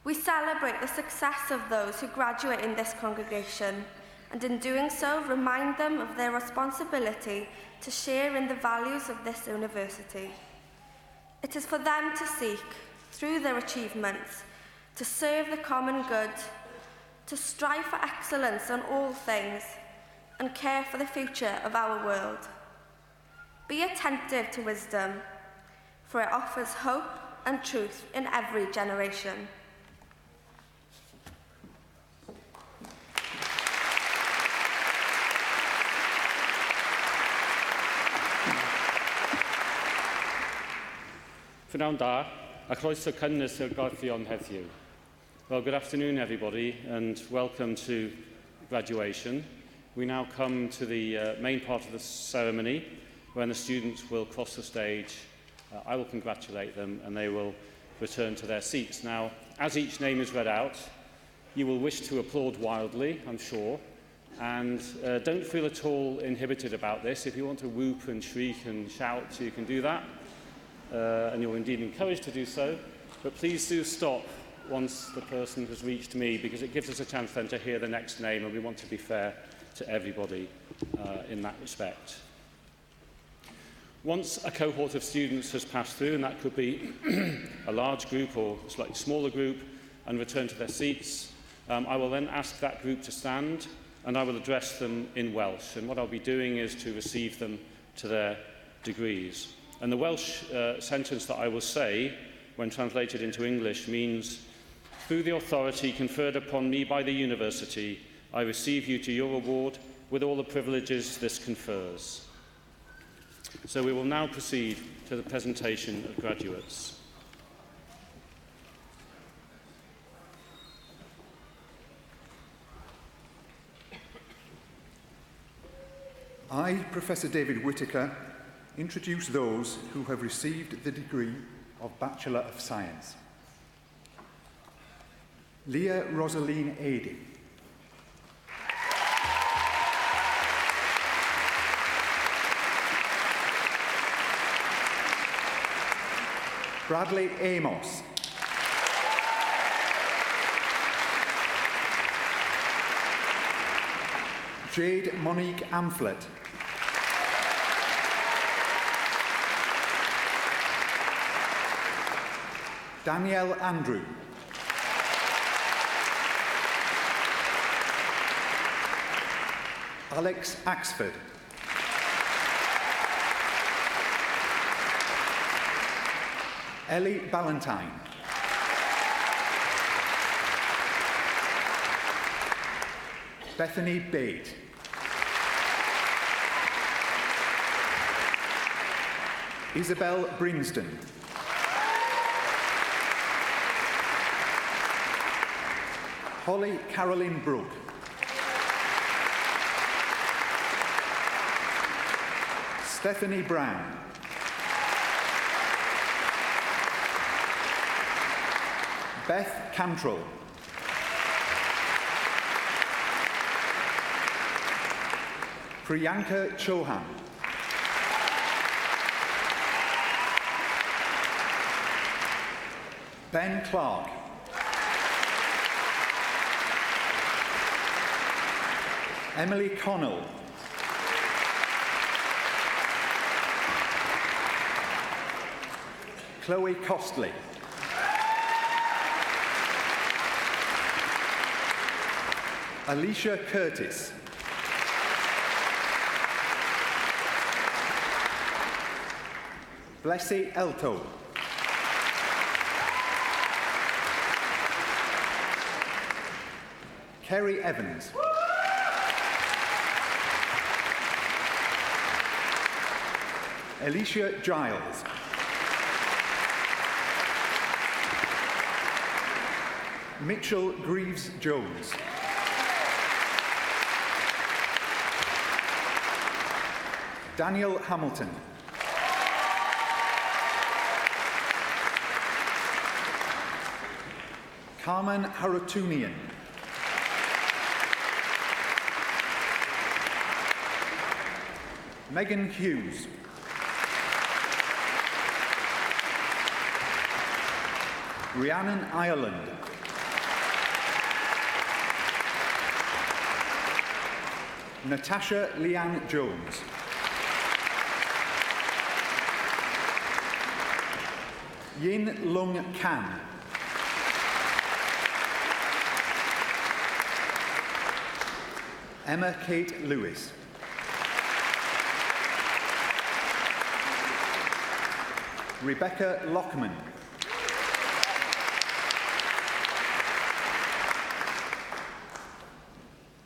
We celebrate the success of those who graduate in this congregation, and in doing so remind them of their responsibility to share in the values of this university. It is for them to seek, through their achievements, to serve the common good, to strive for excellence on all things, and care for the future of our world. Be attentive to wisdom, for it offers hope and truth in every generation.
Prynawn da, a croeso cynnes i'r gorthion heddiw. Well, good afternoon, everybody, and welcome to graduation. We now come to the main part of the ceremony, when the students will cross the stage. I will congratulate them, and they will return to their seats. Now, as each name is read out, you will wish to applaud wildly, I'm sure, And don't feel at all inhibited about this. If you want to whoop and shriek and shout, you can do that. And you're indeed encouraged to do so. But please do stop once the person has reached me, because it gives us a chance then to hear the next name, and we want to be fair to everybody in that respect. Once a cohort of students has passed through, and that could be a large group or a slightly smaller group, and return to their seats, I will then ask that group to stand, and I will address them in Welsh. And what I'll be doing is to receive them to their degrees. And the Welsh sentence that I will say, when translated into English, means, "Through the authority conferred upon me by the university, I receive you to your award with all the privileges this confers." So we will now proceed to the presentation of graduates.
I, Professor David Whittaker, introduce those who have received the degree of Bachelor of Science. Leah Rosaline Ady. Bradley Amos. Jade Monique Amphlett. Danielle Andrew. Alex Axford. Ellie Ballantyne. Bethany Bate. Isabel Brinsden. Holly Caroline Brooke. Stephanie Brown. Beth Cantrell. Priyanka Chauhan. Ben Clark. Emily Connell. Chloe Costley. Alicia Curtis. Blessy Elto. Kerry Evans. Alicia Giles. Mitchell Greaves-Jones. Daniel Hamilton. Carmen Harutunian. Megan Hughes. Rhiannon Ireland. Natasha Leanne Jones. Yin Lung Kan. Emma Kate Lewis. Rebecca Lockman.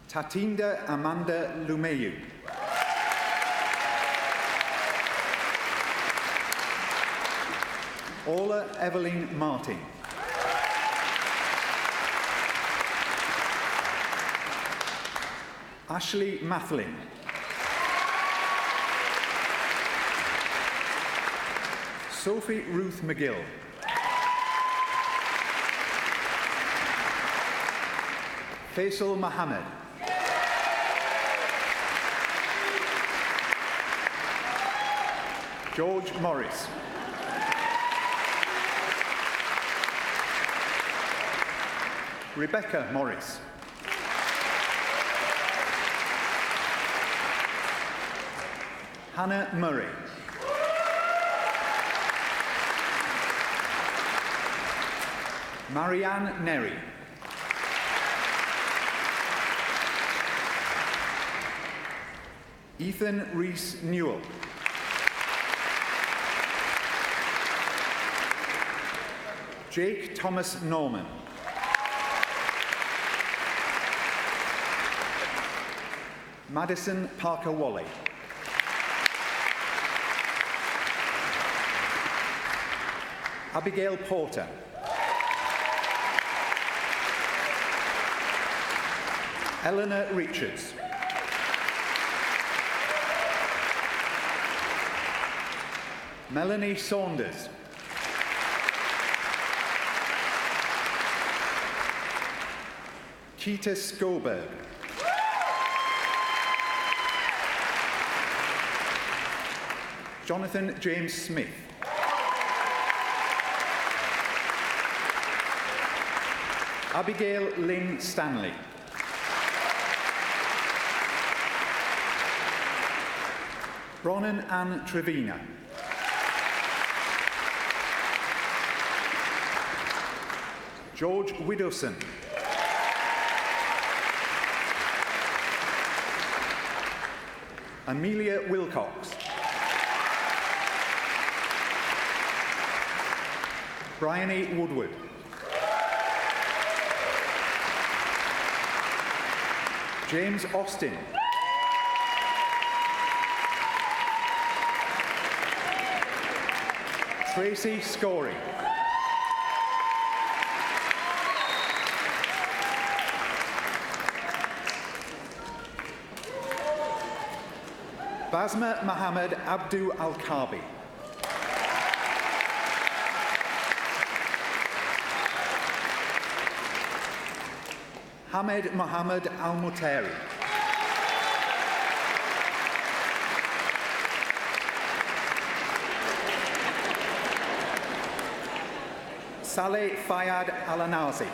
Tatinda Amanda Lumeyu. Orla Evelyn Martin. Ashley Mathlin. Sophie Ruth McGill. Faisal Mohammed. George Morris. Rebecca Morris. Hannah Murray. Marianne Nerry. Ethan Rees Newell. Jake Thomas Norman. Madison Parker Wally. Abigail Porter. Eleanor Richards. Melanie Saunders. Keita Skoberg. Jonathan James Smith. Abigail Lynn Stanley. Bronnan Ann Trevina. George Widowson. Amelia Wilcox. Bryony Woodward. James Austin. Tracy Scory. Basma Mohammed Abdu Al-Kabi. Hamed Mohammed Al-Muteri. Saleh Fayad Al-Anazi.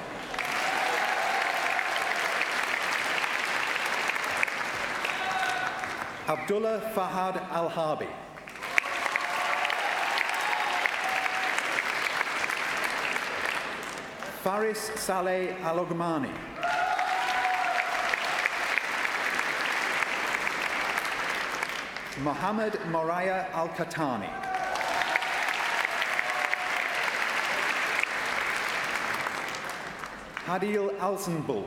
Abdullah Fahad Al-Harbi. Faris Saleh Al-Ogmani. Mohammed Moraya Al-Katani. Hadil Alsenbull.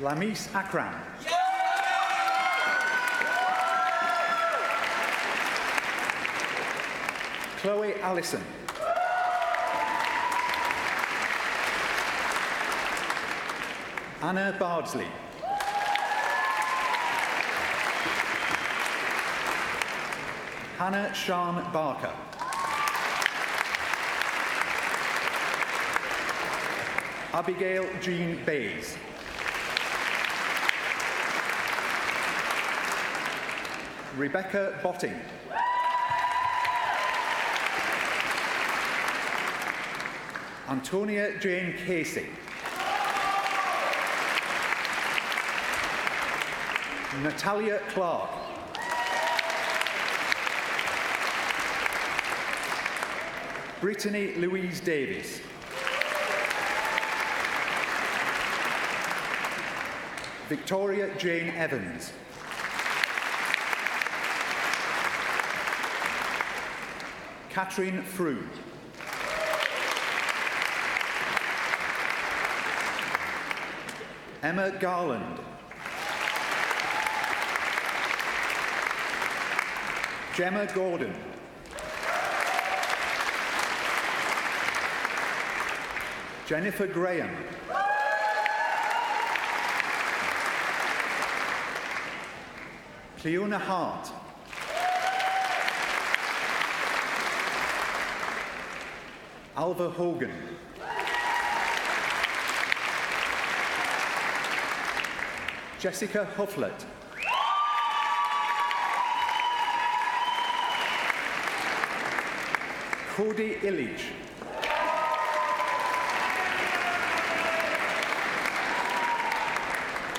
Lamis Akram. Chloe Allison. Anna Bardsley. Hannah Sian Barker. Abigail Jean Bays. Rebecca Botting. Antonia Jane Casey. Natalia Clark. Brittany Louise Davies. Victoria Jane Evans. Catherine Frew. Emma Garland. Gemma Gordon. Jennifer Graham. Cleona Hart. Alva Hogan. Jessica Hufflett. Cody Illich.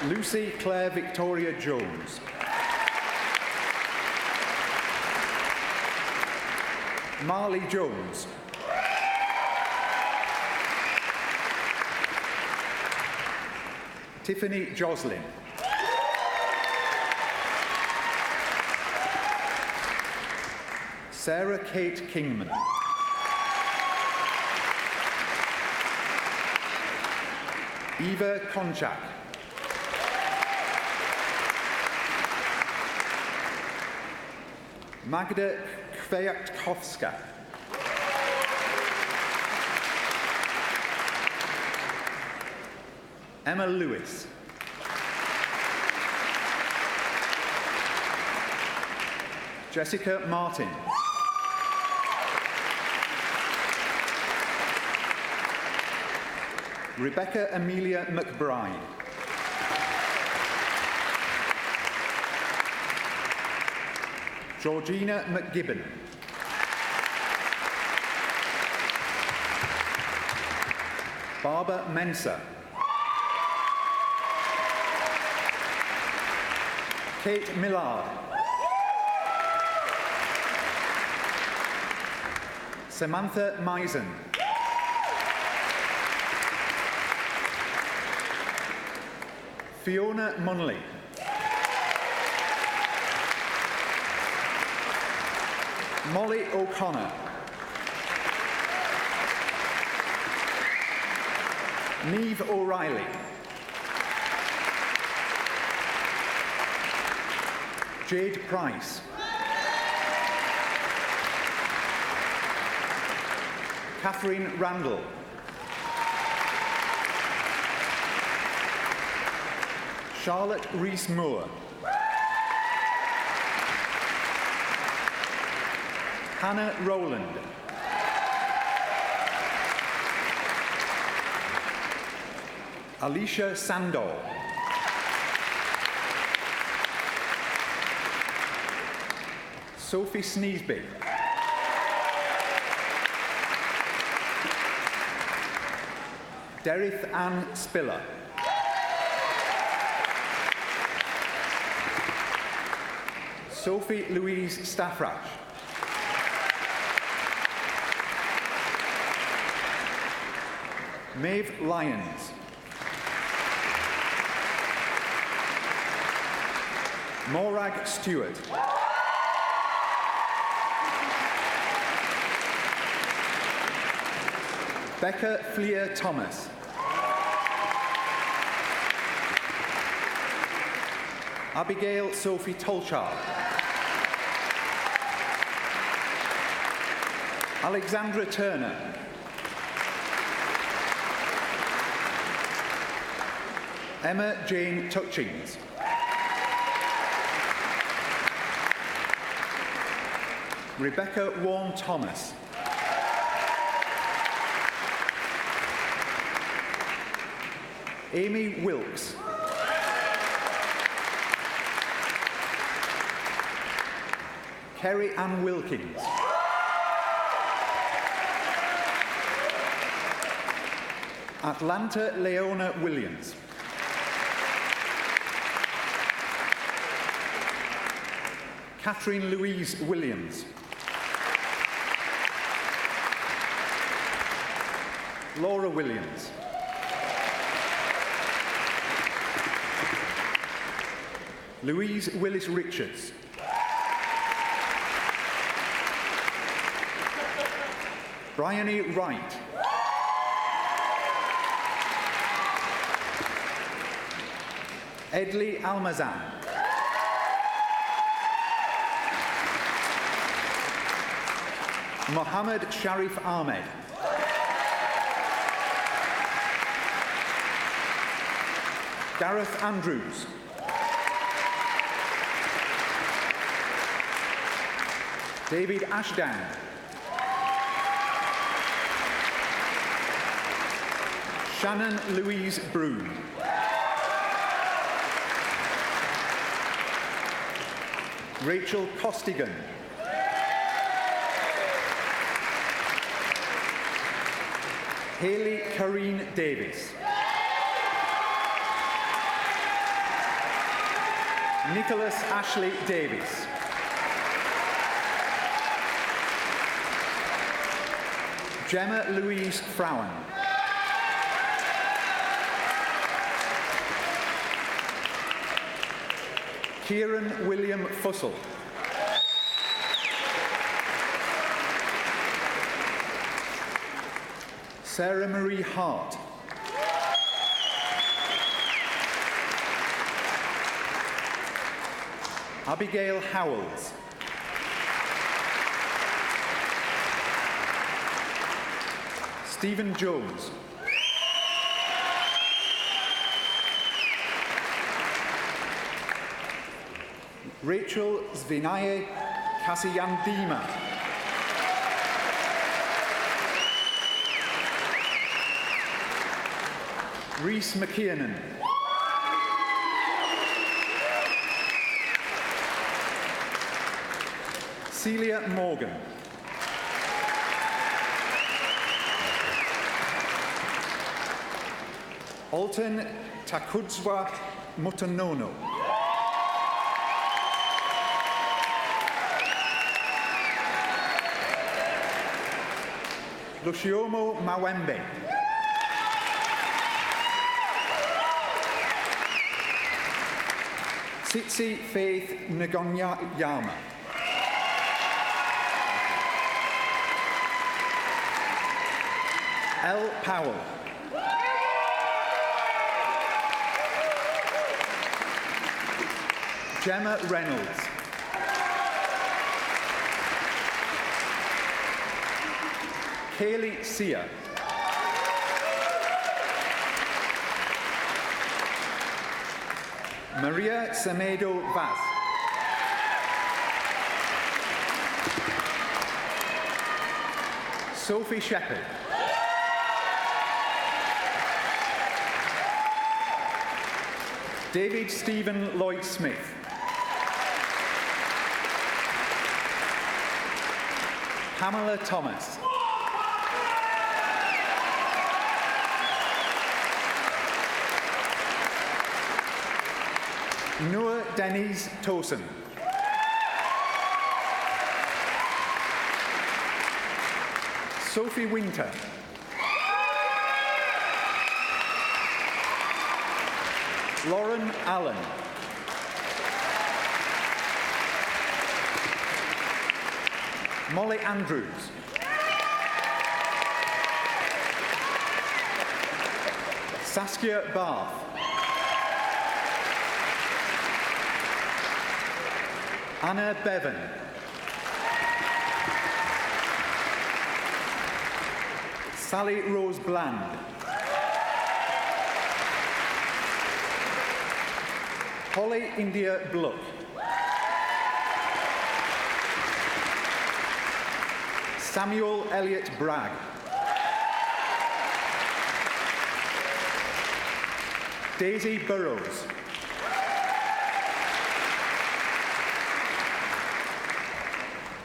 Lucy Claire Victoria Jones. Marley Jones. Tiffany Joslin. Sarah Kate Kingman. Eva Konchak. Magda Kwiatkowska. Emma Lewis. Jessica Martin. Rebecca Amelia McBride. Georgina McGibbon. Barbara Mensah. Kate Millard. Samantha Misen. Fiona Munley. Molly O'Connor. Neve O'Reilly. Jade Price. Catherine Randall. Charlotte Rees-Moore. Hannah Rowland. Alicia Sandor. Sophie Sneesby. Derith Ann Spiller. Sophie Louise Staffrach. Maeve Lyons. Morag Stewart. Becca Fleer Thomas. Abigail Sophie Tolchard. Alexandra Turner. Emma Jane Tutchings. Rebecca Warren Thomas. Amy Wilkes. Kerry Ann Wilkins. Atlanta Leona Williams. Catherine Louise Williams. Laura Williams. Louise Willis Richards. Bryony Wright. Edley Almazan. Mohammed Sharif Ahmed. Gareth Andrews. David Ashdown. Shannon Louise Broom. Rachel Costigan. Hayley Kareen Davies. Nicholas Ashley Davies. Gemma Louise Frowen. Kieran William Fussell. Sarah Marie Hart. Abigail Howells. Stephen Jones. Rachel Zvinaye Kasiyandima. Rhys McKiernan. Celia Morgan. Alton Takudzwa Mutanono. Lushiomo Mawembe. Tsitsi Faith Ngonyama. Elle Powell. Gemma Reynolds. Kaylee Sia. Maria Semedo Vaz. Sophie Shepherd. David Stephen Lloyd Smith. Pamela Thomas. Noah Denise Towson. Sophie Winter. Lauren Allen. Molly Andrews. Saskia Barth. Anna Bevan. Sally Rose Bland. Holly India Bluck. Samuel Elliott Bragg. Daisy Burrows.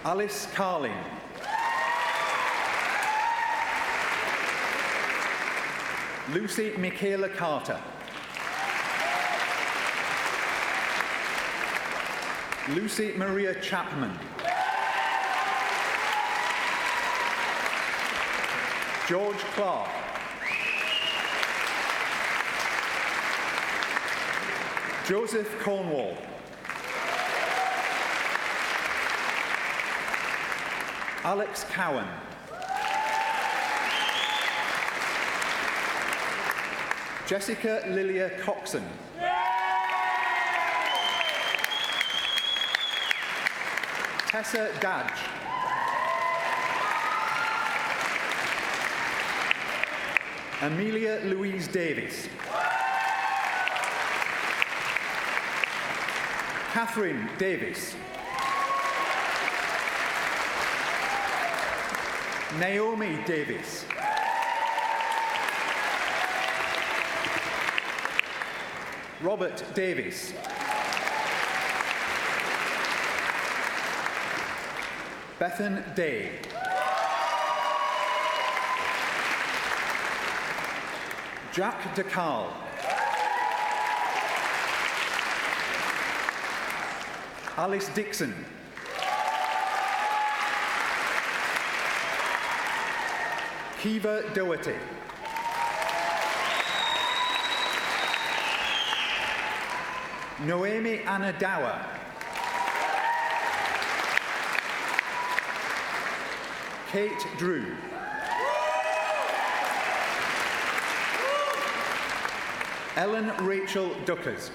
Alice Carling. Lucy Michaela Carter. Lucy Maria Chapman. George Clark. Joseph Cornwall. Alex Cowan. Jessica Lilia Coxon. Tessa Dadge. Amelia Louise Davies. Catherine Davis. Naomi Davis. Robert Davis. Bethan Day. Jack DeCarl. Alice Dixon. Kiva Doherty. Noemi Anna Dower. Kate Drew. Ellen Rachel Duckers.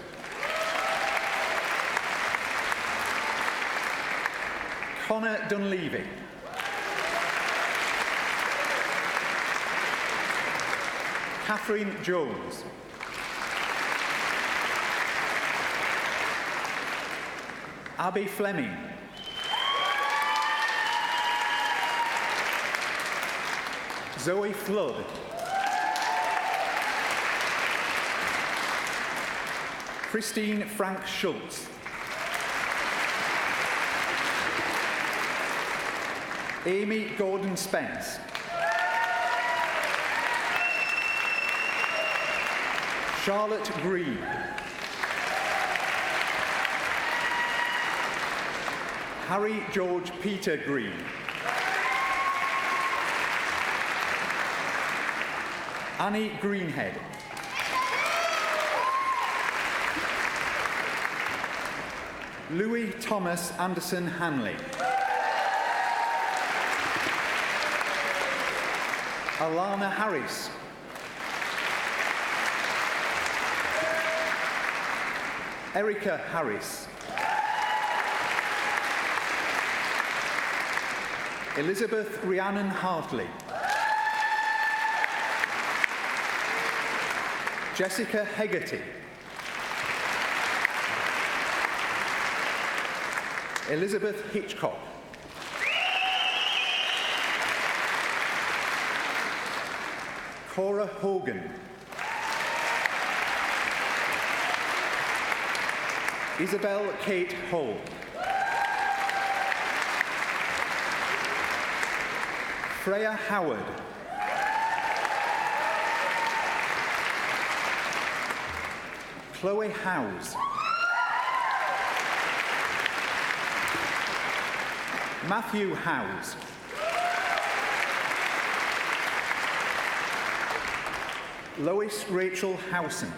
Connor Dunleavy. Catherine Jones. Abby Fleming. Zoe Flood. Christine Frank Schultz. Amy Gordon Spence. Charlotte Green. Harry George Peter Green. Annie Greenhead. Louis Thomas Anderson Hanley. Alana Harris. Erica Harris. Elizabeth Rhiannon Hartley. Jessica Hegarty. Elizabeth Hitchcock. Cora Hogan. Isabel Kate Hall. Freya Howard. Chloe Howes. Matthew Howes. Lois Rachel Howson.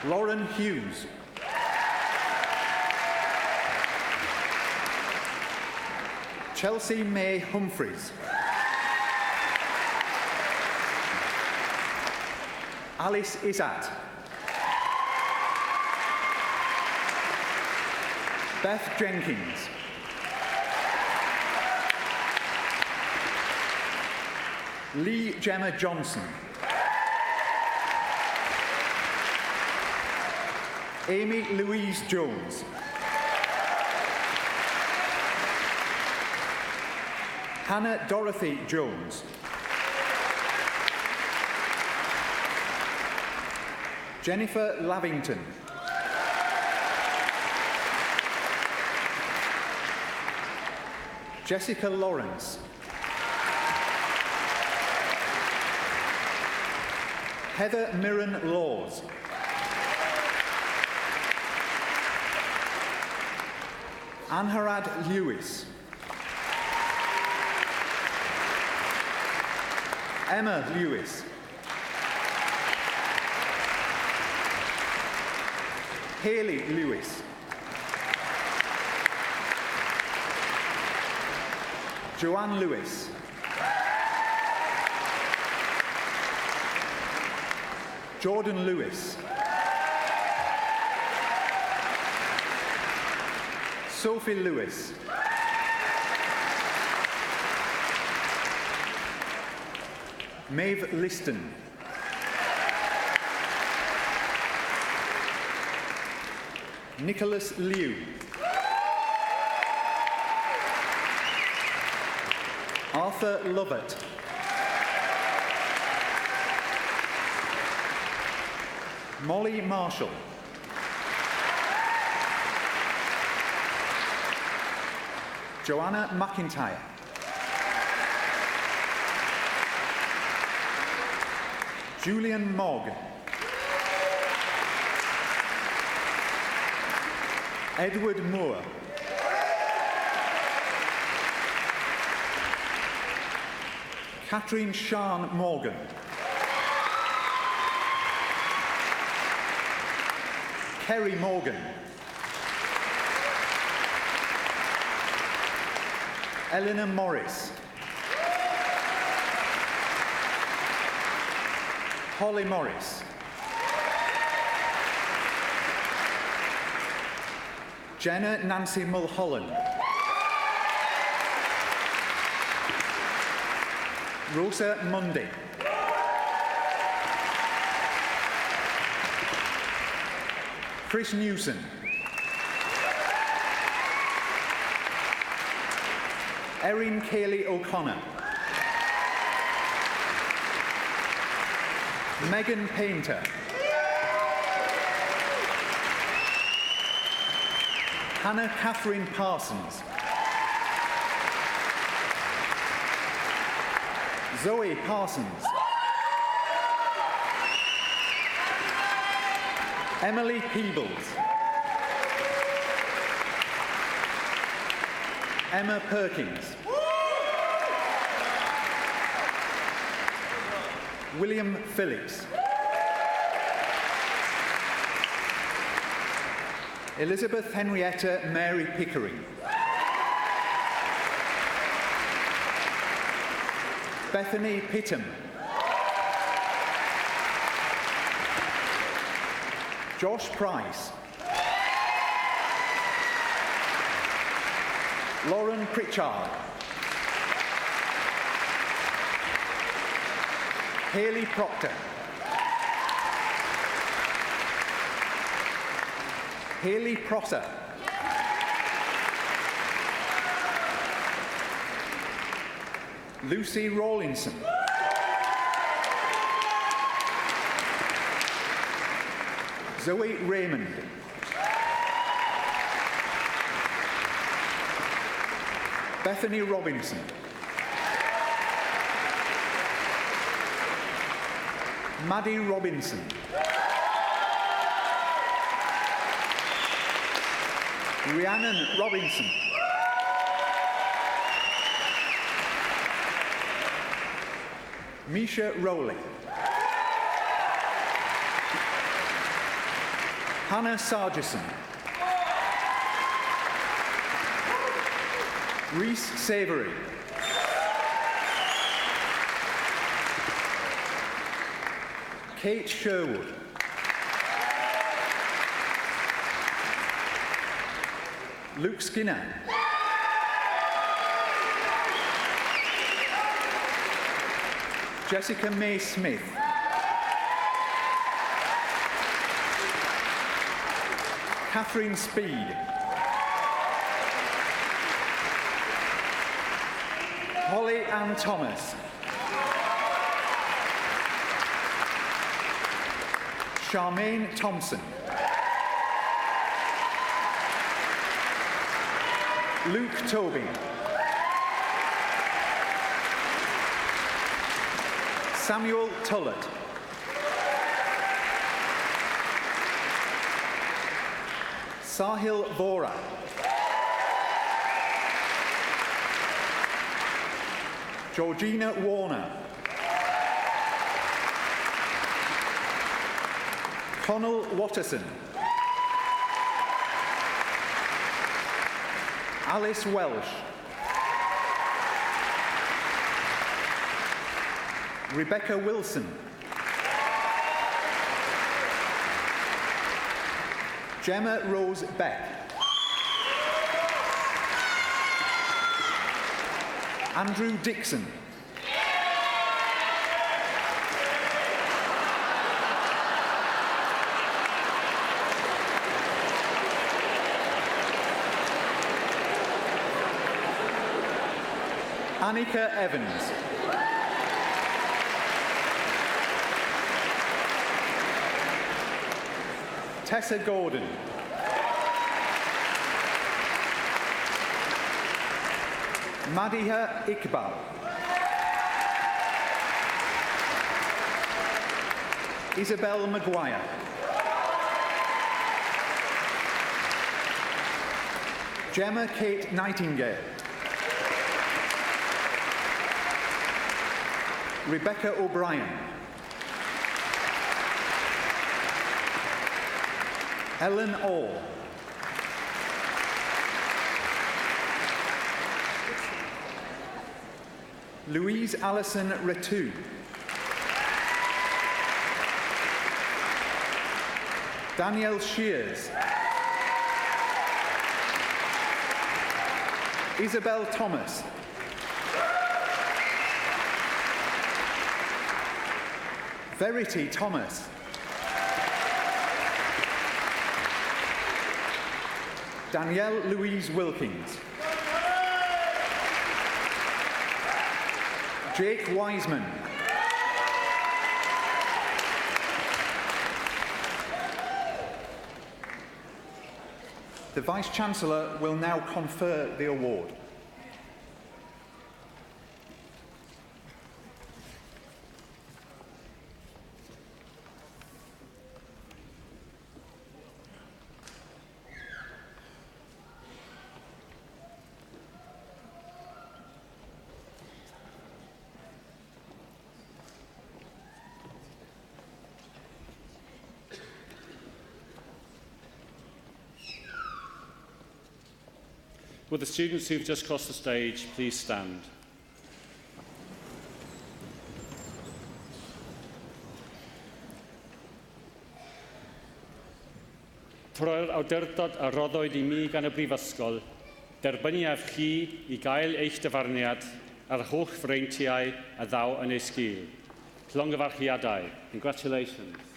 Lauren Hughes. Chelsea May Humphreys. Alice Isat. Beth Jenkins. Lee Gemma Johnson. Amy Louise Jones. Hannah Dorothy Jones. Jennifer Lavington. Jessica Lawrence. Heather Mirren Laws. Anharad Lewis. Emma Lewis. Haley Lewis. Joanne Lewis. Jordan Lewis. Sophie Lewis. Maeve Liston. Nicholas Liu. Arthur Lovett. Molly Marshall. Joanna McIntyre. Julian Mogg. Edward Moore. Catherine Sian Morgan. Kerry Morgan. Eleanor Morris. Holly Morris. Jenna Nancy Mulholland. Rosa Mundy. Chris Newson. Erin Cayley O'Connor. Megan Painter. Hannah Catherine Parsons. Zoe Parsons. Emily Peebles. Emma Perkins. William Phillips. Elizabeth Henrietta Mary Pickering. Bethany Pittam. Josh Price. Lauren Pritchard. Hayley Proctor. Hayley Prosser. Lucy Rawlinson. Zoe Raymond. Bethany Robinson. Maddie Robinson. Rhiannon Robinson. Misha Rowley. Hannah Sargison. Reese Savory. Kate Sherwood. Luke Skinner. Jessica May Smith. Catherine Speed. Holly Ann Thomas. Charmaine Thompson. Luke Tobin. Samuel Tullett. Sahil Vora. Georgina Warner. Connell Watterson. Alice Welsh. Rebecca Wilson. Gemma Rose Beck. Andrew Dixon. Annika Evans. Tessa Gordon. Madiha Iqbal. Isabel Maguire. Gemma Kate Nightingale. Rebecca O'Brien. Ellen Orr. Louise Allison Ratu. Danielle Shears. Isabel Thomas. Verity Thomas. Danielle Louise Wilkins. Jake Wiseman. The Vice-Chancellor will now confer the award.
Will the students who've just crossed the stage please stand? Tro'r awdurdod a roddwyd I mi gan y Brifysgol, derbynnu ef chi I gael eich dyfarniad ar holl freintiau a ddaw yn ei sgil. Llongyfarchiadau. Congratulations.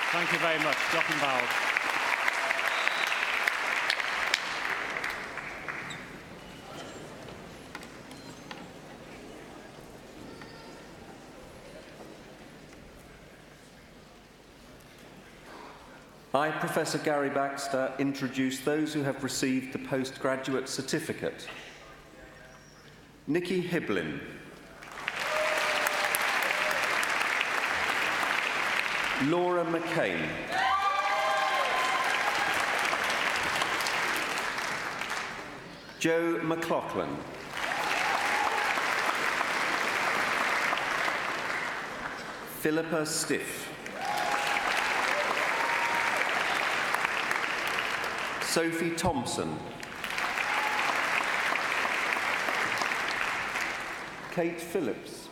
Thank you very much. Diolch yn fawr.
I, Professor Gary Baxter, introduce those who have received the postgraduate certificate. Nikki Hiblin. Laura McCain. Joe McLaughlin. Philippa Stiff. Sophie Thompson. Kate Phillips.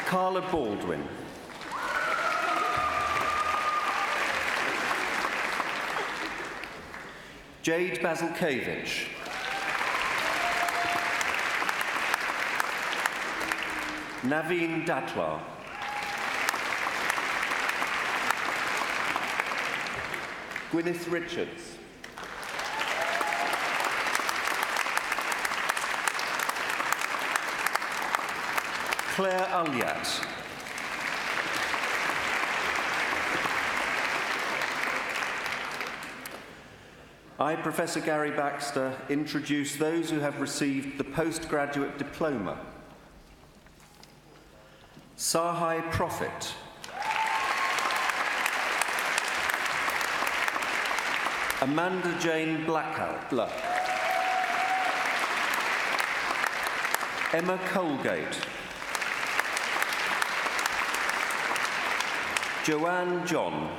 Carla Baldwin. Jade Bazilkevich. Naveen Datlar. Gwyneth Richards. Claire Aliat. I, Professor Gary Baxter, introduce those who have received the postgraduate diploma. Sahai Prophet. Amanda Jane Blackadler. Emma Colgate. Joanne John.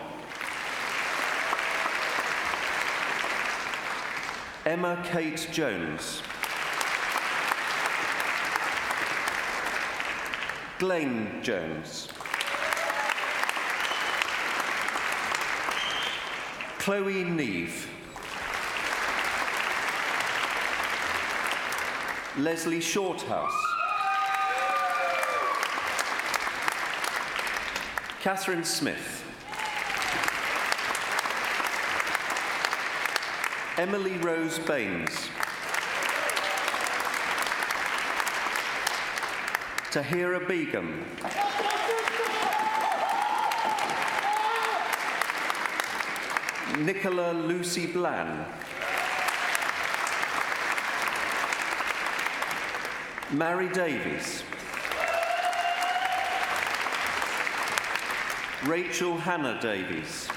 Emma Kate Jones. Glenn Jones. Chloe Neve. Leslie Shorthouse. Catherine Smith. Emily Rose Baines. Tahira Begum. Nicola Lucy Bland. Mary Davies. Rachel Hannah Davies.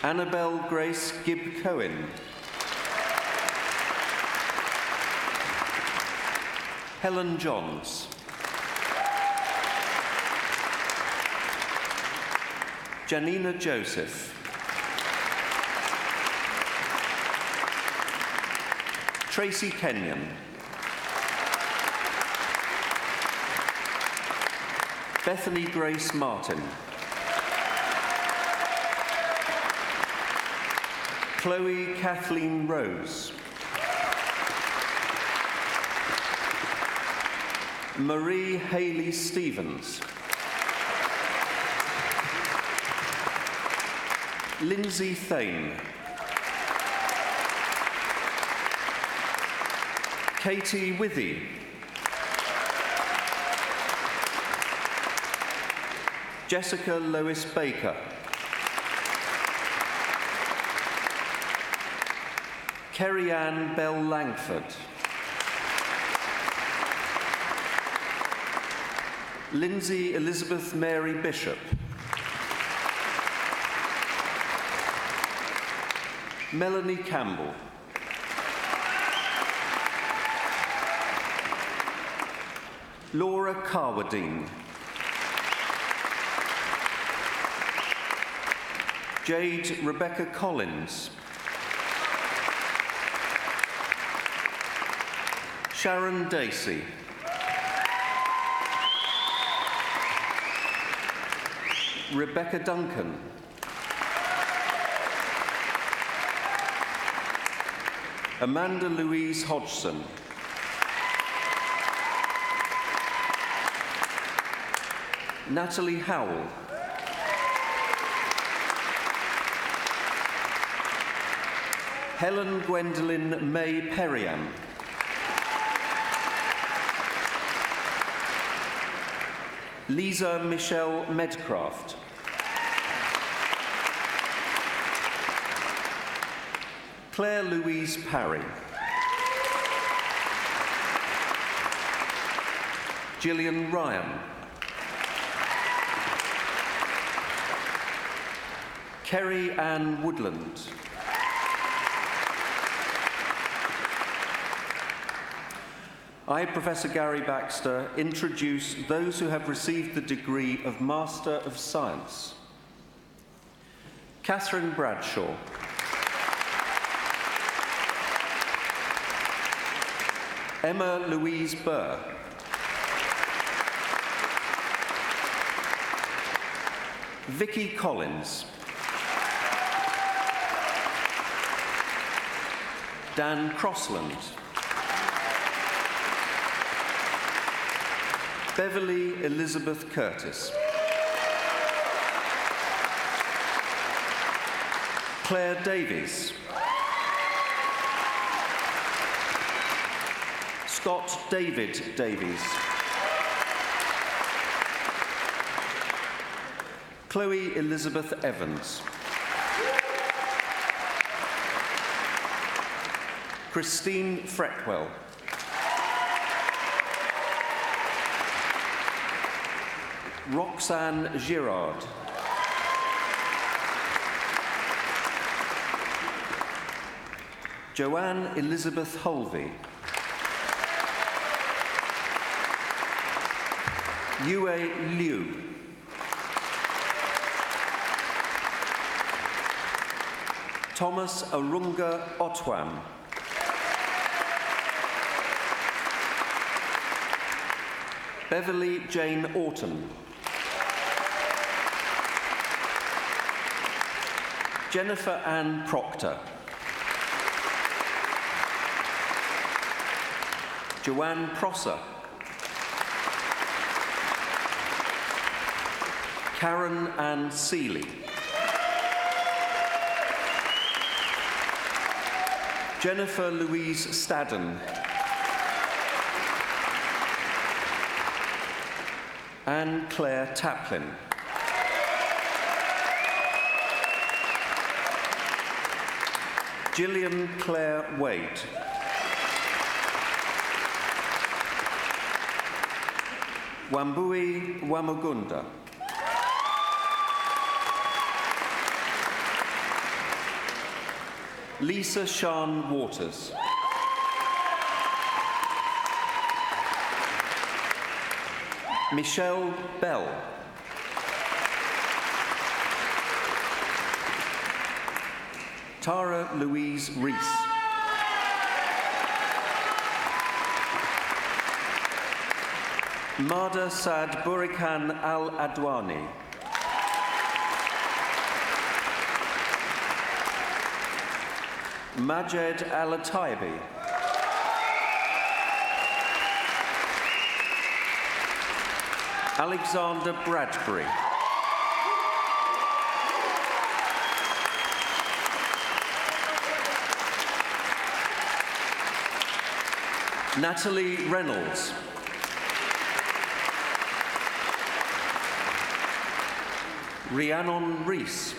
Annabelle Grace Gibb Cohen. Helen Johns. Janina Joseph. Tracy Kenyon. Bethany Grace Martin. Chloe Kathleen Rose. Marie Haley Stevens. Lindsay Thane. Katie Withy. Jessica Lois Baker. Kerry Ann Bell Langford. Lindsay Elizabeth Mary Bishop. Melanie Campbell. Laura Carwadine. Jade Rebecca Collins. Sharon Dacey. Rebecca Duncan. Amanda Louise Hodgson. Natalie Howell. Helen Gwendolyn May Periam. Lisa Michelle Medcraft. Claire Louise Parry. Gillian Ryan. Kerry Ann Woodland. I, Professor Gary Baxter, introduce those who have received the degree of Master of Science. Catherine Bradshaw. Emma Louise Burr. Vicky Collins. Dan Crossland. Beverly Elizabeth Curtis. Claire Davies. Scott David Davies. Chloe Elizabeth Evans. Christine Fretwell. Roxanne Girard. Joanne Elizabeth Holvey. Yue Liu. Thomas Arunga Otwan. Beverly Jane Orton. Jennifer Ann Proctor. Joanne Prosser. Karen Ann Seeley. Jennifer Louise Stadden. Anne Claire Taplin. Gillian Claire Wade. Wambui Wamugunda. Lisa Sian Waters. Michelle Bell. Tara Louise Rees. Marda Sad Burikhan Al Adwani. Majed Al Ataibi. Alexander Bradbury. Natalie Reynolds. Rhiannon Rees.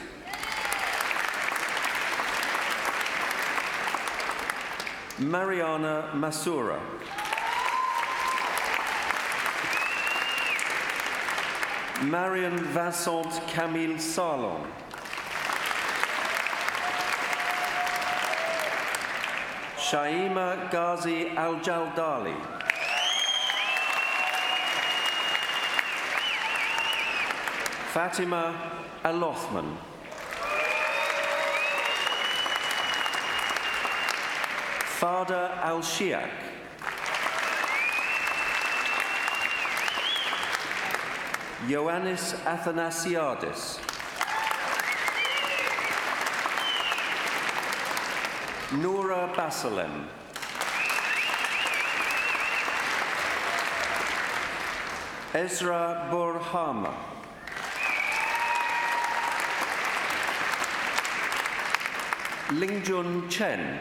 Mariana Masura. Marion Vincent Camille Salon. Shaima Ghazi Al-Jaldali. Fatima Al-Othman. Fada Al-Shiak. Ioannis Athanasiadis. Noura Basalem. Ezra Burhama. Lingjun Chen.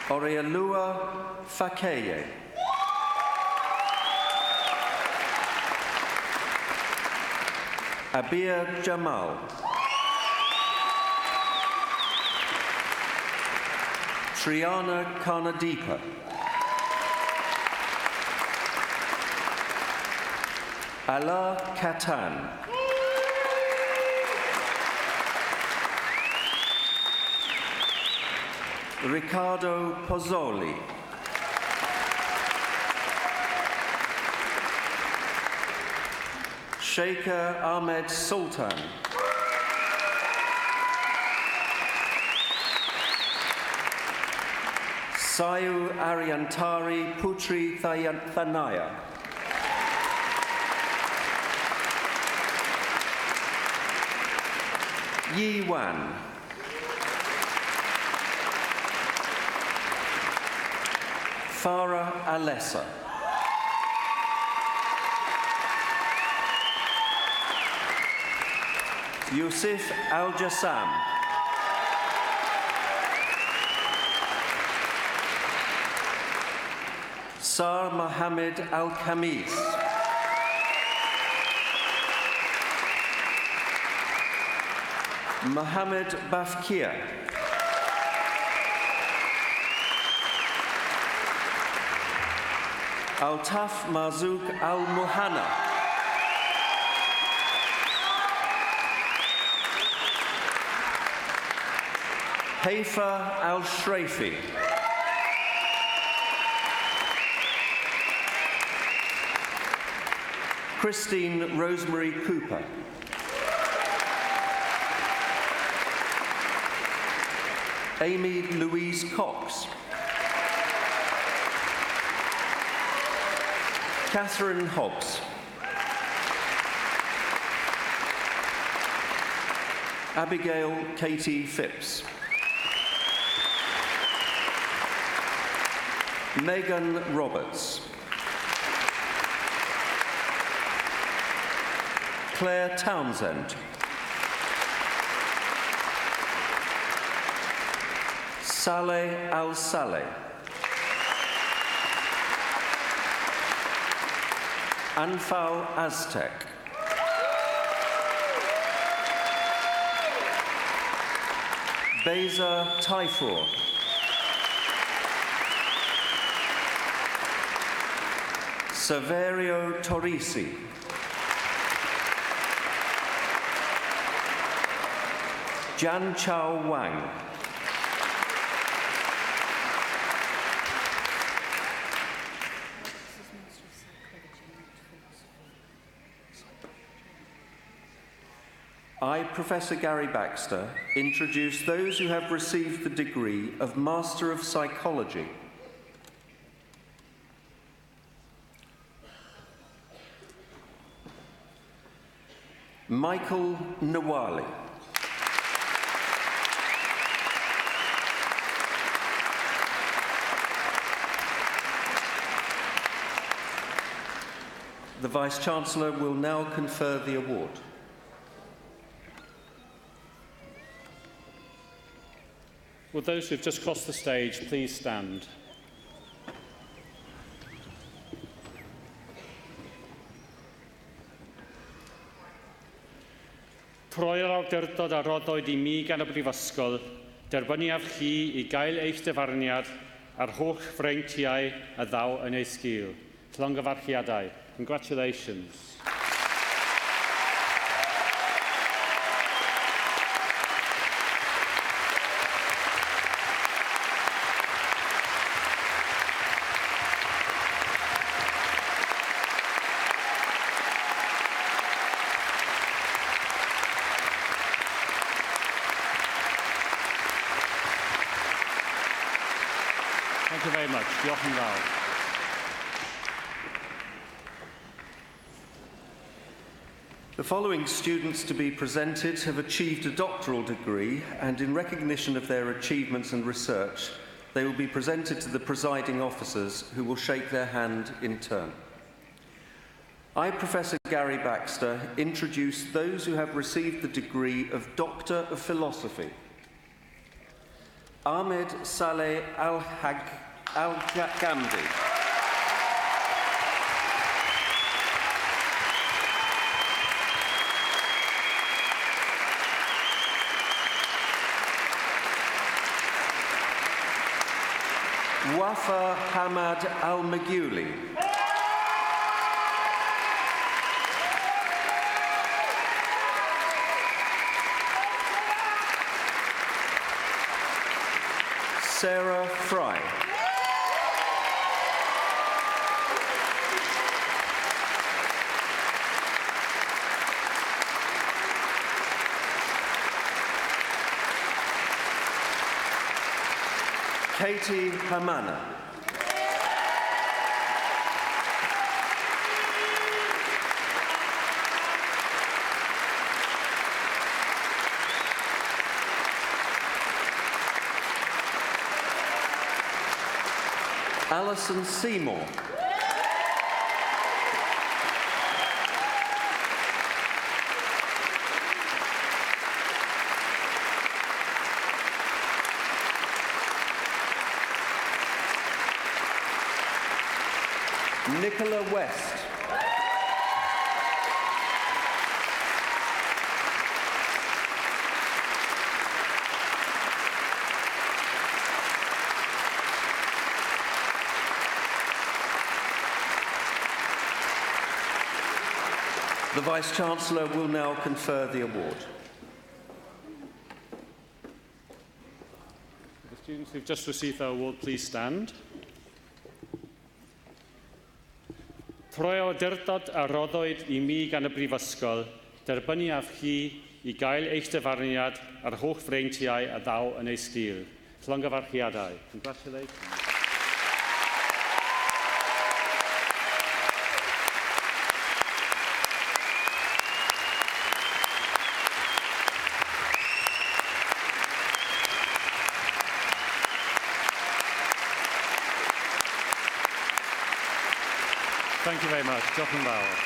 Orealua Fakeye. Abir Jamal. Triana Karnadeepa. Ala Katan. Ricardo Pozzoli. Sheikha Ahmed Sultan. Sayu Aryantari Putri Thanaya. Yi Wan. Farah Alessa. Yusuf Al-Jassam. Sar Mohammed Al-Khamis. Mohammed Bafkia. Altaf Marzouk Al-Muhanna. Haifa Al-Shrafi. Christine Rosemary Cooper. Amy Louise Cox. Catherine Hobbs. Abigail Katie Phipps. Megan Roberts. Claire Townsend. Saleh Al-Saleh. Anfal Aztec. Beza Taifour. Severio Torrisi. Jan Chao Wang. I, Professor Gary Baxter, introduce those who have received the degree of Master of Psychology. Michael Nawali. The Vice-Chancellor will now confer the award.
Would those who have just crossed the stage please stand? Troi'r awdurdod a roddwyd I mi gan y Brifysgol, derbyniaf chi I gael eich dyfarniad a'r holl freintiau a ddaw yn ei sgil. Llongyfarchiadau. Congratulations. Thank you very much. Diolch yn fawr.
The following students to be presented have achieved a doctoral degree, and in recognition of their achievements and research, they will be presented to the presiding officers, who will shake their hand in turn. I, Professor Gary Baxter, introduce those who have received the degree of Doctor of Philosophy. Ahmed Saleh Al-Gamdi. Wafa Hamad Al-Maguli. Sarah Fry. Katie Hamana. Alison Seymour. Nicola West. The Vice-Chancellor will now confer the award.
The students who have just received their award, please stand. Troi awdurdod a roddwyd I mi gan y Brifysgol, derbyniaf chi I gael eich dyfarniad a'r holl freintiau a ddaw yn ei sgil. Llongyfarchiadau. Congratulations. Thank you very much. Jochen Bauer.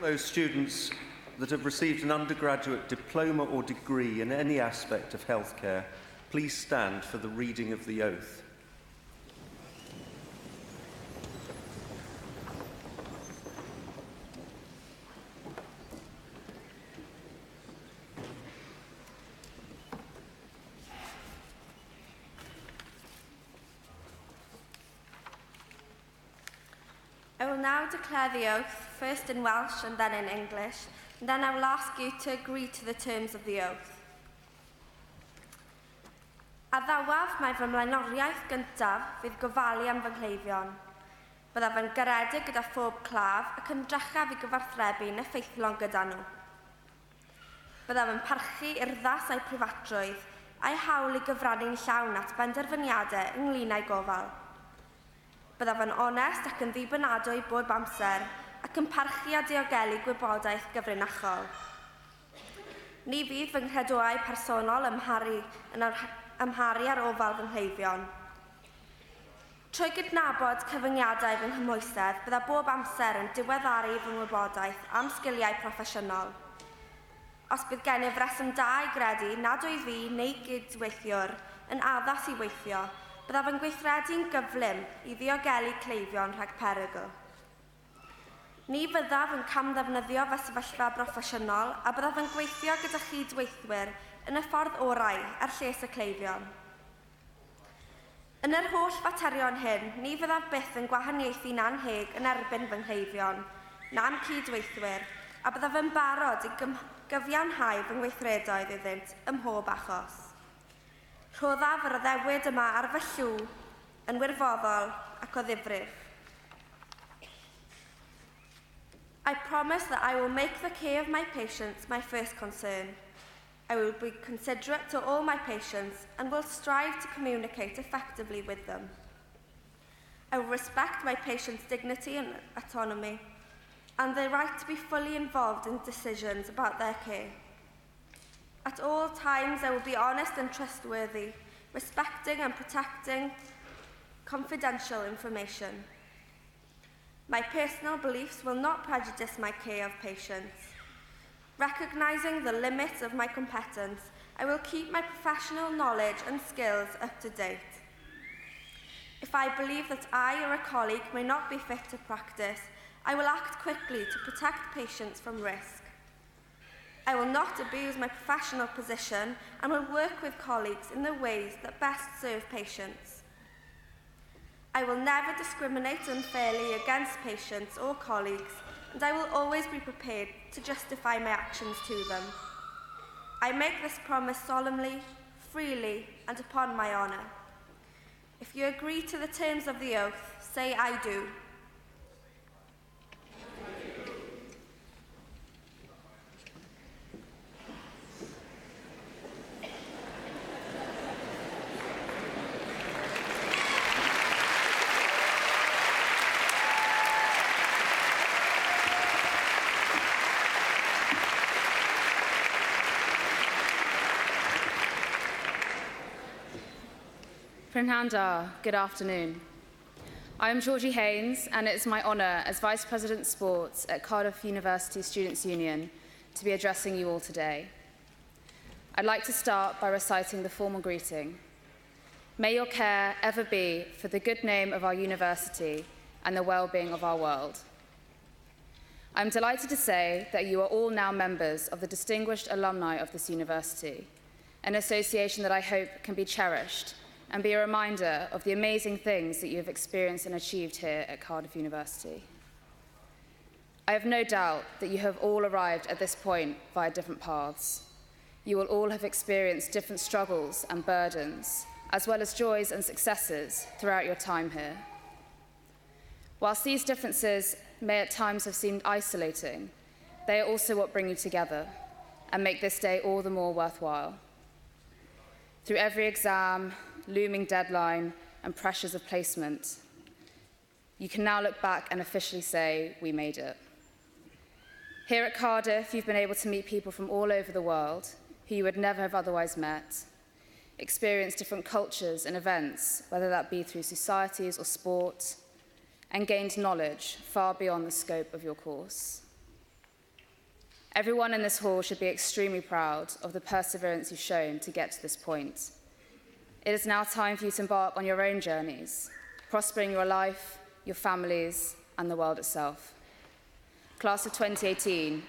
Those students that have received an undergraduate diploma or degree in any aspect of healthcare, please stand for the reading of the oath.
I will now declare the oath, first in Welsh and then in English, and then I will ask you to agree to the terms of the oath. A ddawaf mae fy mlaenoriaeth gyntaf fydd gofalu am fy nghleifion. Byddaf yn garedig gyda phob claf ac yn drachaf i gyfarthrebu'n effeithlon gyda nhw. Byddaf yn parchu urddas a'u prifatrwydd a'i hawl i gyfrannu'n llawn at benderfyniadau ynglŷn â'i gofal. Byddaf yn onest ac yn ddibynadwy bob amser ac yn parchu a diogelu gwybodaeth gyfrinachol. Ni fydd fy nghredoau personol ymharu ar ofal fy nghleifion. Trwy gydnabod cyfyngiadau fy nghymwysedd, bydda bob amser yn diweddaru fy wybodaeth am sgiliau proffesiynol. Os bydd gennyf reswm da i gredu nad oedd fi neu gydweithiwr yn addas i weithio, byddaf yn gweithredu'n gyflym i ddiogelu cleifion rhag perygl. Ni fyddaf yn camddefnyddio fy sefyllfa broffesiynol a byddaf yn gweithio gyda chydweithwyr yn y ffordd orau ar lles y cleifion. Yn yr holl faterion hyn, ni fyddaf byth yn gwahaniaethu'n anheg yn erbyn fy nghleifion, na'n cydweithwyr, a byddaf yn barod i gyfiawnhau fy ngweithredoedd iddynt ym mhob achos. Rhoddaf yr addewid yma ar fy llw yn wirfoddol ac o ddifrif. I promise that I will make the care of my patients my first concern. I will be considerate to all my patients and will strive to communicate effectively with them. I will respect my patients' dignity and autonomy and their right to be fully involved in decisions about their care. At all times, I will be honest and trustworthy, respecting and protecting confidential information. My personal beliefs will not prejudice my care of patients. Recognising the limits of my competence, I will keep my professional knowledge and skills up to date. If I believe that I or a colleague may not be fit to practice, I will act quickly to protect patients from risk. I will not abuse my professional position and will work with colleagues in the ways that best serve patients. I will never discriminate unfairly against patients or colleagues, and I will always be prepared to justify my actions to them. I make this promise solemnly, freely, and upon my honour. If you agree to the terms of the oath, say I do.
Prynhawn, good afternoon. I am Georgie Haynes, and it is my honour as Vice President Sports at Cardiff University Students' Union to be addressing you all today. I'd like to start by reciting the formal greeting. May your care ever be for the good name of our university and the well-being of our world. I'm delighted to say that you are all now members of the distinguished alumni of this university, an association that I hope can be cherished and be a reminder of the amazing things that you have experienced and achieved here at Cardiff University. I have no doubt that you have all arrived at this point via different paths. You will all have experienced different struggles and burdens, as well as joys and successes throughout your time here. Whilst these differences may at times have seemed isolating, they are also what bring you together and make this day all the more worthwhile. Through every exam, looming deadline, and pressures of placement, you can now look back and officially say, we made it. Here at Cardiff, you've been able to meet people from all over the world who you would never have otherwise met, experience different cultures and events, whether that be through societies or sport, and gained knowledge far beyond the scope of your course. Everyone in this hall should be extremely proud of the perseverance you've shown to get to this point. It is now time for you to embark on your own journeys, prospering your life, your families, and the world itself. Class of 2018,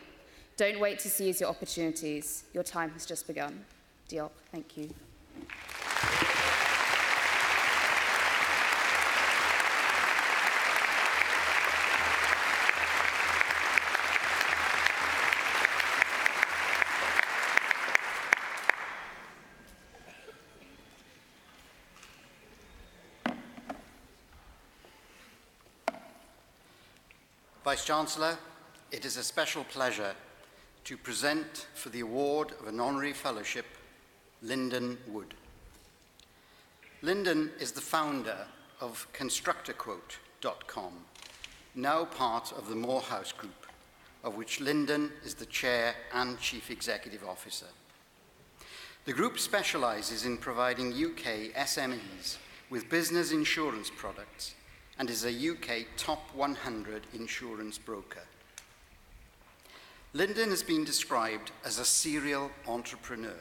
don't wait to seize your opportunities. Your time has just begun. Diolch. Thank you.
Vice-Chancellor, it is a special pleasure to present for the award of an honorary fellowship, Lyndon Wood. Lyndon is the founder of ConstructorQuote.com, now part of the Morehouse Group, of which Lyndon is the Chair and Chief Executive Officer. The group specialises in providing UK SMEs with business insurance products and is a UK top 100 insurance broker. Lyndon has been described as a serial entrepreneur.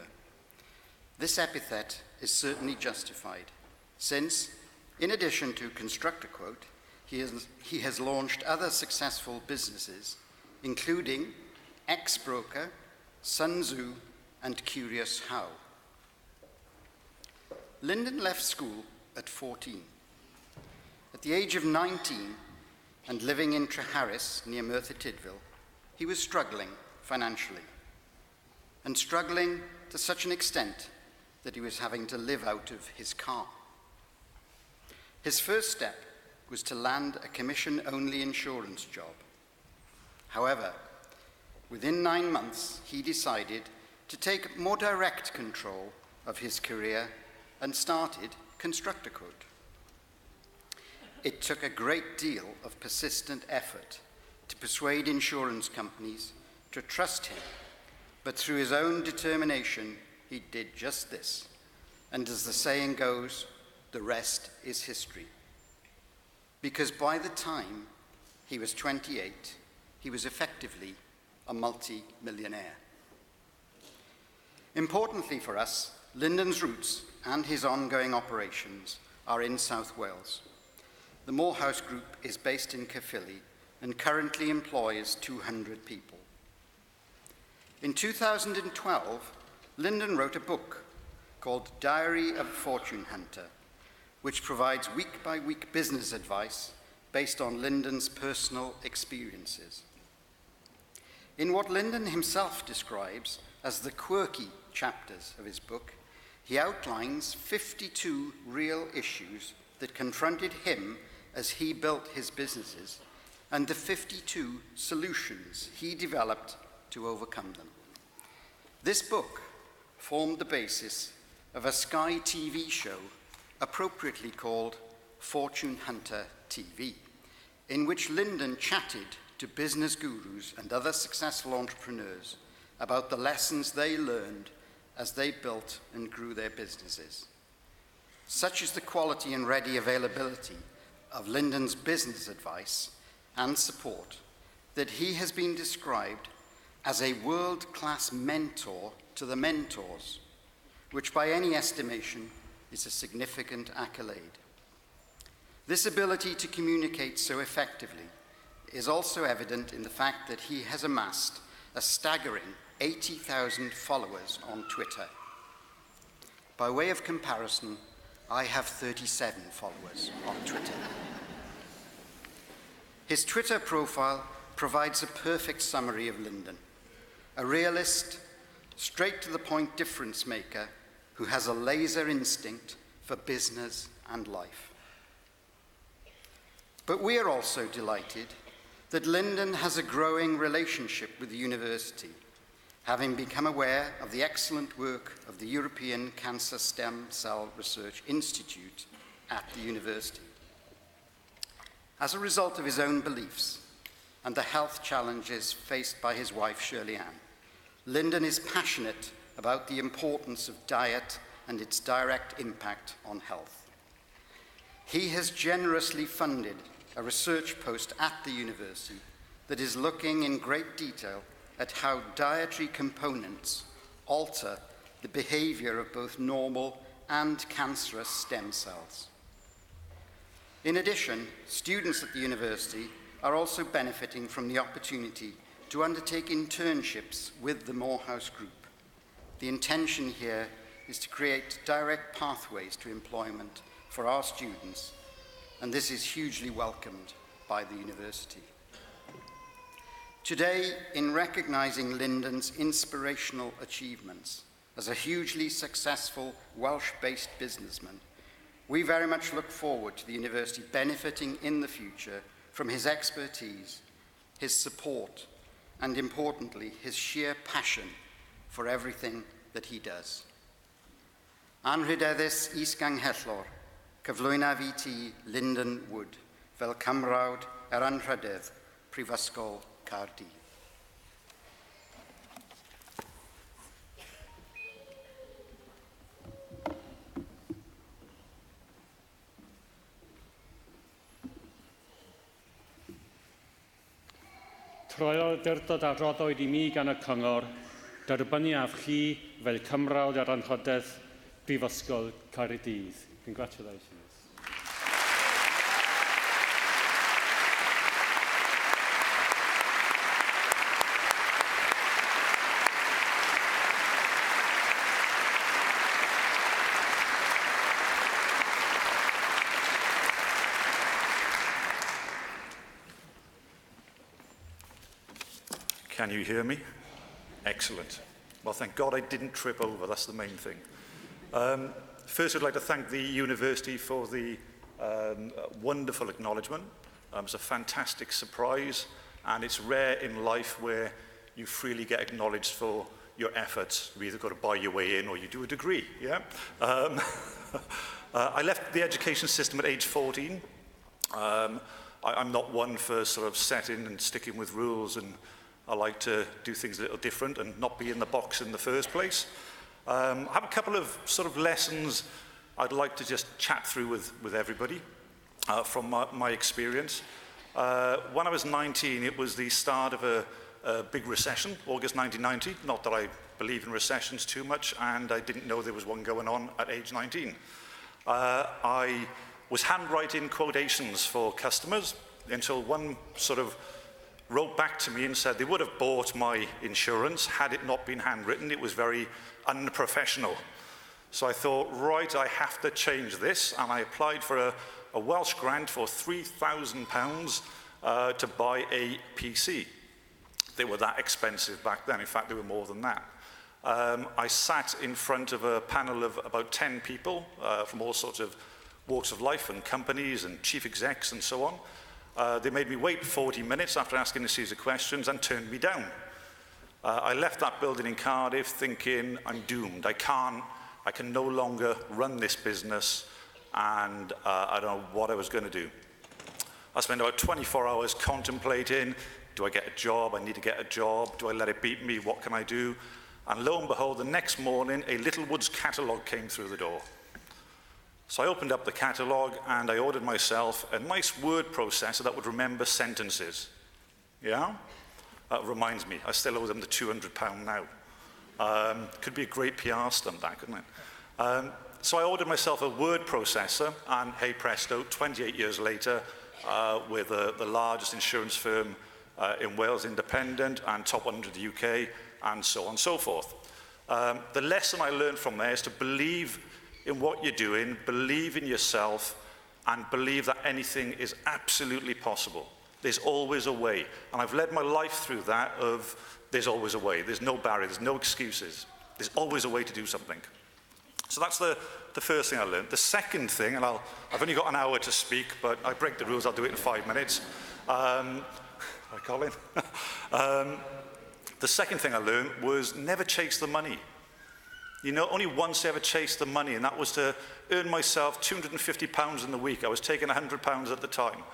This epithet is certainly justified, since, in addition to ConstructorQuote, he has launched other successful businesses, including Ex-Broker, Sun Tzu, and Curious How. Lyndon left school at 14. At the age of 19, and living in Treharris near Merthyr Tydfil, he was struggling financially, and struggling to such an extent that he was having to live out of his car. His first step was to land a commission-only insurance job. However, within 9 months, he decided to take more direct control of his career and started ConstructorQuote. It took a great deal of persistent effort to persuade insurance companies to trust him, but through his own determination, he did just this. And as the saying goes, the rest is history. Because by the time he was 28, he was effectively a multi-millionaire. Importantly for us, Lyndon's roots and his ongoing operations are in South Wales. The Morehouse Group is based in Caerphilly and currently employs 200 people. In 2012, Lyndon wrote a book called Diary of a Fortune Hunter, which provides week-by-week business advice based on Lyndon's personal experiences. In what Lyndon himself describes as the quirky chapters of his book, he outlines 52 real issues that confronted him as he built his businesses, and the 52 solutions he developed to overcome them. This book formed the basis of a Sky TV show appropriately called Fortune Hunter TV, in which Lyndon chatted to business gurus and other successful entrepreneurs about the lessons they learned as they built and grew their businesses. Such is the quality and ready availability of Lyndon's business advice and support that he has been described as a world-class mentor to the mentors, which by any estimation is a significant accolade. This ability to communicate so effectively is also evident in the fact that he has amassed a staggering 80,000 followers on Twitter. By way of comparison, I have 37 followers on Twitter. His Twitter profile provides a perfect summary of Lyndon, a realist, straight-to-the-point difference maker who has a laser instinct for business and life. But we are also delighted that Lyndon has a growing relationship with the university, having become aware of the excellent work of the European Cancer Stem Cell Research Institute at the university. As a result of his own beliefs and the health challenges faced by his wife, Shirley Ann, Lyndon is passionate about the importance of diet and its direct impact on health. He has generously funded a research post at the university that is looking in great detail at how dietary components alter the behaviour of both normal and cancerous stem cells. In addition, students at the university are also benefiting from the opportunity to undertake internships with the Morehouse Group. The intention here is to create direct pathways to employment for our students, and this is hugely welcomed by the university. Today, in recognising Lyndon's inspirational achievements as a hugely successful Welsh-based businessman, we very much look forward to the university benefiting in the future from his expertise, his support, and importantly, his sheer passion for everything that he does. Anrhydeddus is-ganghellor, cyflwyna fi ti Lyndon Wood, fel cymrawd anrhydedd Prifysgol Caerdydd.
Troeddwrdod a roddwyd I mi gan y Cyngor, derbynnu af chi fel cymrawd ar anrhydedd Prifysgol Caerdydd. Congratulations.
Can you hear me? Excellent. Well, thank God I didn't trip over. That's the main thing. First, I'd like to thank the university for the wonderful acknowledgement. It's a fantastic surprise, and it's rare in life where you freely get acknowledged for your efforts. You either got to buy your way in or you do a degree, yeah? I left the education system at age 14. I'm not one for sort of setting and sticking with rules, and I like to do things a little different and not be in the box in the first place. I have a couple of sort of lessons I'd like to just chat through with everybody from my experience. When I was 19, it was the start of a big recession, August 1990. Not that I believe in recessions too much, and I didn't know there was one going on at age 19. I was handwriting quotations for customers until one sort of wrote back to me and said they would have bought my insurance had it not been handwritten. It was very unprofessional. So I thought, right, I have to change this, and I applied for a Welsh grant for £3,000 to buy a PC. They were that expensive back then. In fact, they were more than that. I sat in front of a panel of about 10 people from all sorts of walks of life and companies and chief execs and so on. They made me wait 40 minutes after asking a series of questions and turned me down. I left that building in Cardiff thinking, I'm doomed. I can no longer run this business, and I don't know what I was going to do. I spent about 24 hours contemplating, do I get a job? I need to get a job. Do I let it beat me? What can I do? And lo and behold, the next morning, a Littlewoods catalogue came through the door. So I opened up the catalogue and I ordered myself a nice word processor that would remember sentences. Yeah? That reminds me, I still owe them the £200 now. Could be a great PR stunt, that, couldn't it? So I ordered myself a word processor, and hey presto, 28 years later, with the largest insurance firm in Wales, independent, and top 100 in the UK, and so on and so forth. The lesson I learned from there is to believe in what you're doing, believe in yourself, and believe that anything is absolutely possible. There's always a way. And I've led my life through that of there's always a way. There's no barrier, there's no excuses. There's always a way to do something. So that's the first thing I learned. The second thing, and I've only got an hour to speak, but I break the rules, I'll do it in 5 minutes. Hi, Colin. The second thing I learned was never chase the money. You know, only once I ever chased the money, and that was to earn myself £250 in the week. I was taking £100 at the time.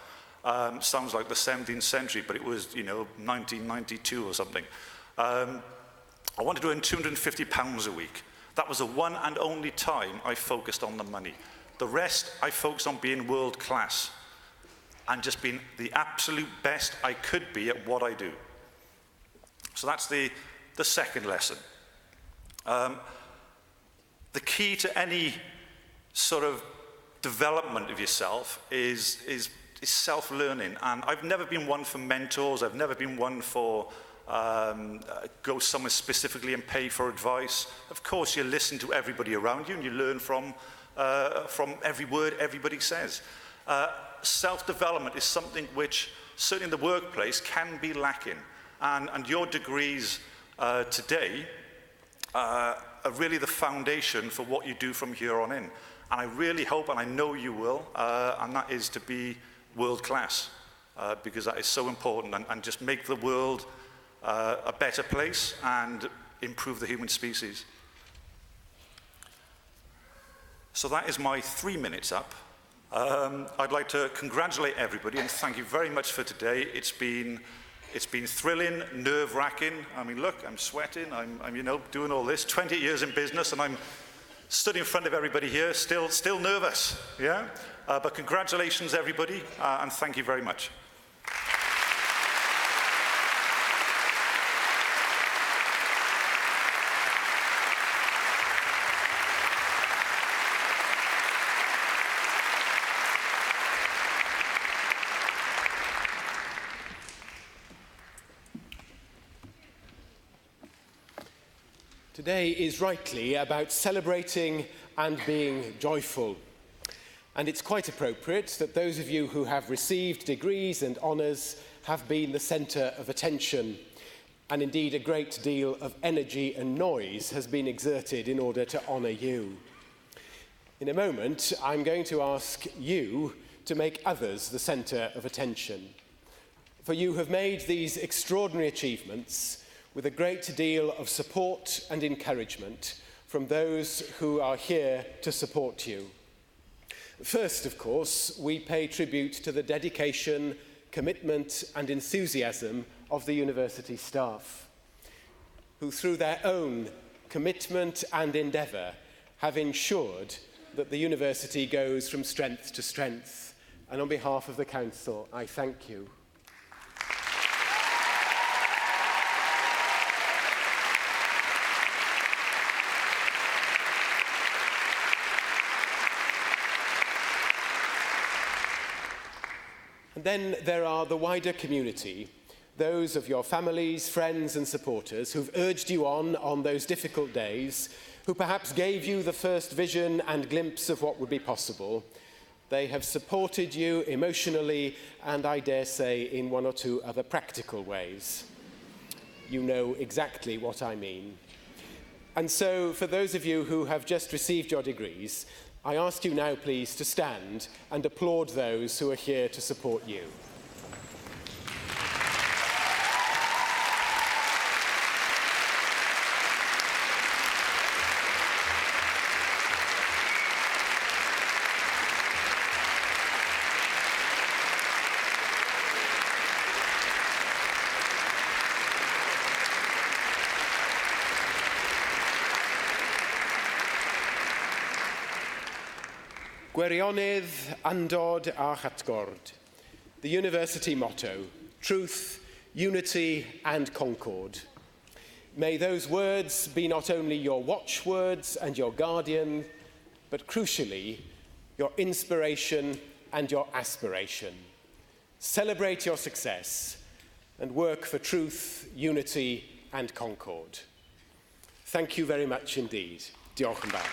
Sounds like the 17th century, but it was, you know, 1992 or something. I wanted to earn £250 a week. That was the one and only time I focused on the money. The rest, I focused on being world class. and just being the absolute best I could be at what I do. So that's the second lesson. The key to any sort of development of yourself is self-learning. And I've never been one for mentors. I've never been one for go somewhere specifically and pay for advice. Of course, you listen to everybody around you and you learn from every word everybody says. Self-development is something which, certainly in the workplace, can be lacking. And your degrees today are really the foundation for what you do from here on in. And I really hope, and I know you will, and that is to be world-class, because that is so important, and just make the world a better place and improve the human species. So that is my 3 minutes up. I'd like to congratulate everybody and thank you very much for today. It's been thrilling, nerve-wracking. I mean, look, I'm sweating. I'm you know, doing all this. 20 years in business, and I'm stood in front of everybody here, still nervous. Yeah, but congratulations, everybody, and thank you very much.
Today is rightly about celebrating and being joyful. And it's quite appropriate that those of you who have received degrees and honours have been the centre of attention. And indeed, a great deal of energy and noise has been exerted in order to honour you. In a moment, I'm going to ask you to make others the centre of attention. For you have made these extraordinary achievements with a great deal of support and encouragement from those who are here to support you. First, of course, we pay tribute to the dedication, commitment and enthusiasm of the university staff, who through their own commitment and endeavour have ensured that the university goes from strength to strength. And on behalf of the Council, I thank you. And then there are the wider community, those of your families, friends and supporters who've urged you on those difficult days, who perhaps gave you the first vision and glimpse of what would be possible. They have supported you emotionally and, I dare say, in one or two other practical ways. You know exactly what I mean. And so, for those of you who have just received your degrees, I ask you now, please, to stand and applaud those who are here to support you. Gwirionydd, andod a chatgord. The university motto, truth, unity and concord. May those words be not only your watchwords and your guardian, but crucially, your inspiration and your aspiration. Celebrate your success and work for truth, unity and concord. Thank you very much indeed. Diolch yn fawr.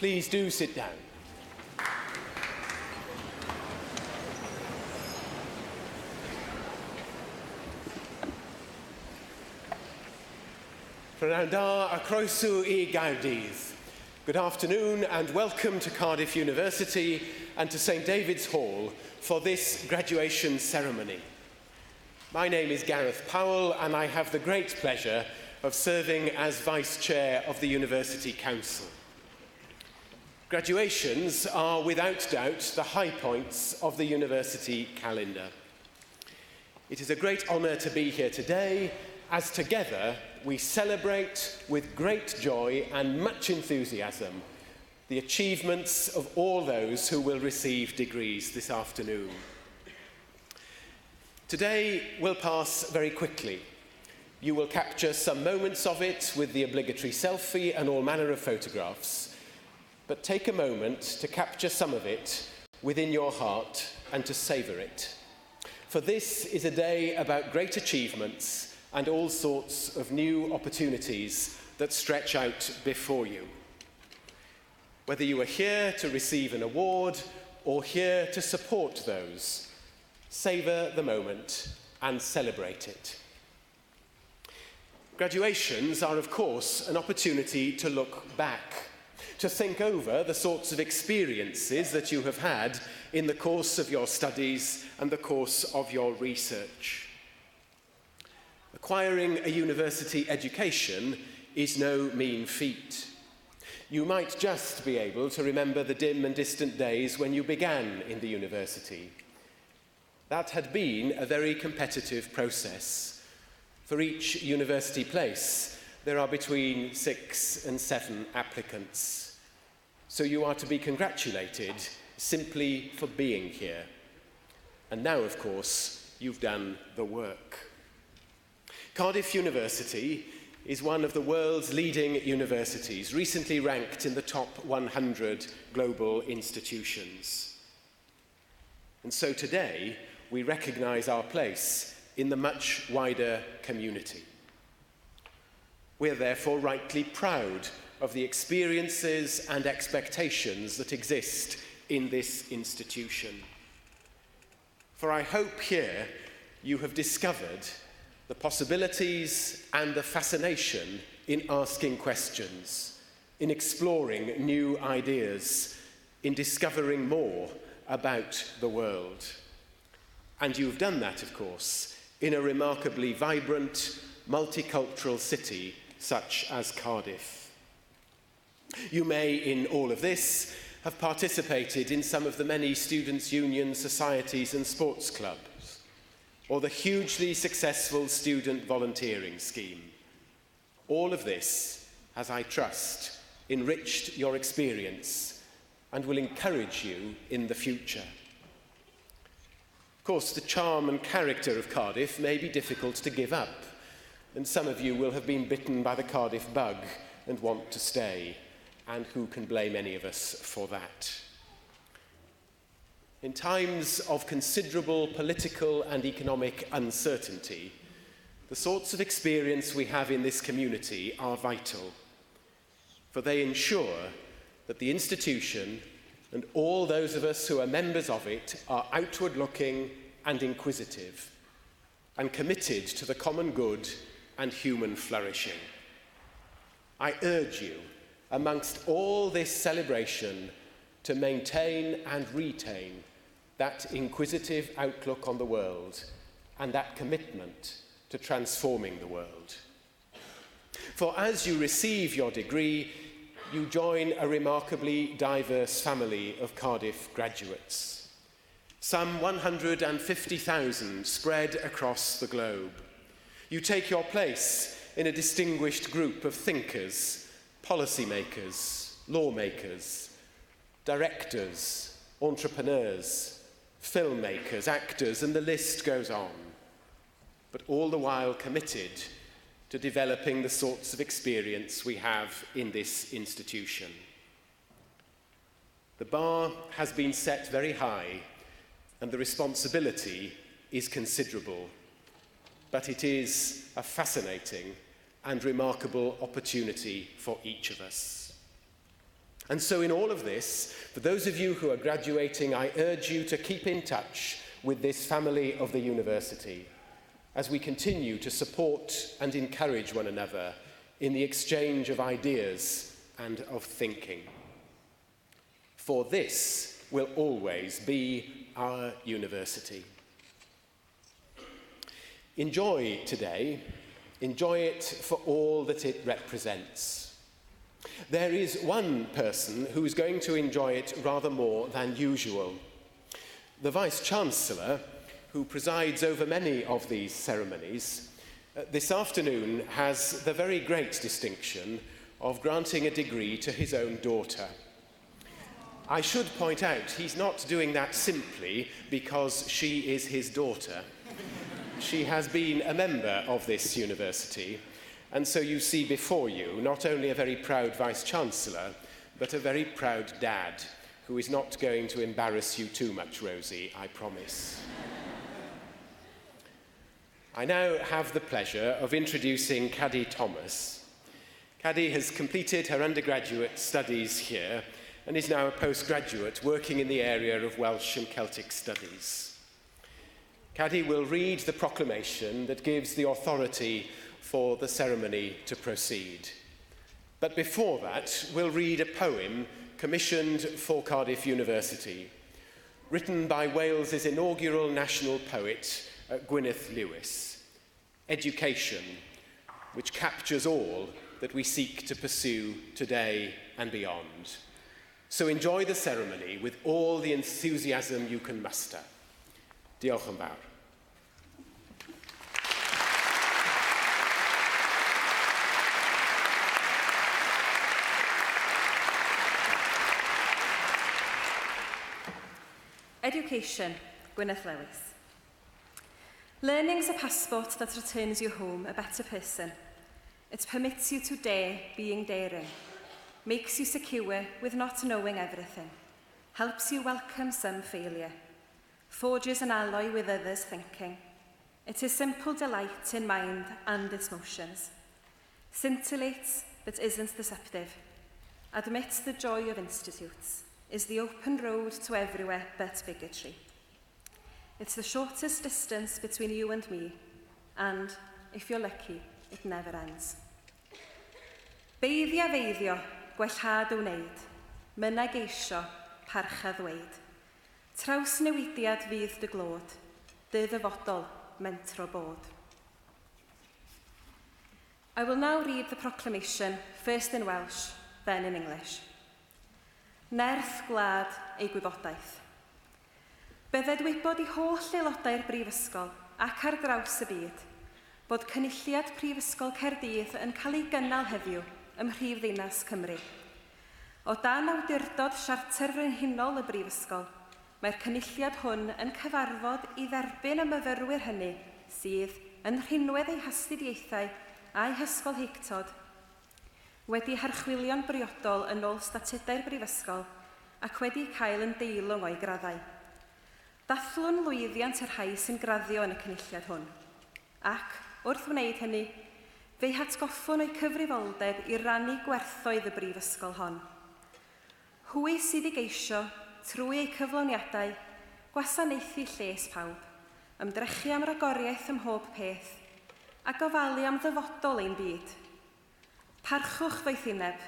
Please do sit down. Rhaeadr a croeso I Gaerdydd. Good afternoon and welcome to Cardiff University and to St David's Hall for this graduation ceremony. My name is Gareth Powell and I have the great pleasure of serving as Vice Chair of the University Council. Graduations are without doubt the high points of the university calendar. It is a great honour to be here today as together we celebrate with great joy and much enthusiasm the achievements of all those who will receive degrees this afternoon. Today will pass very quickly. You will capture some moments of it with the obligatory selfie and all manner of photographs, but take a moment to capture some of it within your heart and to savour it. For this is a day about great achievements and all sorts of new opportunities that stretch out before you. Whether you are here to receive an award or here to support those, savour the moment and celebrate it. Graduations are, of course, an opportunity to look back, to think over the sorts of experiences that you have had in the course of your studies and the course of your research. Acquiring a university education is no mean feat. You might just be able to remember the dim and distant days when you began in the university. That had been a very competitive process. For each university place, there are between 6 and 7 applicants. So you are to be congratulated simply for being here. And now, of course, you've done the work. Cardiff University is one of the world's leading universities, recently ranked in the top 100 global institutions. And so today, we recognise our place in the much wider community. We are therefore rightly proud of the experiences and expectations that exist in this institution. For I hope here you have discovered the possibilities and the fascination in asking questions, in exploring new ideas, in discovering more about the world. And you've done that, of course, in a remarkably vibrant, multicultural city such as Cardiff. You may, in all of this, have participated in some of the many students' unions, societies and sports clubs, or the hugely successful student volunteering scheme. All of this has, I trust, enriched your experience and will encourage you in the future. Of course, the charm and character of Cardiff may be difficult to give up, and some of you will have been bitten by the Cardiff bug and want to stay, and who can blame any of us for that? In times of considerable political and economic uncertainty, the sorts of experience we have in this community are vital, for they ensure that the institution and all those of us who are members of it are outward-looking and inquisitive, and committed to the common good and human flourishing. I urge you, amongst all this celebration, to maintain and retain that inquisitive outlook on the world and that commitment to transforming the world. For as you receive your degree, you join a remarkably diverse family of Cardiff graduates. Some 150,000 spread across the globe. You take your place in a distinguished group of thinkers, policymakers, lawmakers, directors, entrepreneurs, filmmakers, actors, and the list goes on, but all the while committed to developing the sorts of experience we have in this institution. The bar has been set very high, and the responsibility is considerable, but it is a fascinating and remarkable opportunity for each of us. And so in all of this, for those of you who are graduating, I urge you to keep in touch with this family of the university as we continue to support and encourage one another in the exchange of ideas and of thinking. For this will always be our university. Enjoy today. Enjoy it for all that it represents. There is one person who is going to enjoy it rather more than usual. The Vice-Chancellor, who presides over many of these ceremonies, this afternoon has the very great distinction of granting a degree to his own daughter. I should point out he's not doing that simply because she is his daughter. She has been a member of this university, and so you see before you not only a very proud Vice-Chancellor, but a very proud dad, who is not going to embarrass you too much, Rosie, I promise. I now have the pleasure of introducing Caddy Thomas. Caddy has completed her undergraduate studies here and is now a postgraduate working in the area of Welsh and Celtic studies. Caddy will read the proclamation that gives the authority for the ceremony to proceed. But before that, we'll read a poem commissioned for Cardiff University, written by Wales's inaugural national poet, Gwyneth Lewis, Education, which captures all that we seek to pursue today and beyond. So enjoy the ceremony with all the enthusiasm you can muster. Diolch yn fawr.
Education, Gwyneth Lewis. Learning's a passport that returns you home a better person. It permits you to dare being daring, makes you secure with not knowing everything, helps you welcome some failure, forges an alloy with others' thinking. It is simple delight in mind and its motions, scintillates but isn't deceptive, admits the joy of institutes, is the open road to everywhere but bigotry. It's the shortest distance between you and me, and, if you're lucky, it never ends. Beiddio, gwellhad o wneud, myneg eisio, parcha ddweud. Traws newidiad fydd dy glod, dy ddyfodol mentro bod. I will now read the proclamation, first in Welsh, then in English. Nerth gwlad ei gwybodaeth. Bydded wybod I holl aelodau'r Brifysgol ac ar draws y byd bod cynulliad Prifysgol Caerdydd yn cael ei gynnal heddiw ym Mhrifddinas Cymru. O dan awdurdod Siarter Frenhinol y Brifysgol, mae'r cynulliad hwn yn cyfarfod I dderbyn y myfyrwyr hynny sydd yn rhinwedd eu hastudiaethau a'u hysgol heictod, wedi harchwilio'n briodol yn ôl statudau'r Brifysgol ac wedi cael yn deilwng o'i graddau. Dathlu'n lwyddiant yr rhai sy'n graddio yn y cynulliad hwn, ac, wrth wneud hynny, fe'i hatgoffwn o'i cyfrifoldeb I rannu gwerthoedd y Brifysgol hon. Hwy sydd I geisio, trwy eu cyflawniadau, gwasanaethu lles pawb, ymdrechu am ragoriaeth ym mhob peth, a gofalu am ddyfodol ein byd. Parchwch fe'i thineb,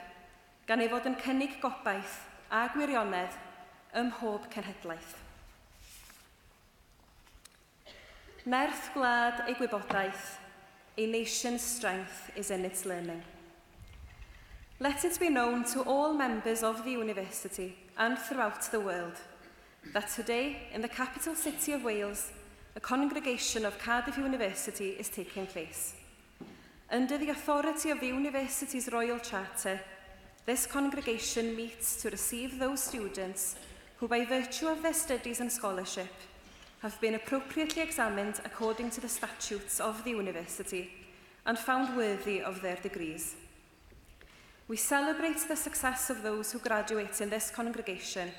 gan ei fod yn cynnig gobaith a gwirionedd ym mhob cenhedlaeth. Nerth gwlad ei gwybodaeth, a nation's strength is in its learning. Let it be known to all members of the university and throughout the world that today, in the capital city of Wales, a congregation of Cardiff University is taking place. Under the authority of the university's Royal Charter, this congregation meets to receive those students who, by virtue of their studies and scholarship, have been appropriately examined according to the statutes of the university and found worthy of their degrees. We celebrate the success of those who graduate in this congregation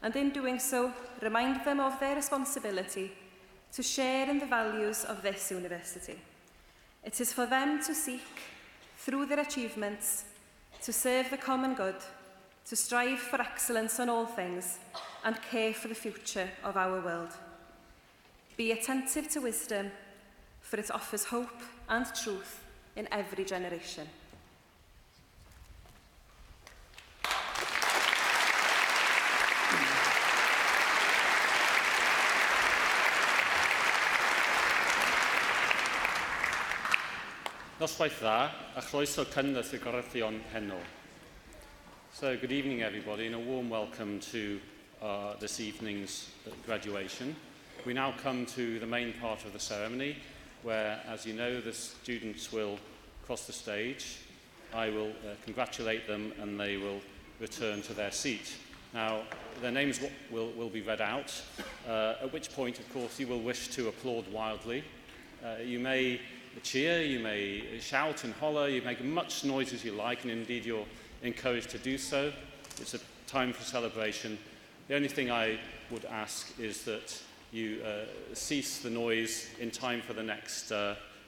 and in doing so, remind them of their responsibility to share in the values of this university. It is for them to seek, through their achievements, to serve the common good to strive for excellence on all things and care for the future of our world. Be attentive to wisdom, for it offers hope and truth in every generation.
Noswaith dda, a chroeso cynnes y gorythion heno. So, good evening everybody and a warm welcome to this evening's graduation. We now come to the main part of the ceremony where, as you know, the students will cross the stage. I will congratulate them and they will return to their seat. Now, their names will be read out, at which point, of course, you will wish to applaud wildly. You may cheer, you may shout and holler, you make as much noise as you like, and indeed you're encouraged to do so. It's a time for celebration. The only thing I would ask is that you cease the noise in time for the next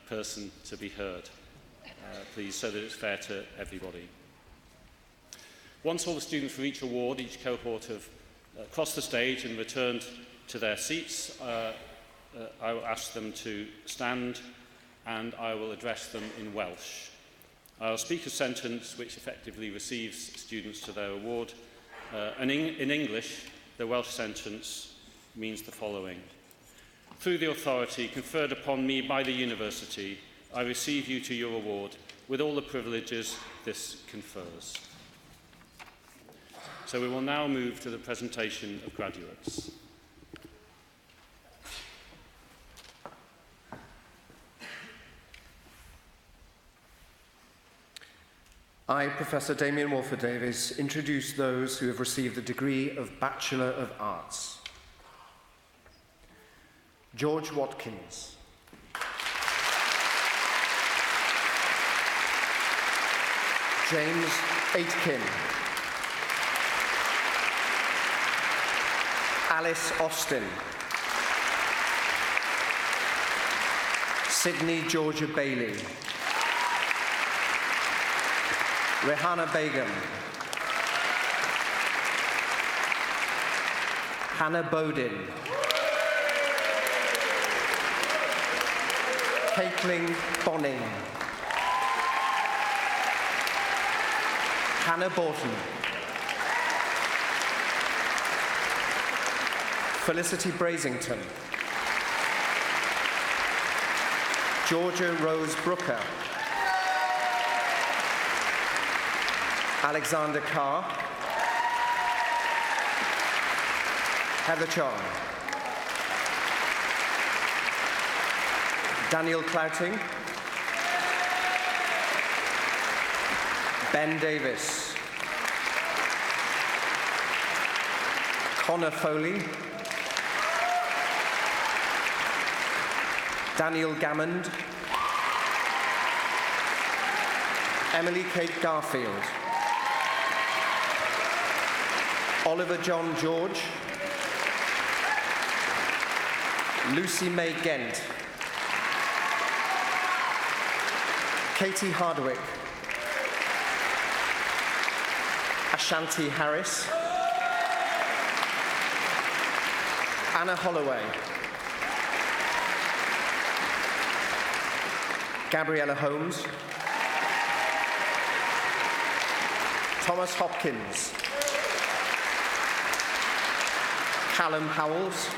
person to be heard, please, so that it's fair to everybody. Once all the students for each award, each cohort have crossed the stage and returned to their seats, I will ask them to stand and I will address them in Welsh. I'll speak a sentence which effectively receives students to their award. In English, the Welsh sentence means the following. Through the authority conferred upon me by the university, I receive you to your award with all the privileges this confers. So we will now move to the presentation of graduates.
I, Professor Damien Walford-Davies, introduce those who have received the degree of Bachelor of Arts. George Watkins. James Aitken. Alice Austin. Sydney Georgia Bailey. Rehana Begum. Hannah Bodin. Caitling Bonning. Hannah Borton. Felicity Brasington. Georgia Rose Brooker. Alexander Carr. Heather Chong. Daniel Clouting. Ben Davis. Connor Foley. Daniel Gammond. Emily Kate Garfield. Oliver John George. Lucy May Gent. Katie Hardwick. Ashanti Harris. Anna Holloway. Gabriella Holmes. Thomas Hopkins. Callum Howells.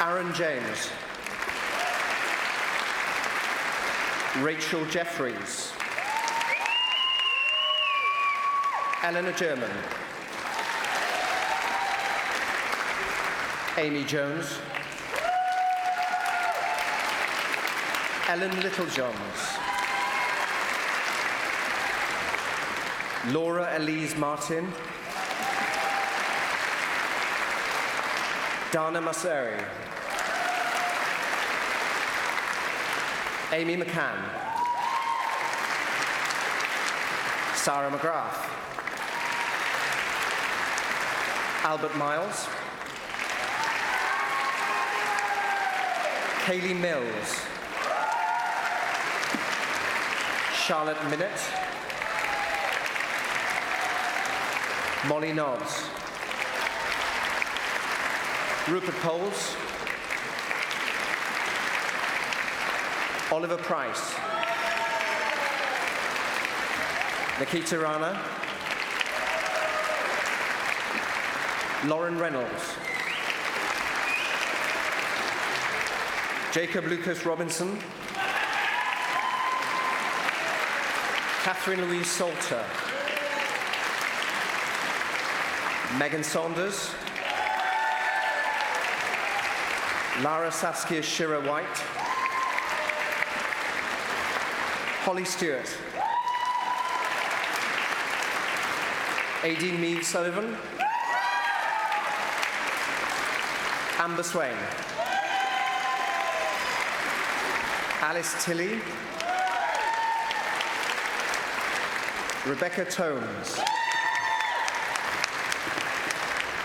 Aaron James. Rachel Jeffries. Eleanor German. Amy Jones. Ellen Littlejohns. Laura Elise Martin. Dana Masseri. Amy McCann. Sarah McGrath. Albert Miles. Kaylee Mills. Charlotte Minute.
Molly Nobbs. Rupert Poles. Oliver Price. Nikita Rana. Lauren Reynolds. Jacob Lucas Robinson. Catherine Louise Salter. Megan Saunders. Lara Saskia Shira-White. Holly Stewart. Aideen Mead Sullivan. Amber Swain. Alice Tilley. Rebecca Tomes.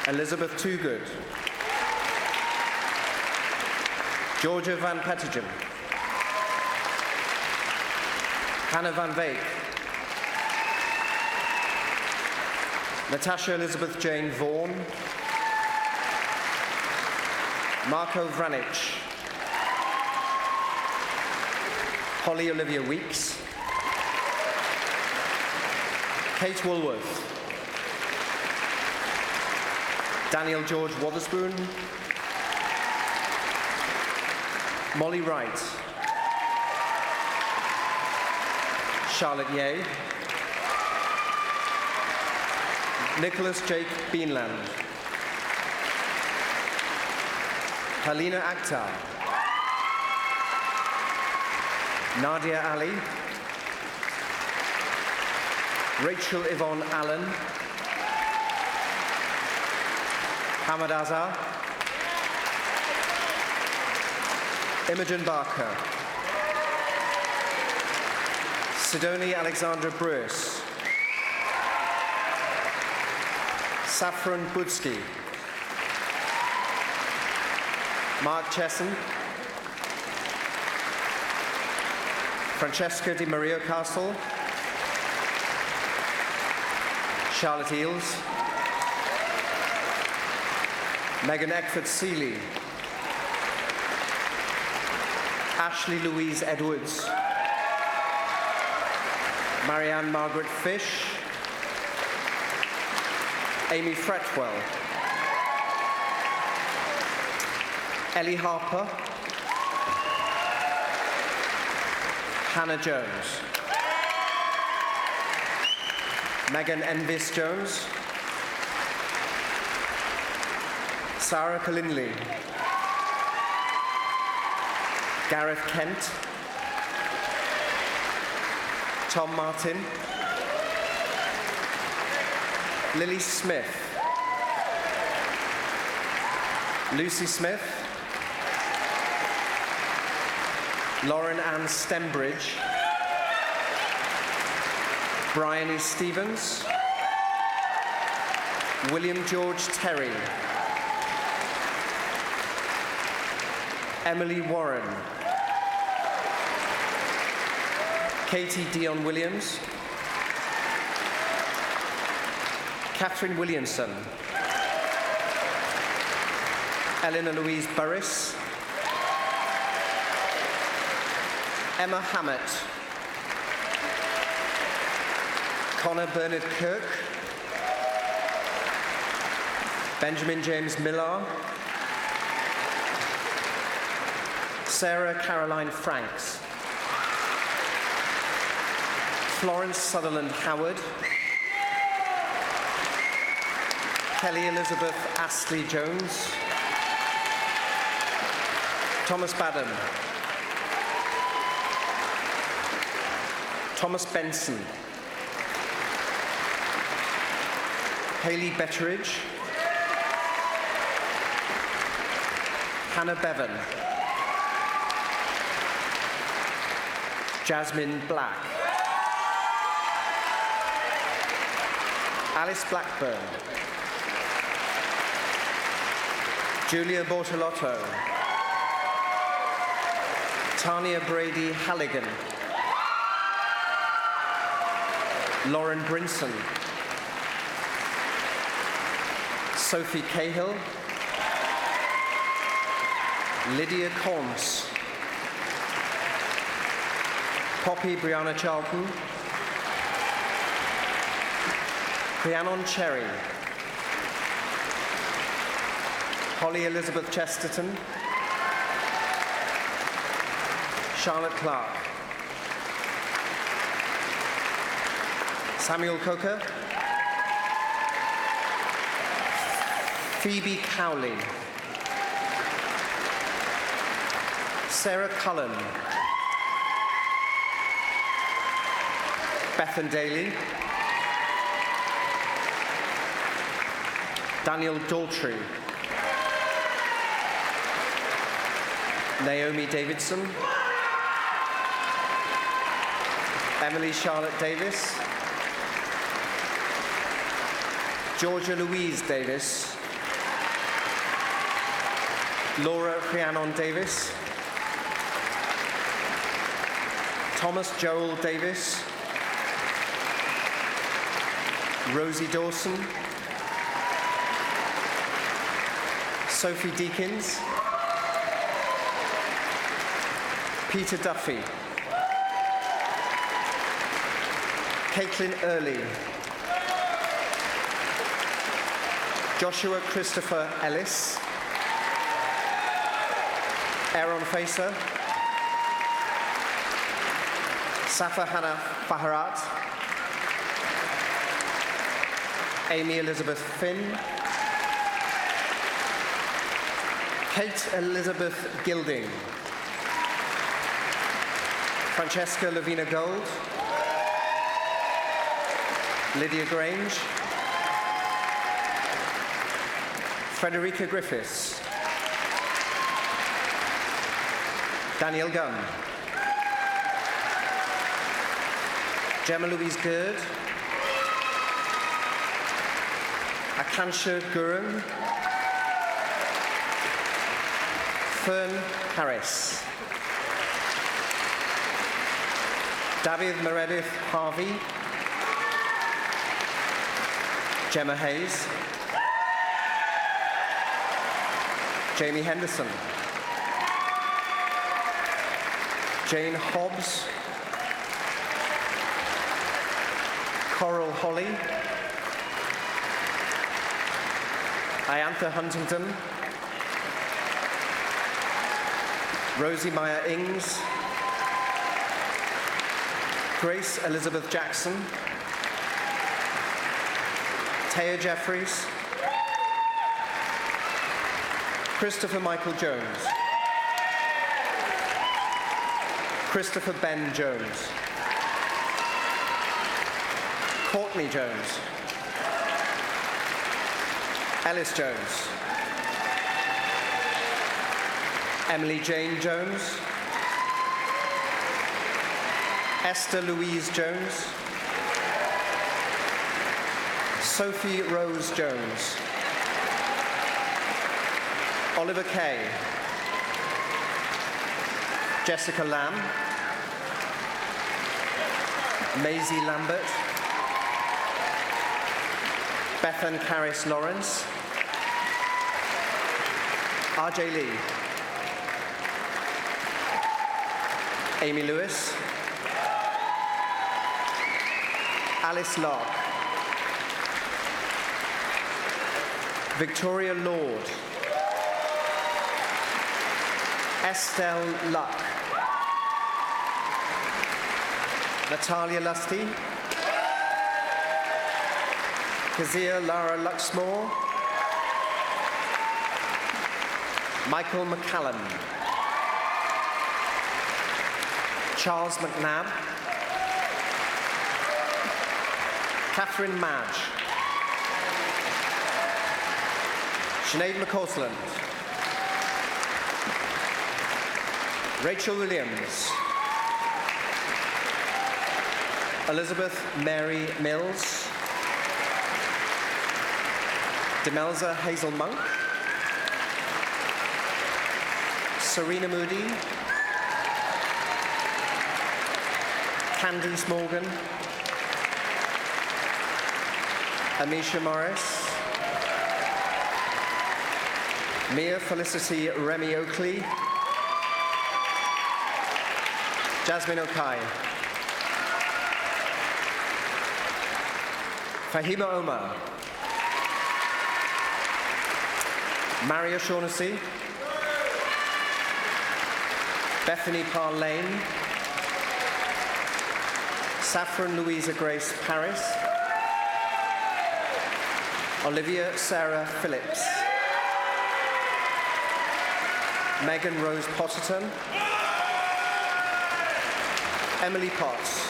Elizabeth Toogood. Georgia Van Petegem. Hannah Van Veek. Natasha Elizabeth Jane Vaughan. Marco Vranich. Holly Olivia Weeks. Kate Woolworth. Daniel George Wotherspoon. Molly Wright. Charlotte Yeh. Nicholas Jake Beanland. Helena Akhtar. Nadia Ali. Rachel Yvonne Allen. Hamad Azhar. Imogen Barker. Sidonie Alexandra Brewis. Saffron Budsky. Mark Chesson. Francesca Di Maria Castle. Charlotte Eels. Megan Eckford Seeley. Ashley Louise Edwards. Marianne Margaret Fish. Amy Fretwell. Ellie Harper. Hannah Jones. Megan Envis Jones. Sarah Kalinley. Gareth Kent. Tom Martin. Lily Smith. Lucy Smith. Lauren Ann Stembridge. Brian E. Stevens. William George Terry. Emily Warren. Katie Dion Williams. Catherine Williamson. Eleanor Louise Burris. Emma Hammett. Connor Bernard Kirk. Benjamin James Millar. Sarah Caroline Franks. Florence Sutherland Howard. Kelly Elizabeth Astley Jones. Thomas Badham. Thomas Benson. Hayley Betteridge. Hannah Bevan. Jasmine Black. Alice Blackburn. Julia Bortolotto. Tanya Brady Halligan. Lauren Brinson. Sophie Cahill, Lydia Corns, Poppy Brianna Charlton, Rhiannon Cherry, Holly Elizabeth Chesterton, Charlotte Clark, Samuel Coker, Phoebe Cowley, Sarah Cullen, Bethan Daly, Daniel Daltrey, Naomi Davidson, Emily Charlotte Davis, Georgia Louise Davis, Laura Rhiannon Davis, Thomas Joel Davis, Rosie Dawson, Sophie Deakins, Peter Duffy, Caitlin Early, Joshua Christopher Ellis, Aaron Facer, Safa Hannah Faharat, Amy Elizabeth Finn, Kate Elizabeth Gilding, Francesca Lavina Gold, Lydia Grange, Frederica Griffiths, Daniel Gunn, Gemma Louise Gurd, Akansha Gurung, Fern Harris, David Meredith Harvey, Gemma Hayes, Jamie Henderson, Jane Hobbs, Coral Holly, Iantha Huntington, Rosie Meyer Ings, Grace Elizabeth Jackson, Taya Jeffries, Christopher Michael Jones, Christopher Ben Jones, Courtney Jones, Ellis Jones, Emily Jane Jones, Esther Louise Jones, Sophie Rose Jones, Oliver Kay, Jessica Lamb, Maisie Lambert, Bethan Caris Lawrence, RJ Lee, Amy Lewis, Alice Locke, Victoria Lord, Estelle Luck, Natalia Lusty, Kazia Lara Luxmore, Michael McCallum, Charles McNabb, Catherine Madge, Sinead McCausland, Rachel Williams, Elizabeth Mary Mills, Demelza Hazel Monk, Serena Moody, Candice Morgan, Amisha Morris, Mia Felicity Remy Oakley, Jasmine Okai, Fahima Omar, Maria Shaughnessy, Bethany Parr Lane, Saffron Louisa Grace Paris, Olivia Sarah Phillips, Megan Rose Potterton, Emily Potts,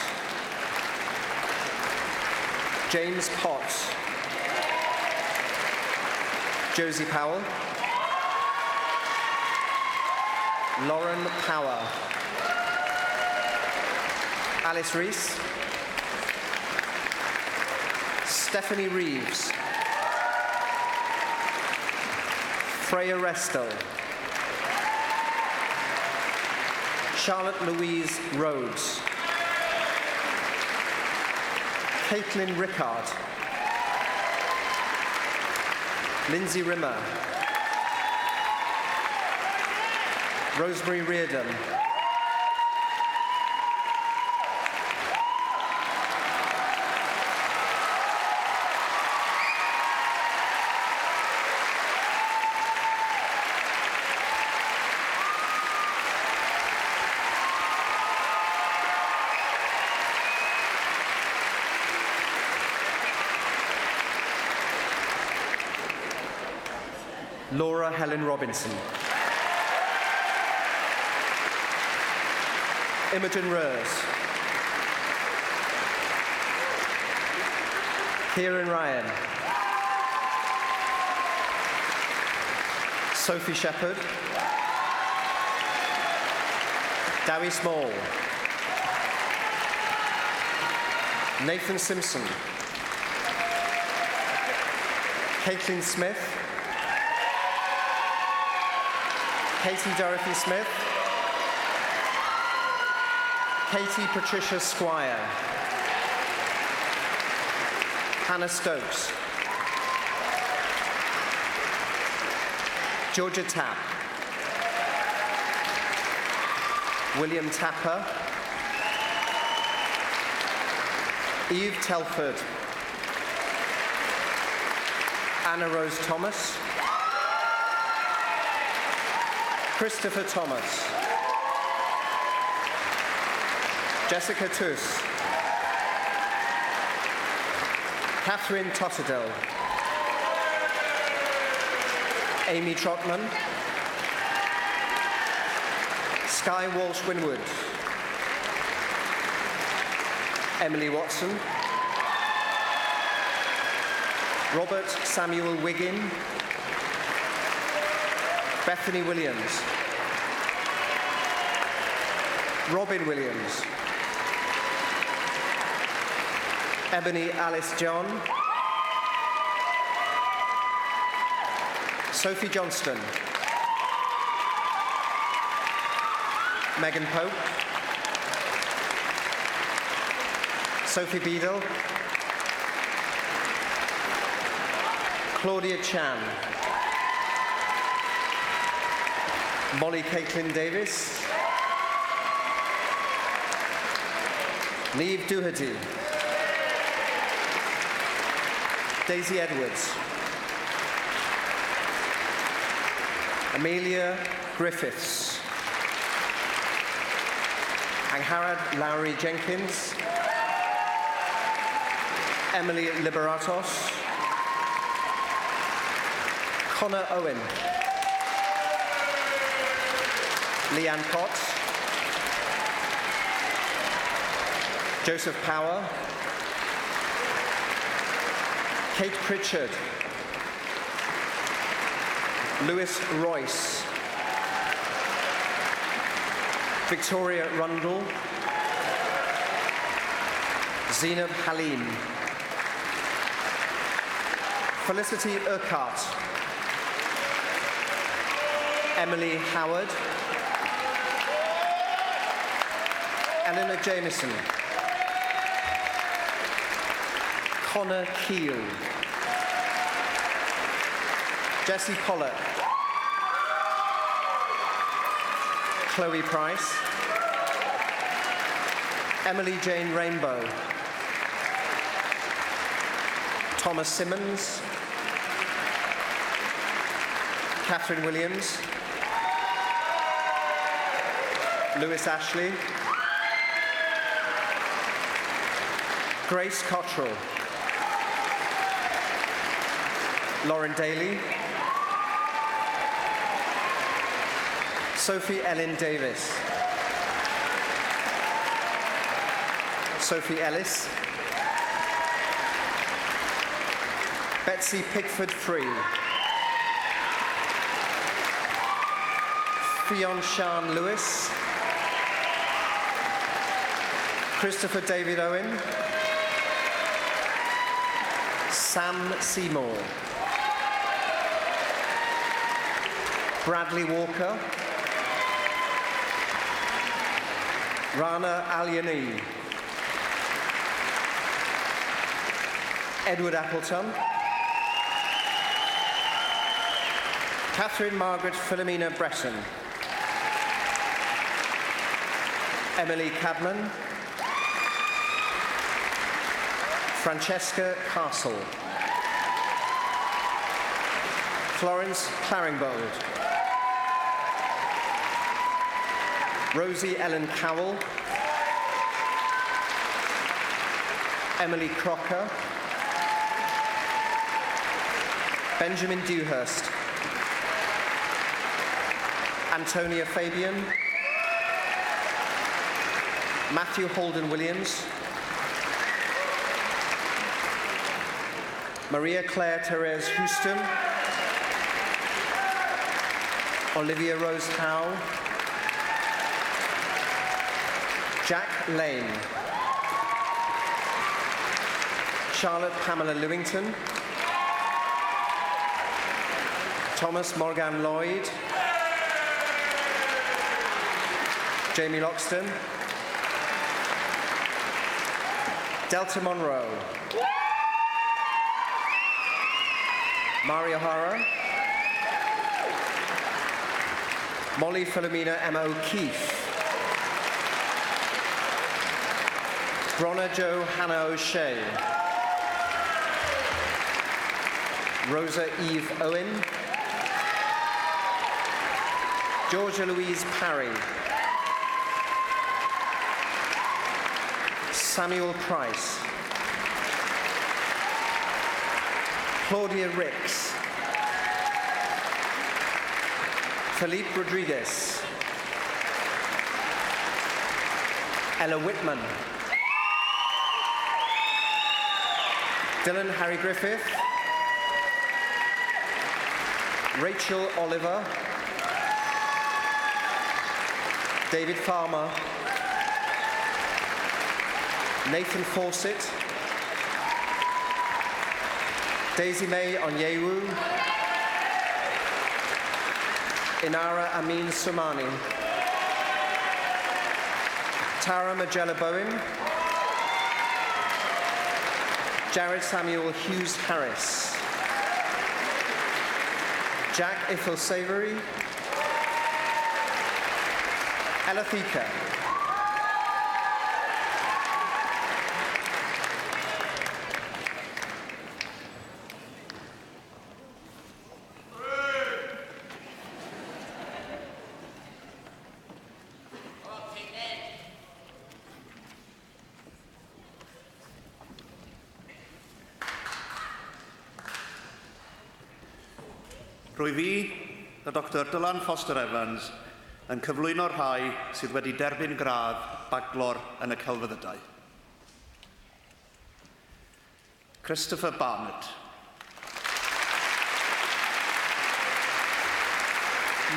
James Potts, Josie Powell, Lauren Power, Alice Rees, Stephanie Reeves, Freya Restel, Charlotte Louise Rhodes, Caitlin Rickard, Lindsay Rimmer, Rosemary Reardon, Laura Helen Robinson, Imogen Rose, Kieran Ryan, Sophie Shepherd, Dowie Small, Nathan Simpson, Caitlin Smith, Katie Dorothy Smith, Katie Patricia Squire, Hannah Stokes, Georgia Tapp, William Tapper, Eve Telford, Anna Rose Thomas, Christopher Thomas, Jessica Tuss, Catherine Totterdell, Amy Trotman, Sky Walsh-Winwood, Emily Watson, Robert Samuel Wiggin, Bethany Williams, Robin Williams, Ebony Alice John, Sophie Johnston, Megan Pope, Sophie Beadle, Claudia Chan, Molly Caitlin Davis, Neve Doherty, Daisy Edwards, Amelia Griffiths, Angharad Lowry Jenkins, Emily Liberatos, Connor Owen, Leanne Potts, Joseph Power, Kate Pritchard, Lewis Royce, Victoria Rundle, Zainab Halim, Felicity Urquhart, Emily Howard, Eleanor Jameson, Connor Keel, Jessie Pollock, Chloe Price. Emily Jane Rainbow. Thomas Simmons. Catherine Williams. Lewis Ashley. Grace Cottrell. Lauren Daly. Sophie Ellen Davis. Sophie Ellis. Betsy Pickford Free. Fionn Sian Lewis. Christopher David Owen. Sam Seymour. Bradley Walker. Rana Alyani. Edward Appleton. Catherine Margaret Philomena Bresson. Emily Cadman. Francesca Castle. Florence Claringbold. Rosie Ellen Cowell. Emily Crocker. Benjamin Dewhurst. Antonia Fabian. Matthew Holden Williams. Maria Claire Therese Houston. Olivia Rose Howe. Jack Lane. Charlotte Pamela Lewington. Thomas Morgan Lloyd. Jamie Loxton. Delta Monroe. Maria O'Hara. Molly Philomena Emma O'Keefe. Bronner Jo Hannah O'Shea. Rosa Eve Owen. Georgia Louise Parry. Samuel Price. Claudia Ricks. Felipe Rodriguez. Ella Whitman. Dylan Harry Griffith. Rachel Oliver. David Farmer. Nathan Fawcett. Daisy May Onyewu. Inara Amin Soumani. Tara Magella Bowen. Jared Samuel Hughes Harris. Jack Ithel Savory. Ella Thika.
Rwy fi, y Dr Dylan Foster Evans, yn cyflwyno'r rhai sydd wedi derbyn gradd baclor yn y celfyddydau. Christopher Barnett.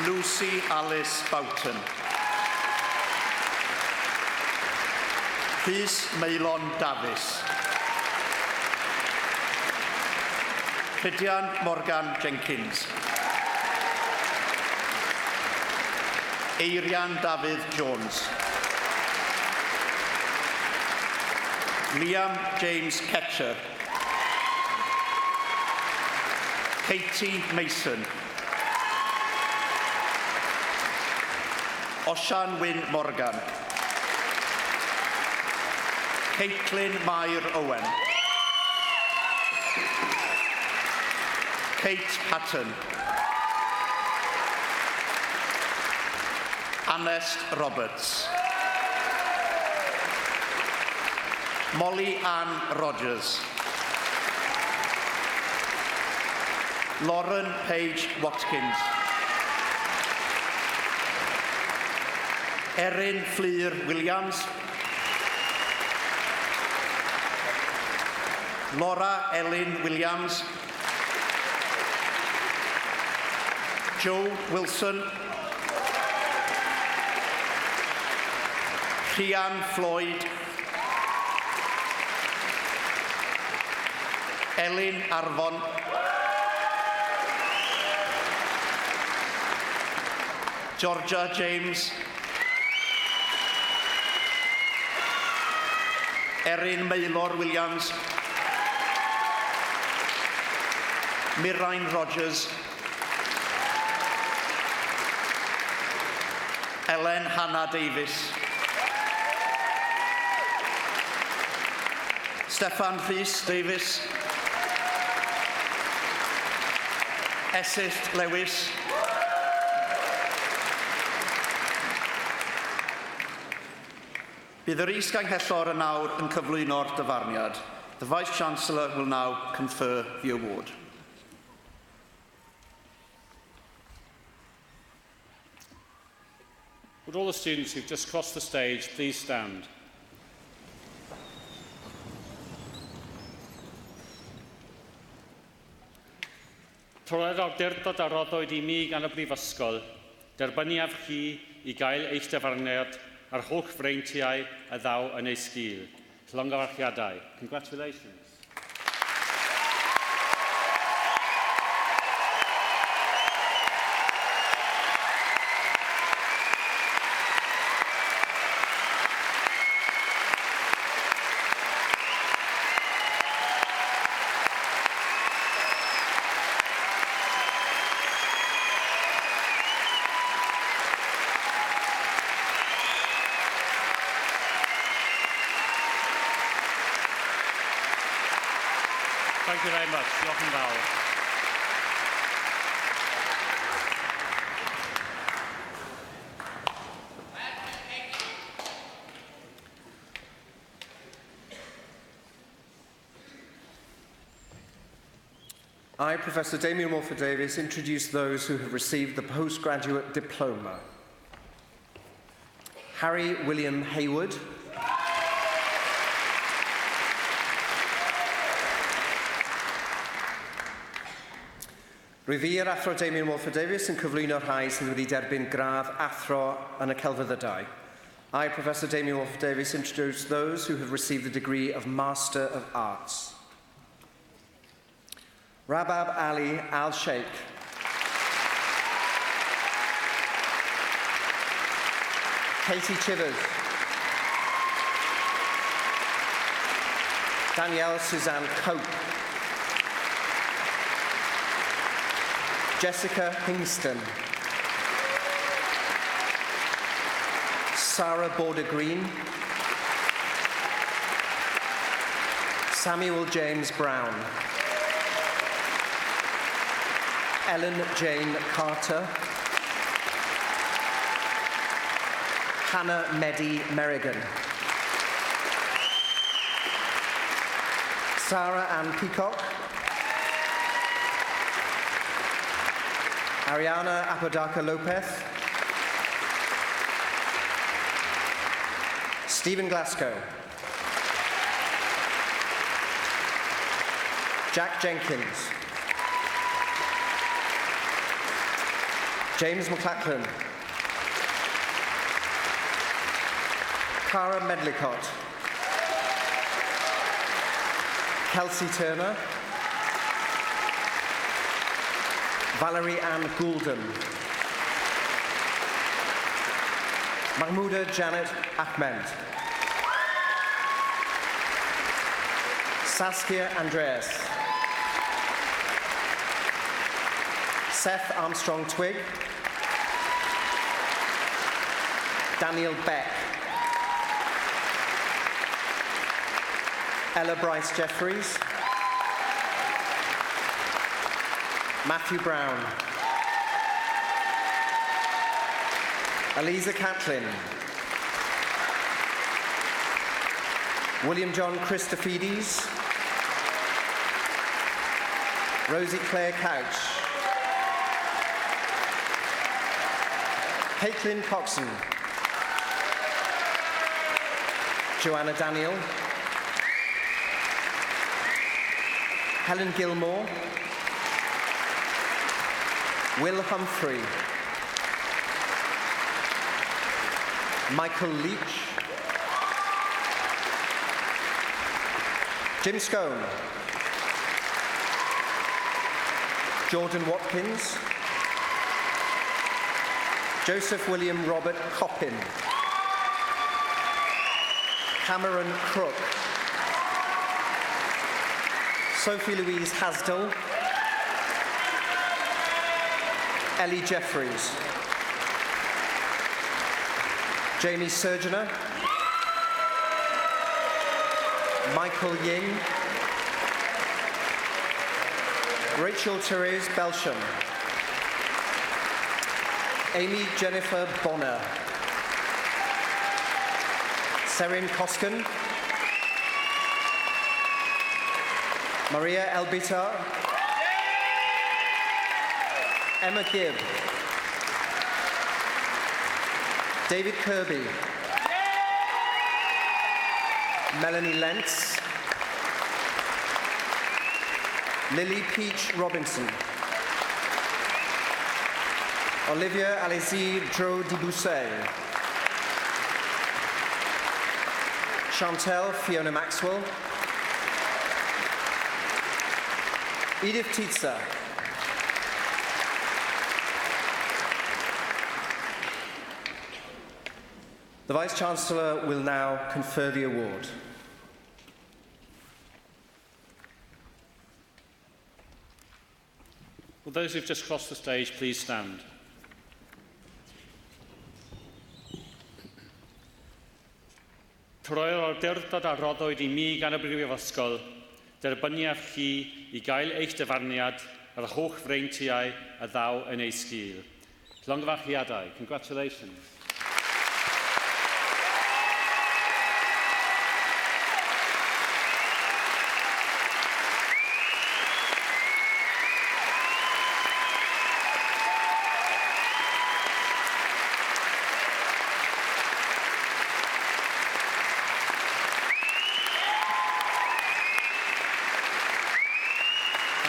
Lucy Alice Boughton. Rhys Meilon Davies. Hydian Morgan Jenkins. Eirian David Jones. Liam James Ketcher. Katie Mason. Osian Wyn Morgan. Caitlin Mair Owen. Kate Patton. Annest Roberts. Molly Ann Rogers. Lauren Page Watkins. Erin Fleer Williams. Laura Ellen Williams. Joe Wilson. Rhian Floyd. Elin Arfon. Georgia James. Erin Maylor Williams. Mirain Rogers. Ellen Hannah Davis. Stefan Rhys Davis. Essyst Lewis. Bydd yr is-ganghellor yn nawr yn cyflwyno'r dyfarniad. The Vice-Chancellor will now confer the award.
Would all the students who've just crossed the stage please stand? Troedd awdurdod a roddwyd I mi gan y Brifysgol, derbyniaf chi I gael eich dyfarniad a'r holl freintiau a ddaw yn ei sgil. Llongyfarchiadau. Congratulations. Thank you very much. Diolch yn fawr.
I, Professor Damien Wolford-Davies, introduce those who have received the postgraduate diploma. Harry William Hayward. Rwyf Athro Damien Wolford-Davies yn cyflwyno'r rhai sydd wedi derbyn gradd athro yn y celfyddydau. I, Professor Damien Wolford-Davies, introduce those who have received the degree of Master of Arts. Rabab Ali Al-Sheikh. Katie Chivers. Danielle Suzanne Cope. Jessica Hingston. Sarah Border-Green. Samuel James Brown. Ellen Jane Carter. Hannah Meddy Merrigan. Sarah Ann Peacock. Ariana Apodaca Lopez. Stephen Glasgow. Jack Jenkins. James McLachlan. Cara Medlicott. Kelsey Turner. Valerie Ann Goulden. Mahmouda Janet Ahmed. Saskia Andreas. Seth Armstrong Twig. Daniel Beck. Ella Bryce Jeffries. Matthew Brown. Eliza Catlin. William John Christofides. Rosie Claire Couch. Caitlin Coxon. Joanna Daniel. Helen Gilmore. Will Humphrey. Michael Leach. Jim Scone. Jordan Watkins. Joseph William Robert Coppin. Cameron Crook. Sophie Louise Hasdell. Ellie Jeffries. Jamie Surgener. Michael Ying. Rachel Therese Belsham. Amy Jennifer Bonner. Serin Koskan. Maria Elbitar. Emma Gibb. David Kirby. Melanie Lentz. Lily Peach Robinson. Olivia Alizie Dro Dibousset. Chantel Fiona Maxwell. Edith Tietze. The Vice-Chancellor will now confer the award.
Will those who've just crossed the stage please stand? Troi'r awdurdod a roddwyd I mi gan y Brifysgol, derbyniaf chi I gael eich dyfarniad ar y holl freintiau a ddaw yn ei sgil. Llongfarchiadau. Congratulations.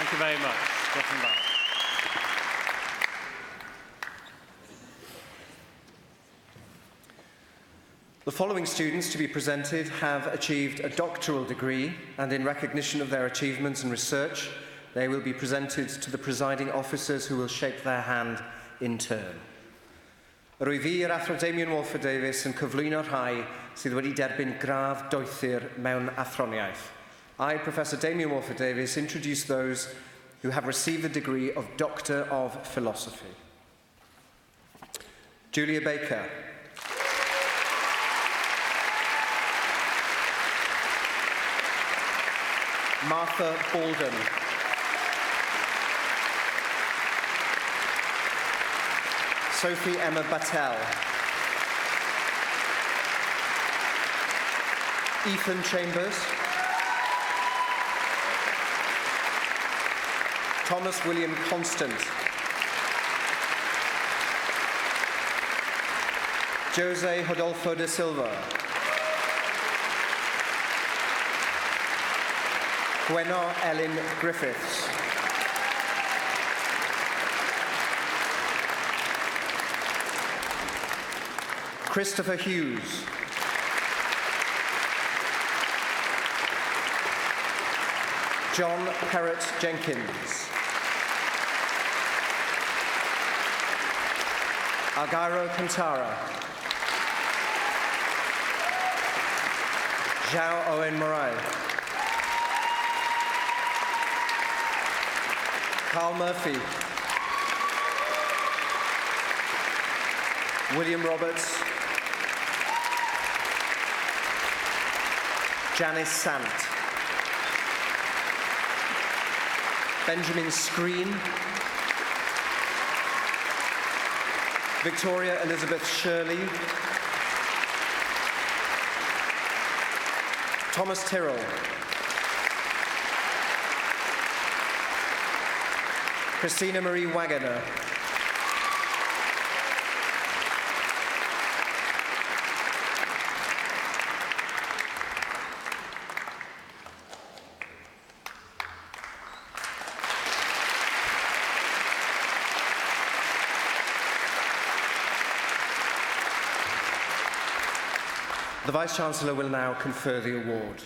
Thank you very much.
The following students to be presented have achieved a doctoral degree, and in recognition of their achievements and research, they will be presented to the presiding officers who will shake their hand in turn. Rwy fi yr Athro Damien Walford Davies yn cyflwyno rhai sydd wedi derbyn gradd doethur mewn athroniaeth. I, Professor Damien Walford Davies, introduce those who have received the degree of Doctor of Philosophy. Julia Baker. Martha Baldwin. Sophie Emma Battelle. Ethan Chambers. Thomas William Constant. Jose Rodolfo de Silva. Gwenno Ellen Griffiths. Christopher Hughes. John Perrott Jenkins. Algairo Cantara. Zhao Owen Morai. Carl Murphy. William Roberts. Janice Sant. Benjamin Screen. Victoria Elizabeth Shirley. Thomas Tyrrell. Christina Marie Wagoner. The Vice-Chancellor will now confer the award.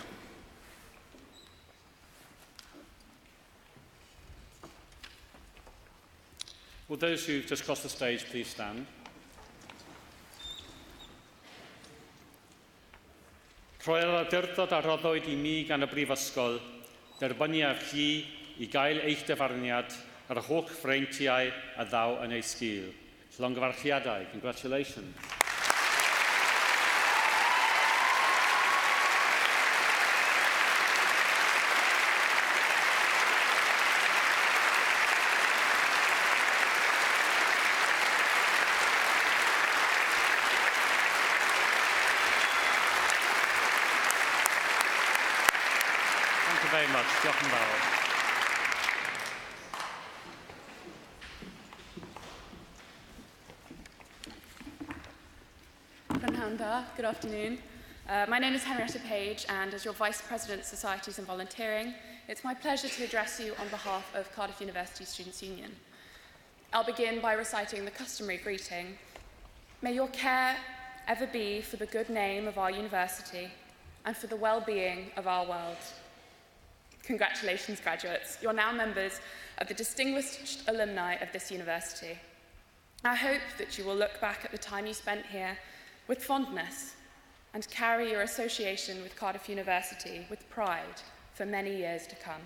Will those who've just crossed the stage please stand? Rhoi'r awdurdod a roddwyd i mi gan y Brifysgol, derbyniaf chi i gael eich dyfarniad ar y holl freintiau a ddaw yn ei sgil. Llongyfarchiadau. Congratulations. Very much. Diolch yn fawr.
Good afternoon. My name is Henrietta Page, and as your Vice President, Societies and Volunteering, it's my pleasure to address you on behalf of Cardiff University Students' Union. I'll begin by reciting the customary greeting. May your care ever be for the good name of our university and for the well-being of our world. Congratulations, graduates. You're now members of the distinguished alumni of this university. I hope that you will look back at the time you spent here with fondness and carry your association with Cardiff University with pride for many years to come.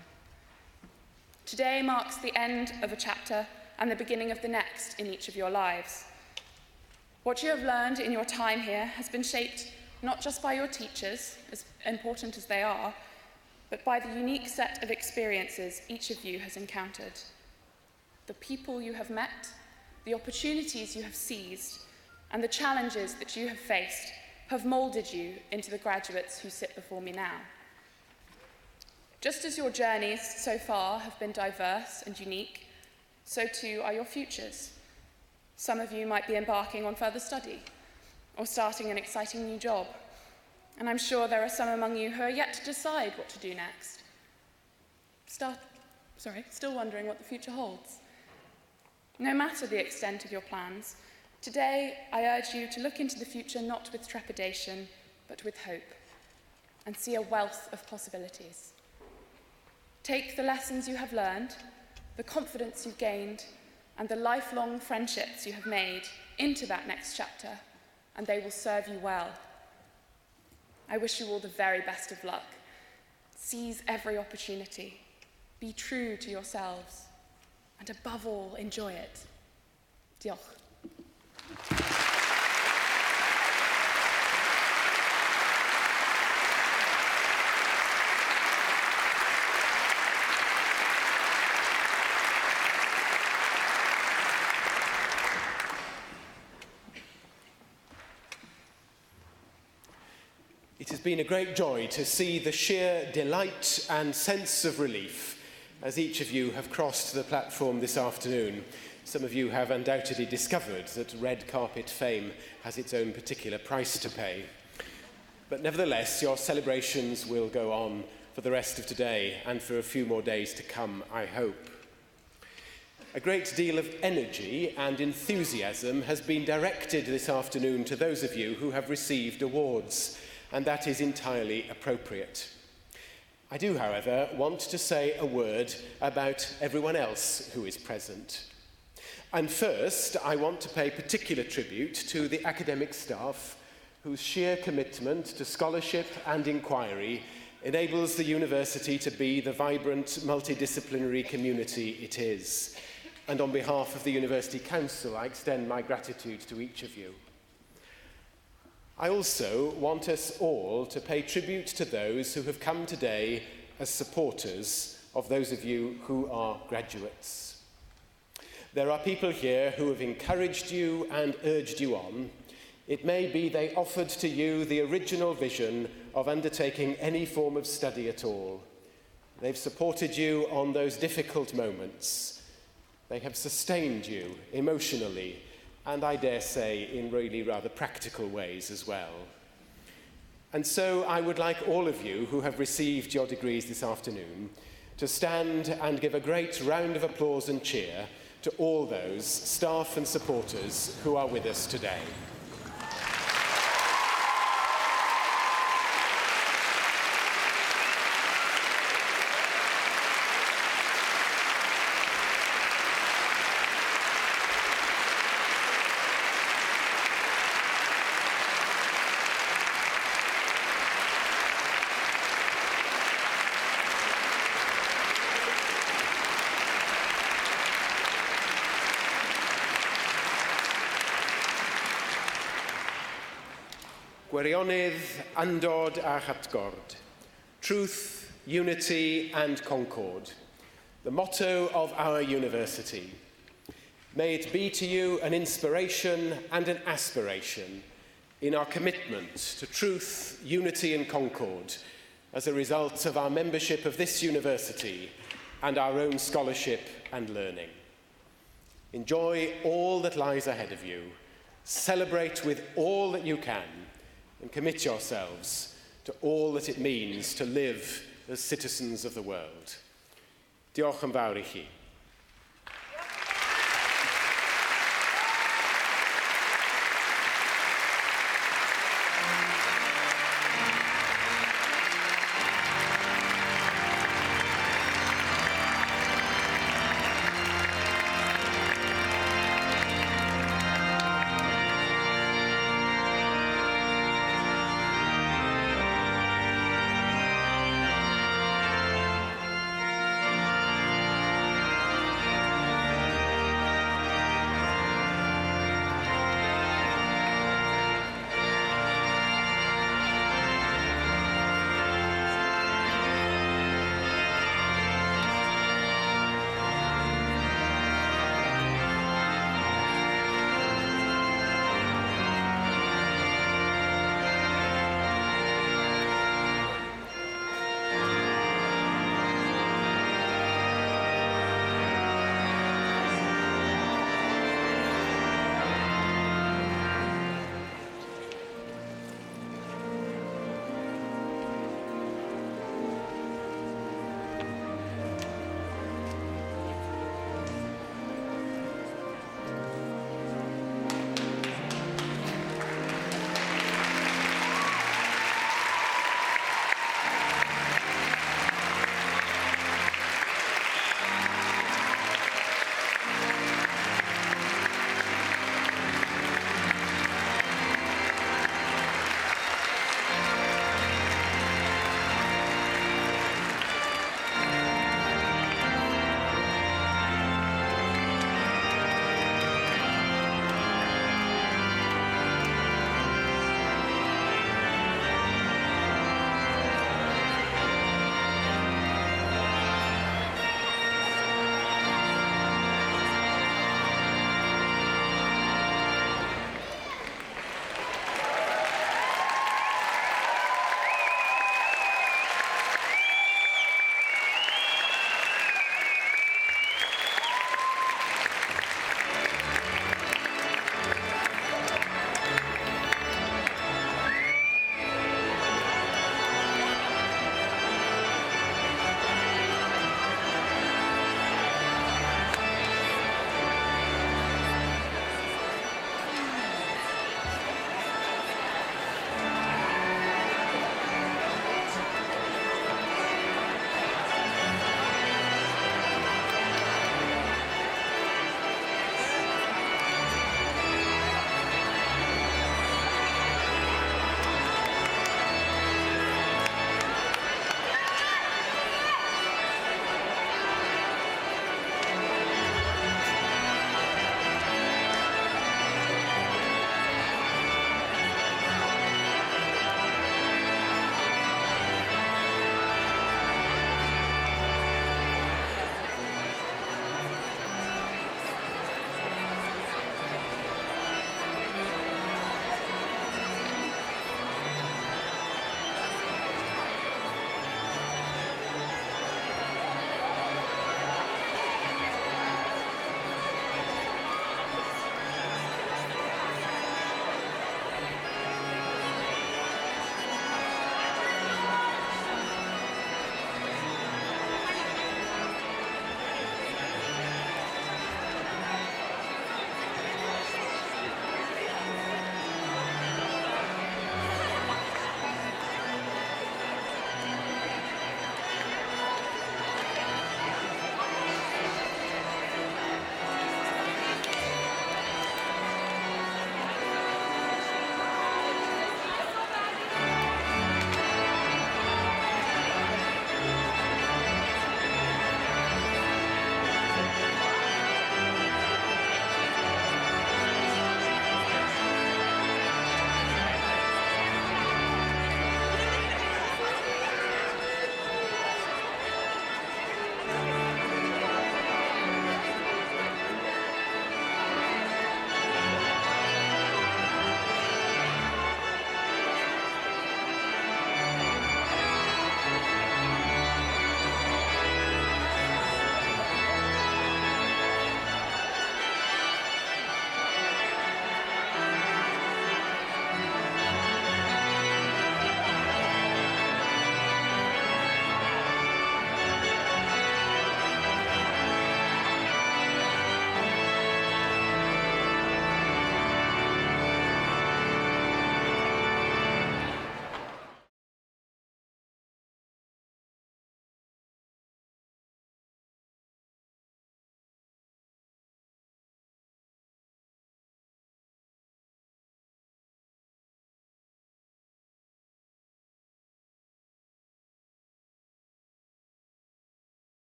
Today marks the end of a chapter and the beginning of the next in each of your lives. What you have learned in your time here has been shaped not just by your teachers, as important as they are, but by the unique set of experiences each of you has encountered. The people you have met, the opportunities you have seized, and the challenges that you have faced have moulded you into the graduates who sit before me now. Just as your journeys so far have been diverse and unique, so too are your futures. Some of you might be embarking on further study or starting an exciting new job. And I'm sure there are some among you who are yet to decide what to do next. Still wondering what the future holds. No matter the extent of your plans, today I urge you to look into the future not with trepidation, but with hope, and see a wealth of possibilities. Take the lessons you have learned, the confidence you've gained, and the lifelong friendships you have made into that next chapter, and they will serve you well. I wish you all the very best of luck. Seize every opportunity. Be true to yourselves. And above all, enjoy it. Diolch.
It has been a great joy to see the sheer delight and sense of relief as each of you have crossed the platform this afternoon. Some of you have undoubtedly discovered that red carpet fame has its own particular price to pay. But nevertheless, your celebrations will go on for the rest of today and for a few more days to come, I hope. A great deal of energy and enthusiasm has been directed this afternoon to those of you who have received awards, and that is entirely appropriate. I do, however, want to say a word about everyone else who is present. And first, I want to pay particular tribute to the academic staff whose sheer commitment to scholarship and inquiry enables the university to be the vibrant, multidisciplinary community it is. And on behalf of the University Council, I extend my gratitude to each of you. I also want us all to pay tribute to those who have come today as supporters of those of you who are graduates. There are people here who have encouraged you and urged you on. It may be they offered to you the original vision of undertaking any form of study at all. They've supported you on those difficult moments. They have sustained you emotionally, and I dare say in really rather practical ways as well. And so I would like all of you who have received your degrees this afternoon to stand and give a great round of applause and cheer to all those staff and supporters who are with us today. Gwirionydd, andod a chatgord, truth, unity and concord, the motto of our university. May it be to you an inspiration and an aspiration in our commitment to truth, unity and concord as a result of our membership of this university and our own scholarship and learning. Enjoy all that lies ahead of you, celebrate with all that you can, and commit yourselves to all that it means to live as citizens of the world. Diolch yn fawr I chi.